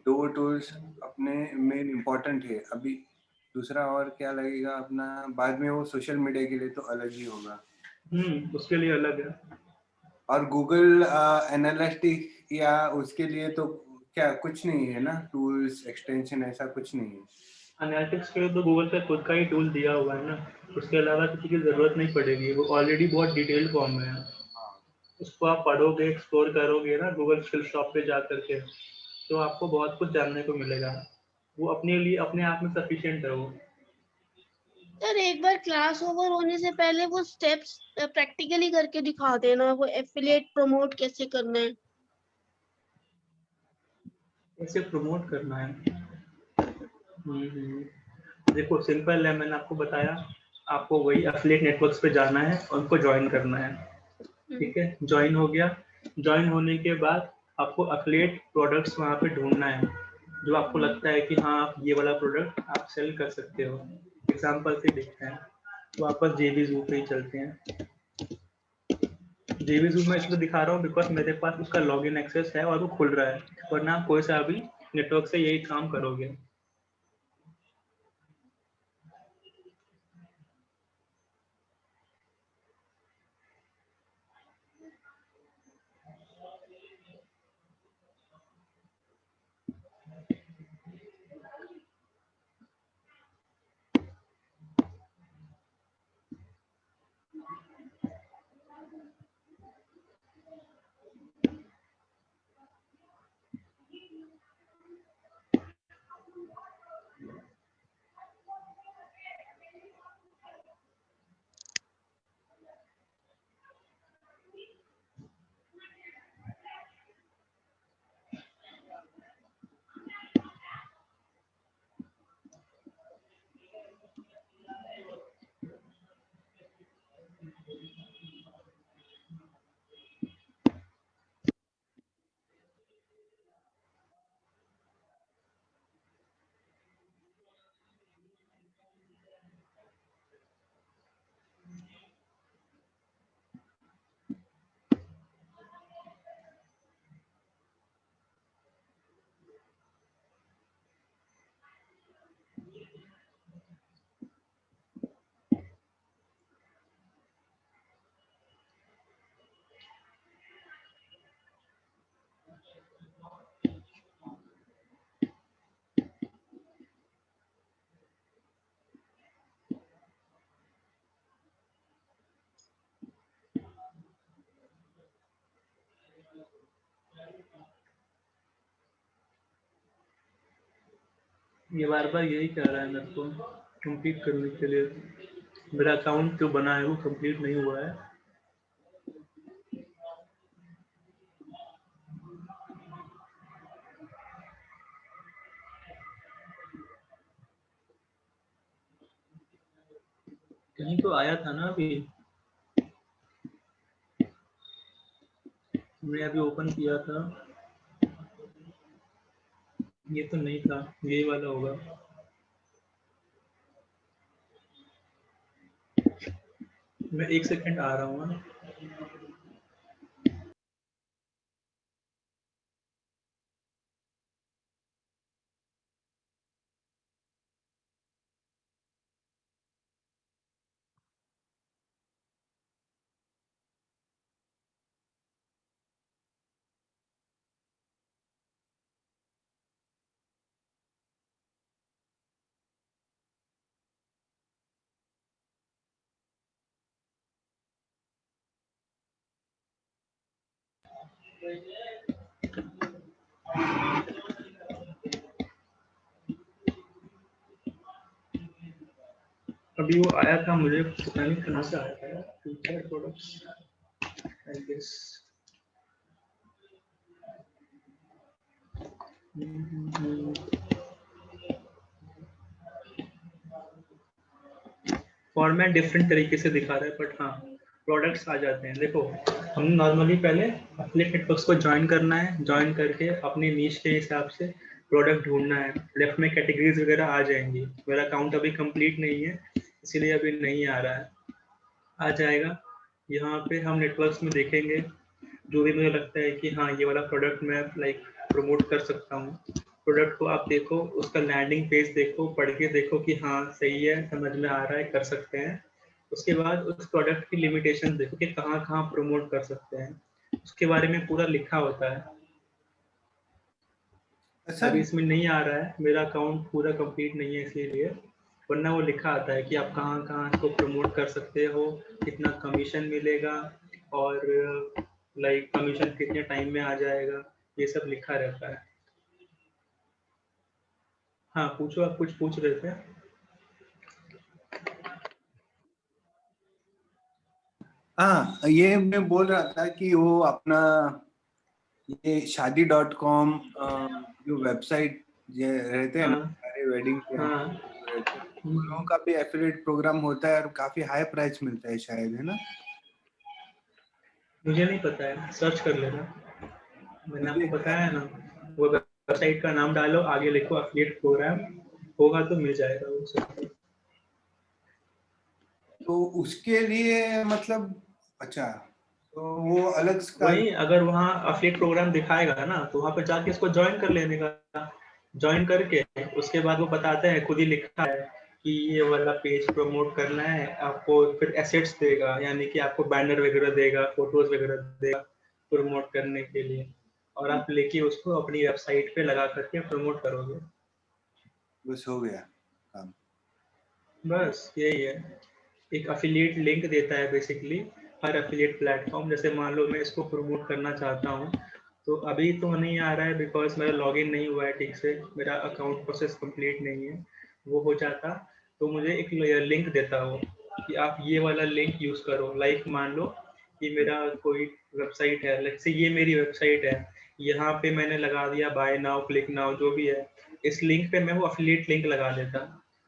दो टूल्स अपने मेन इम्पोर्टेंट है अभी। दूसरा और क्या लगेगा अपना, बाद में वो सोशल मीडिया के लिए तो अलग ही होगा। उसके लिए अलग है। और गूगल एनालिटिक्स या उसके लिए तो क्या कुछ नहीं है ना, टूल्स एक्सटेंशन ऐसा कुछ नहीं है। एनालिटिक्स के लिए तो गूगल पे खुद का ही टूल दिया हुआ है ना, उसके अलावा किसी की जरूरत नहीं पड़ेगी, वो ऑलरेडी बहुत डिटेल फॉर्म में है। उसको आप पढ़ोगे, एक्सप्लोर करोगे ना गूगल स्किल शॉप पे जा करके, तो आपको बहुत कुछ जानने को मिलेगा। वो अपने लिए अपने आप में सफिशिएंट है वो। सर एक बार क्लास ओवर होने से पहले वो स्टेप्स प्रैक्टिकली करके दिखा देना, वो एफिलिएट प्रमोट कैसे करना है। कैसे प्रमोट करना है? देखो सिंपल है, मैंने आपको बताया, आपको वही एफिलिएट नेटवर्क्स पे जाना है और उनको ज्वाइन करना है। ठीक है, ज्वाइन हो गया। ज्वाइन होने के बाद आपको एफिलिएट प्रोडक्ट्स वहाँ पे ढूंढना है, जो आपको लगता है कि हाँ आप ये वाला प्रोडक्ट आप सेल कर सकते हो। एग्जांपल से देखते हैं, वापस JVZoo पे ही चलते हैं। JVZoo में इसलिए दिखा रहा हूँ बिकॉज मेरे पास उसका लॉगिन एक्सेस है और वो खुल रहा है, वरना आप कोई सा भी नेटवर्क से यही काम करोगे। ये बार बार यही कह रहा है मेरे को कंप्लीट करने के लिए, मेरा अकाउंट जो बना है वो कंप्लीट नहीं हुआ है। कहीं तो आया था ना अभी, मैंने अभी ओपन किया था, ये तो नहीं था, यही वाला होगा। मैं 1 सेकंड आ रहा हूँ ना। अभी वो आया था, मुझे पता नहीं कहाँ से आया था, future products. I guess. Format different तरीके से दिखा रहा है, बट हाँ प्रोडक्ट्स आ जाते हैं। देखो हम नॉर्मली पहले एफिलिएट नेटवर्क्स को ज्वाइन करना है, ज्वाइन करके अपनी नीश के हिसाब से प्रोडक्ट ढूंढना है। लेफ्ट में कैटेगरीज वगैरह आ जाएंगी। मेरा अकाउंट अभी कंप्लीट नहीं है, इसीलिए अभी नहीं आ रहा है, आ जाएगा। यहाँ पे हम नेटवर्क्स में देखेंगे जो भी मुझे लगता है कि हाँ ये वाला प्रोडक्ट मैं लाइक प्रमोट कर सकता हूँ। प्रोडक्ट को आप देखो, उसका लैंडिंग पेज देखो, पढ़ के देखो कि हाँ सही है, समझ में आ रहा है, कर सकते हैं। उसके बाद उस प्रोडक्ट की लिमिटेशन देखो कि कहाँ कहाँ प्रमोट कर सकते हैं, उसके बारे में पूरा लिखा होता है। अभी इसमें नहीं आ रहा है, मेरा अकाउंट पूरा कंप्लीट नहीं है इसीलिए, वरना वो लिखा आता है कि आप कहाँ कहाँ इसको प्रमोट कर सकते हो, कितना कमीशन मिलेगा और लाइक कमीशन कितने टाइम में आ जाएगा, ये सब लिखा रहता है। हाँ पूछो, आप कुछ पूछ रहे थे। हाँ, ये मैं बोल रहा था कि वो अपना ये शादी.com जो वेबसाइट रहते हैं ना हाँ सारे वेडिंग के हाँ रहते हैं, उन लोगों का भी एफिलिएट प्रोग्राम होता है और काफी हाई प्राइस मिलता है शायद, है ना? मुझे नहीं पता है, सर्च कर लेना। मैंने आपको मुझे बताया ना, वो वेबसाइट का नाम डालो, आगे लिखो एफिलिएट प्रोग्राम, होगा तो मिल जाएगा वो सब। तो उसके लिए मतलब अच्छा, तो वो अलग का वही अगर वहाँ एफिलिएट प्रोग्राम दिखाएगा ना, तो वहाँ पे जाके इसको ज्वाइन कर लेने का। ज्वाइन करके उसके बाद वो बताते हैं, खुद ही लिखा है कि ये वाला पेज प्रमोट करना है आपको, फिर एसेट्स देगा, यानी कि आपको बैनर वगैरह देगा, फोटोज वगैरह देगा प्रमोट करने के लिए, और आप लेके उसको अपनी वेबसाइट पे लगा करके प्रमोट करोगे। बस हो गया काम। बस यही है, एक अफिलिएट लिंक देता है बेसिकली हर अफिलिएट प्लेटफॉर्म। जैसे मान लो मैं इसको प्रमोट करना चाहता हूँ, तो अभी तो नहीं आ रहा है बिकॉज मेरा लॉगिन नहीं हुआ है ठीक से, मेरा अकाउंट प्रोसेस कंप्लीट नहीं है। वो हो जाता तो मुझे एक लिंक देता हो कि आप ये वाला लिंक यूज़ करो। लाइक मान लो कि मेरा कोई वेबसाइट है, लाइक से ये मेरी वेबसाइट है, यहाँ पे मैंने लगा दिया बाय नाउ, क्लिक नाउ, जो भी है, इस लिंक पे मैं वो अफिलिएट लिंक लगा देता।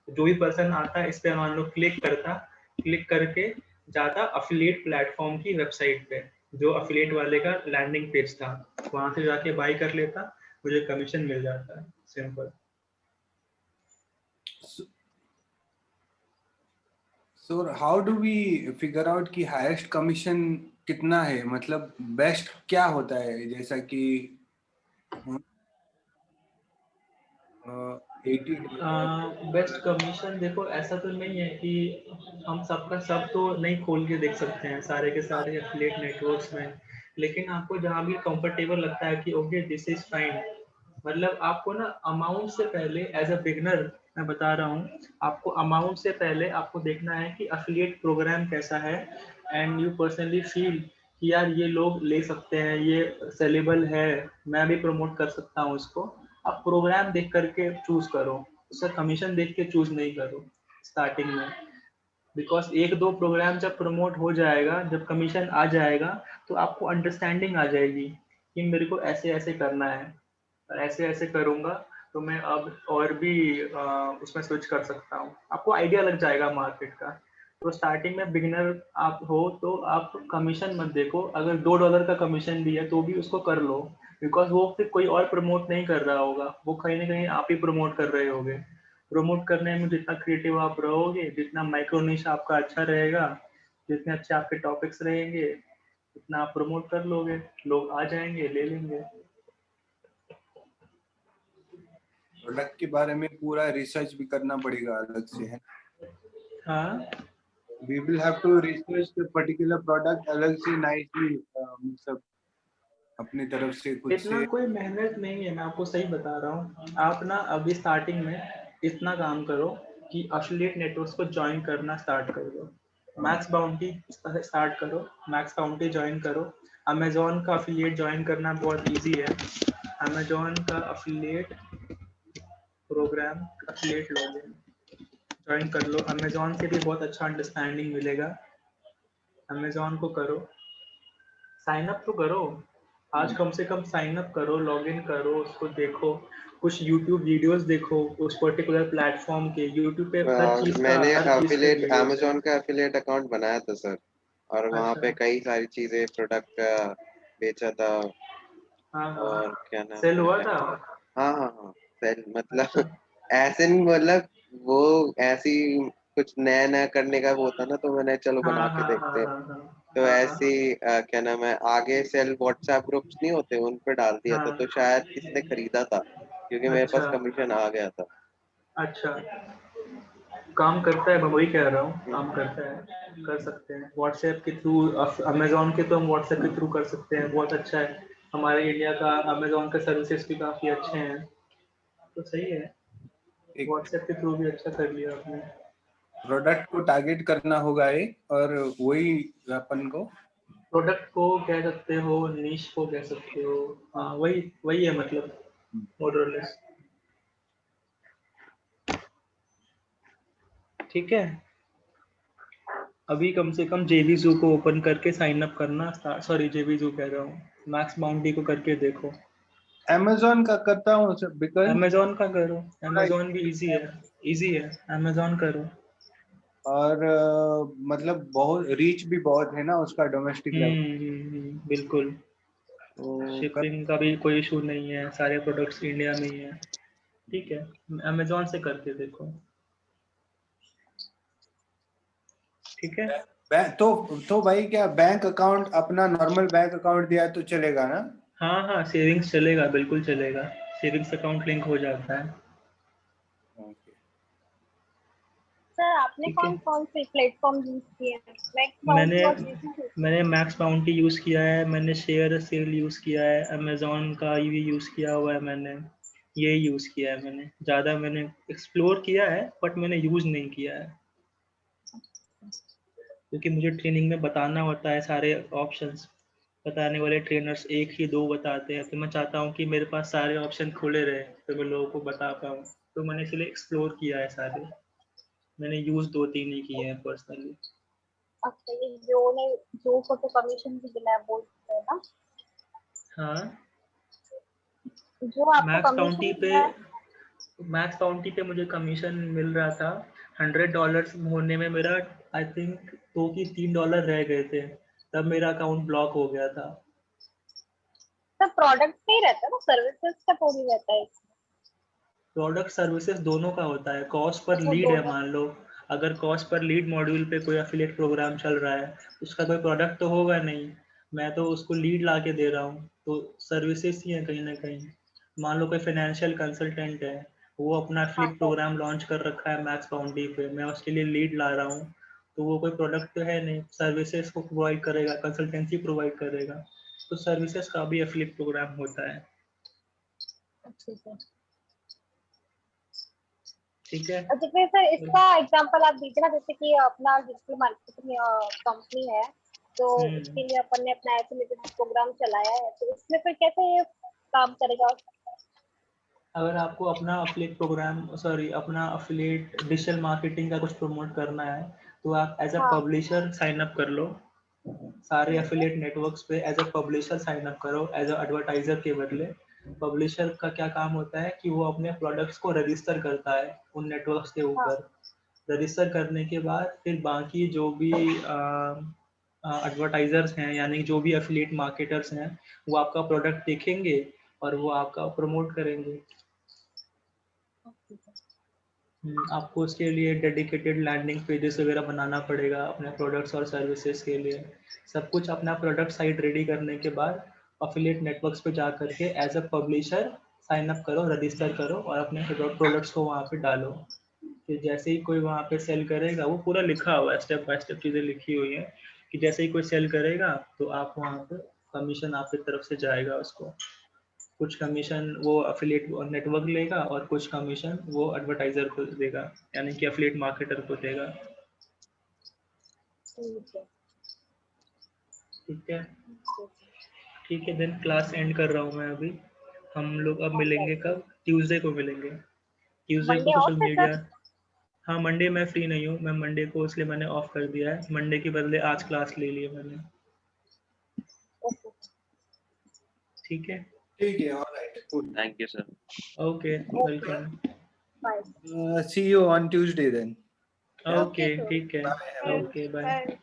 जो भी पर्सन आता है इस पे मान लो क्लिक करता, क्लिक करके जाता अफिलिएट प्लेटफॉर्म की वेबसाइट पे, जो अफिलिएट वाले का लैंडिंग पेज था, वहां से जाके बाय कर लेता, मुझे कमीशन मिल जाता है। Simple. So how do we figure out कि हाईएस्ट कमीशन कितना है, मतलब बेस्ट क्या होता है? जैसा कि 80 बेस्ट कमीशन देखो, ऐसा तो नहीं है कि हम सबका सब तो नहीं खोल के देख सकते हैं सारे के सारे एफिलिएट नेटवर्क्स में, लेकिन आपको जहाँ भी कंफर्टेबल लगता है कि ओके दिस इज फाइन, मतलब आपको ना अमाउंट से पहले एज अ बिगनर मैं बता रहा हूँ, आपको अमाउंट से पहले आपको देखना है कि अफिलिएट प्रोग्राम कैसा है, एंड यू पर्सनली फील कि यार ये लोग ले सकते हैं, ये सेलेबल है, मैं भी प्रमोट कर सकता हूँ इसको। आप प्रोग्राम देख करके चूज करो, उसका कमीशन देख के चूज नहीं करो स्टार्टिंग में, बिकॉज एक दो प्रोग्राम जब प्रमोट हो जाएगा, जब कमीशन आ जाएगा, तो आपको अंडरस्टैंडिंग आ जाएगी कि मेरे को ऐसे ऐसे करना है, ऐसे ऐसे करूंगा तो मैं अब और भी उसमें स्विच कर सकता हूँ, आपको आइडिया लग जाएगा मार्केट का। तो स्टार्टिंग में बिगिनर आप हो तो आप कमीशन मत देखो, अगर $2 का कमीशन भी है तो भी उसको कर लो, बिकॉज वो फिर कोई और प्रमोट नहीं कर रहा होगा, वो कहीं ना कहीं आप ही प्रमोट कर रहे होगे। प्रमोट करने में जितना क्रिएटिव आप रहोगे, जितना माइक्रो निश आपका अच्छा रहेगा, जितने अच्छे आपके टॉपिक्स रहेंगे, उतना आप प्रमोट कर लोगे, लोग आ जाएंगे, ले लेंगे। प्रोडक्ट के बारे में पूरा रिसर्च भी करना पड़ेगा अलग से, है? हाँ We will have to research the particular product अलग से नाइसली, मतलब अपनी तरफ से खुद इतना से। कोई मेहनत नहीं है, मैं आपको सही बता रहा हूँ। आप ना अभी स्टार्टिंग में इतना काम करो कि एफिलिएट नेटवर्क्स को ज्वाइन करना स्टार्ट कर दो, मैक्स बाउंटी स्टार्ट करो, मैक्स बाउंटी ज्वाइन करो। अमेजोन का अफिलिएट ज्वाइन करना बहुत इजी है, अमेजोन का affiliate programme, affiliate login join कर लो, अमेजोन से भी बहुत अच्छा अंडरस्टैंडिंग मिलेगा, अमेजोन को करो। साइन अप तो करो, आज कम से कम साइन अप करो, लॉग इन करो, उसको देखो, कुछ यूट्यूब वीडियोस देखो उस पर्टिकुलर प्लेटफॉर्म के। यूट्यूब पे मैंने हर चीज के अफिलिएट वीडियोस है। अमेजोन का अफिलिएट अकाउंट बनाया था सर, और वहाँ अच्छा। पे कई सारी चीजें प्रोडक्ट बेचा था। हाँ हाँ, और क्या नाम सेल हुआ है, था। हाँ हाँ हाँ, सेल अच्छा। मतलब ऐसे नहीं, मतलब वो ऐसी कुछ नया नया करने का वो होता ना, तो मैंने चलो हाँ बना के हाँ हाँ देखते। हाँ हाँ तो हाँ हाँ ऐसे ही, क्या नाम है, आगे सेल व्हाट्सएप ग्रुप्स नहीं होते, उन पे डाल दिया था, तो हाँ। शायद किसी ने खरीदा था, क्योंकि मेरे अच्छा। पास कमीशन आ गया था। अच्छा, काम करता है, मैं वही कह रहा हूँ, हम्म। काम करता है, कर सकते हैं व्हाट्सएप के थ्रू। अमेजोन के तो हम व्हाट्सएप के थ्रू कर सकते हैं, बहुत अच्छा है। हमारे इंडिया का अमेजोन का सर्विसेज भी काफ़ी अच्छे हैं, तो सही है। एक व्हाट्सएप के थ्रू भी अच्छा कर लिया आपने। प्रोडक्ट को टारगेट करना होगा एक, और वही अपन को प्रोडक्ट को कह सकते हो, नीश को कह सकते हो। हाँ, वही वही है मतलब, मोरलेस। ठीक है, अभी कम से कम जेवीजू को ओपन करके साइन अप करना, सॉरी जेवीजू कह रहा हूँ, मैक्स बाउंडी को करके देखो। अमेजोन का करता हूँ सर, बिकॉज अमेजोन का करो, थोड़ा अमेजोन भी इजी है, इजी है, अमेजोन करो। और मतलब बहुत रीच भी बहुत है ना उसका डोमेस्टिक लेवल, बिल्कुल। तो कर शिपिंग का भी कोई इशू नहीं है, सारे प्रोडक्ट्स इंडिया में ही है। ठीक है, अमेजोन से करके देखो। ठीक है। तो भाई क्या बैंक अकाउंट, अपना नॉर्मल बैंक अकाउंट दिया तो चलेगा ना? हाँ हाँ, सेविंग्स चलेगा, बिल्कुल चलेगा, सेविंग्स अकाउंट लिंक हो जाता है। ओके। सर आपने ठीक है, कौन कौन से प्लेटफॉर्म यूज किए हैं? मैक्स मैंने बाउंड्री और जीसीसी। मैंने मैक्स बाउंटी यूज़ किया है, मैंने शेयर सेल यूज़ किया है, अमेजोन का भी यूज़ किया हुआ है मैंने। ये यूज़ किया है मैंने, ज़्यादा मैंने एक्सप्लोर किया है बट मैंने यूज़ नहीं किया है, क्योंकि मुझे ट्रेनिंग में बताना होता है सारे ऑप्शंस। बताने वाले ट्रेनर्स एक ही दो बताते हैं, तो मैं चाहता हूँ कि मेरे पास सारे ऑप्शन खुले रहे, तो मैं लोगों को बता पाऊँ। तो मैंने इसलिए एक्सप्लोर किया है सारे, मैंने यूज़ दो तीन ही किए हैं पर्सनली। अच्छा, ये जो को तो कमीशन भी मिला है बोल रहे हैं ना, हाँ, जो आपको मैक्स कमीशन बाउंटी पे, मिला है? मुझे कमीशन मिल रहा था। $100 होने में मेरा, आई थिंक, $2 कि $3 रह गए थे, तब मेरा अकाउंट ब्लॉक हो गया था। सर प्रोडक्ट पे ही रहता है ना, सर्विसेज का थोड़ी रहता है। प्रोडक्ट सर्विसेज दोनों का होता है, कॉस्ट पर अच्छा लीड है, दोनों। मान लो अगर कॉस्ट पर लीड मॉड्यूल पे कोई अफिलिएट प्रोग्राम चल रहा है, उसका कोई प्रोडक्ट तो होगा नहीं, मैं तो उसको लीड ला के दे रहा हूँ, तो सर्विसेज ही है कहीं ना कहीं। मान लो कोई फाइनेंशियल कंसल्टेंट है, वो अपना हाँ अफिलिएट सर। प्रोग्राम लॉन्च कर रखा है मैक्स बाउंडी पे, मैं उसके लिए लीड ला रहा हूँ, तो वो कोई प्रोडक्ट तो है नहीं, सर्विसेज को प्रोवाइड करेगा, कंसल्टेंसी प्रोवाइड करेगा, तो सर्विसेज का भी अफिलिएट प्रोग्राम होता है। अच्छा सर। ठीक है। अच्छा फिर सर इसका एग्जांपल आप दीजिए ना, जैसे कि अपना डिजिटल मार्केटिंग कंपनी है, तो हम्म उसके लिए अपन ने अपना एफिलिएटेड प्रोग्राम चलाया है, तो इसमें फिर कैसे ये काम करेगा? अगर आपको अपना अफिलिएट प्रोग्राम, सॉरी, अपना अफिलिएट डिजिटल मार्केटिंग का कुछ प्रमोट करना है, तो आप एज अ हाँ। पब्लिशर साइन अप कर लो, सारे ठीक है। अफिलिएट नेटवर्क्स पे as a publisher sign up करो, एज अ एडवर्टाइजर के बदले। पब्लिशर का क्या काम होता है कि वो अपने प्रोडक्ट्स को रजिस्टर करता है उन नेटवर्क्स के हाँ। ऊपर। रजिस्टर करने के बाद फिर बाकी जो भी एडवर्टाइजर्स हैं, यानी जो भी अफिलिएट मार्केटर्स हैं, वो आपका प्रोडक्ट देखेंगे और वो आपका प्रमोट करेंगे। आपको उसके लिए डेडिकेटेड लैंडिंग पेजेस वगैरह बनाना पड़ेगा अपने प्रोडक्ट्स और सर्विसेज के लिए। सब कुछ अपना प्रोडक्ट साइट रेडी करने के बाद अफिलिएट नेटवर्क्स पे जा करके as a publisher sign up करो, रजिस्टर करो और अपने प्रोडक्ट्स को वहाँ पे डालो। फिर जैसे ही कोई वहाँ पे सेल करेगा, वो पूरा लिखा हुआ है, स्टेप बाय स्टेप चीज़ें लिखी हुई हैं, कि जैसे ही कोई सेल करेगा तो आप वहाँ पे कमीशन आपकी तरफ से जाएगा उसको। कुछ कमीशन वो अफिलिएट नेटवर्क लेगा और कुछ कमीशन वो एडवर्टाइजर को देगा, यानी कि अफिलिएट मार्केटर को देगा। ठीक है। ठीक है। ठीक है, देन क्लास एंड कर रहा हूँ मैं अभी। हम लोग अब हाँ सर। मिलेंगे कब? ट्यूसडे को मिलेंगे। ट्यूसडे को मंडे सोशल ऑफ है मीडिया। सर? हाँ, मंडे मैं फ्री नहीं हूँ, मैं मंडे को इसलिए मैंने ऑफ कर दिया है, मंडे के बदले आज क्लास ले ली है मैंने। ओके ठीक है, ठीक है, alright, good. Thank you, sir. Okay, welcome. Bye. See you on Tuesday then. Okay, sure. ठीक है, Bye. Okay, bye. Bye.